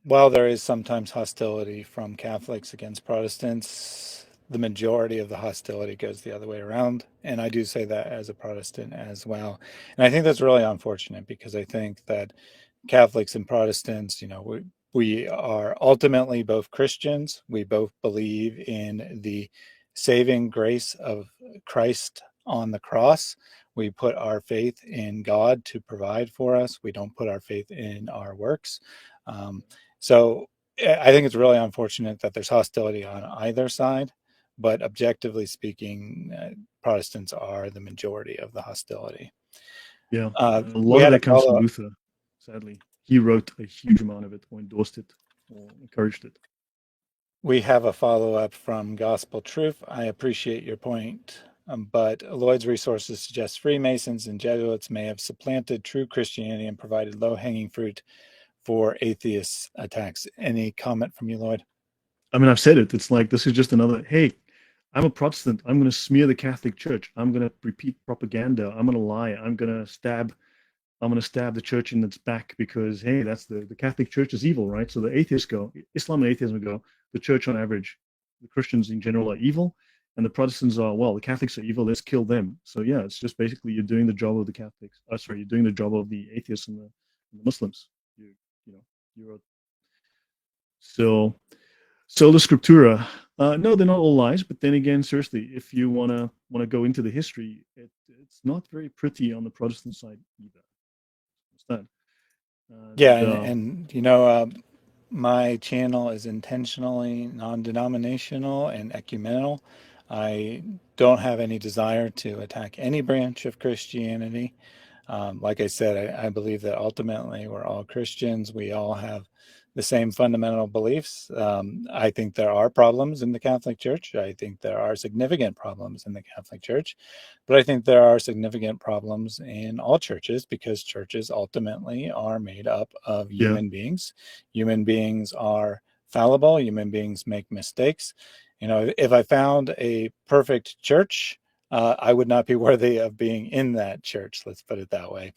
while there is sometimes hostility from Catholics against Protestants, the majority of the hostility goes the other way around. And I do say that as a Protestant as well. And I think that's really unfortunate, because I think that Catholics and Protestants, we are ultimately both Christians. We both believe in the saving grace of Christ on the cross. We put our faith in God to provide for us. We don't put our faith in our works. So I think it's really unfortunate that there's hostility on either side. But objectively speaking, Protestants are the majority of the hostility. Yeah, a lot of that comes from Luther, sadly. He wrote a huge amount of it, or endorsed it, or encouraged it. We have a follow-up from Gospel Truth. I appreciate your point, but Lloyd's resources suggest Freemasons and Jesuits may have supplanted true Christianity and provided low-hanging fruit for atheist attacks. Any comment from you, Lloyd? I mean, I've said it. It's like, this is just another, hey, I'm a Protestant. I'm going to smear the Catholic Church. I'm going to repeat propaganda. I'm going to lie. I'm going to stab the church in its back because, hey, that's the Catholic Church is evil, right? So the atheists go, Islam and atheism go, the church on average, the Christians in general are evil, and the Protestants are, well, the Catholics are evil, let's kill them. So yeah, it's just basically you're doing the job of the Catholics. You're doing the job of the atheists and the Muslims. So sola scriptura. No, they're not all lies, but then again, seriously, if you wanna go into the history, it's not very pretty on the Protestant side either. My channel is intentionally non-denominational and ecumenical. I don't have any desire to attack any branch of Christianity. Like I said, I believe that ultimately we're all Christians. We all have the same fundamental beliefs. I think there are problems in the Catholic Church. I think there are significant problems in the Catholic Church, but I think there are significant problems in all churches, because churches ultimately are made up of human beings. Human beings are fallible. Human beings make mistakes. If I found a perfect church, I would not be worthy of being in that church. Let's put it that way.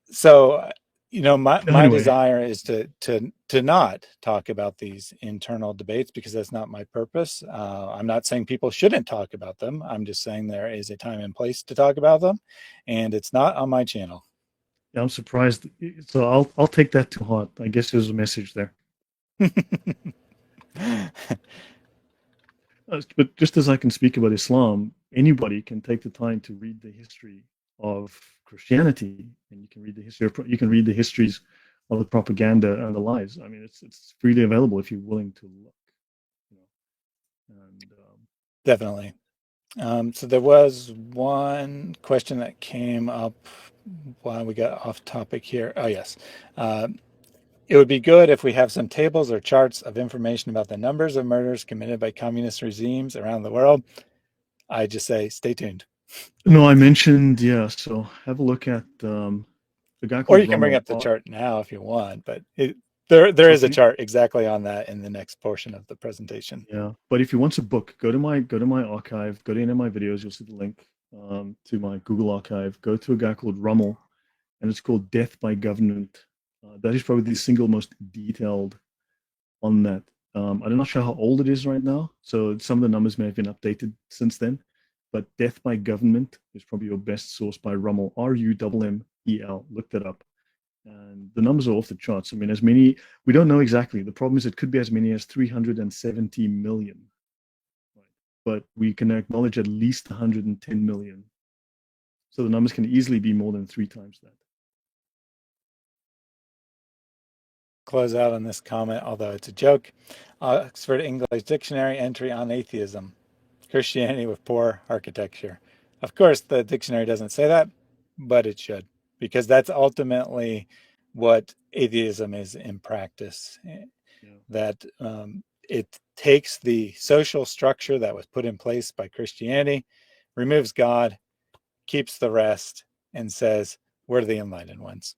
So, my Anyway. desire is to not talk about these internal debates, because that's not my purpose. I'm not saying people shouldn't talk about them. I'm just saying there is a time and place to talk about them, and it's not on my channel. Yeah, I'm surprised. So I'll take that to heart. I guess there's a message there. But just as I can speak about Islam, anybody can take the time to read the history of Christianity, and you can read the histories of the propaganda and the lies. I mean, it's freely available if you're willing to look. And Definitely. So there was one question that came up while we got off topic here. Oh, yes. It would be good if we have some tables or charts of information about the numbers of murders committed by communist regimes around the world. I just say, stay tuned. No, I mentioned, yeah. So have a look at the guy Or called you can bring Rommel. up the chart now if you want, but there is a Okay. chart exactly on that in the next portion of the presentation. Yeah, but if you want a book, go to my archive, go to any of my videos. You'll see the link to my Google archive. Go to a guy called Rommel, and it's called Death by Government. That is probably the single most detailed on that. I'm not sure how old it is right now, so some of the numbers may have been updated since then. But Death by Government is probably your best source by Rommel, Rummel. Look that up. And the numbers are off the charts. I mean, we don't know exactly. The problem is it could be as many as 370 million. Right? But we can acknowledge at least 110 million. So the numbers can easily be more than 3 times that. Close out on this comment, although it's a joke. Oxford English Dictionary entry on atheism. Christianity with poor architecture. Of course, the dictionary doesn't say that, but it should, because that's ultimately what atheism is in practice. Yeah. That it takes the social structure that was put in place by Christianity, removes God, keeps the rest, and says, we're the enlightened ones.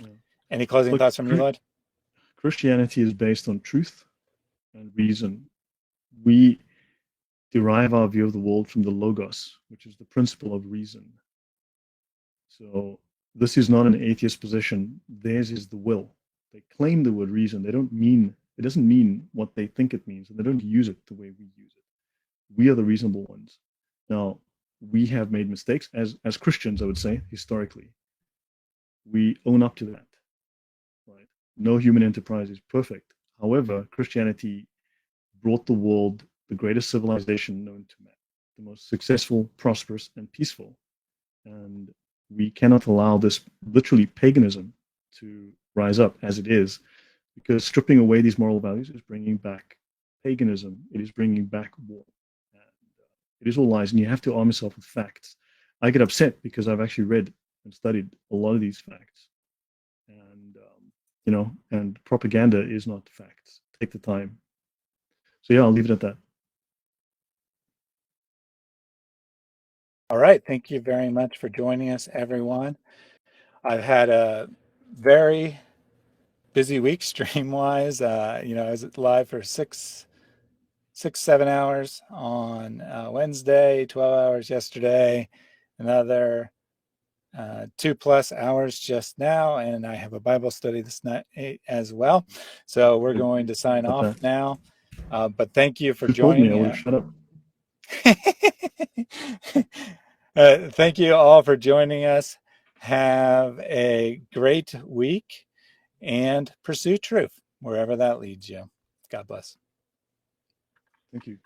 Yeah. Any closing Look, thoughts from you, Lloyd? Christianity is based on truth and reason. We derive our view of the world from the logos, which is the principle of reason. So this is not an atheist position. Theirs is the will. They claim the word reason. It doesn't mean what they think it means, and they don't use it the way we use it. We are the reasonable ones. Now, we have made mistakes as Christians, I would say, historically. We own up to that. Right? No human enterprise is perfect. However, Christianity brought the world the greatest civilization known to man, the most successful, prosperous, and peaceful. And we cannot allow this literally paganism to rise up as it is, because stripping away these moral values is bringing back paganism. It is bringing back war. And it is all lies, and you have to arm yourself with facts. I get upset because I've actually read and studied a lot of these facts. And, and propaganda is not facts. Take the time. So yeah, I'll leave it at that. All right. Thank you very much for joining us, everyone. I've had a very busy week stream-wise. I was live for 7 hours on Wednesday, 12 hours yesterday, another 2+ hours just now, and I have a Bible study this night as well. So we're going to sign off now. But thank you for joining. You told me I would have shut up. Thank you all for joining us. Have a great week and pursue truth wherever that leads you. God bless. Thank you.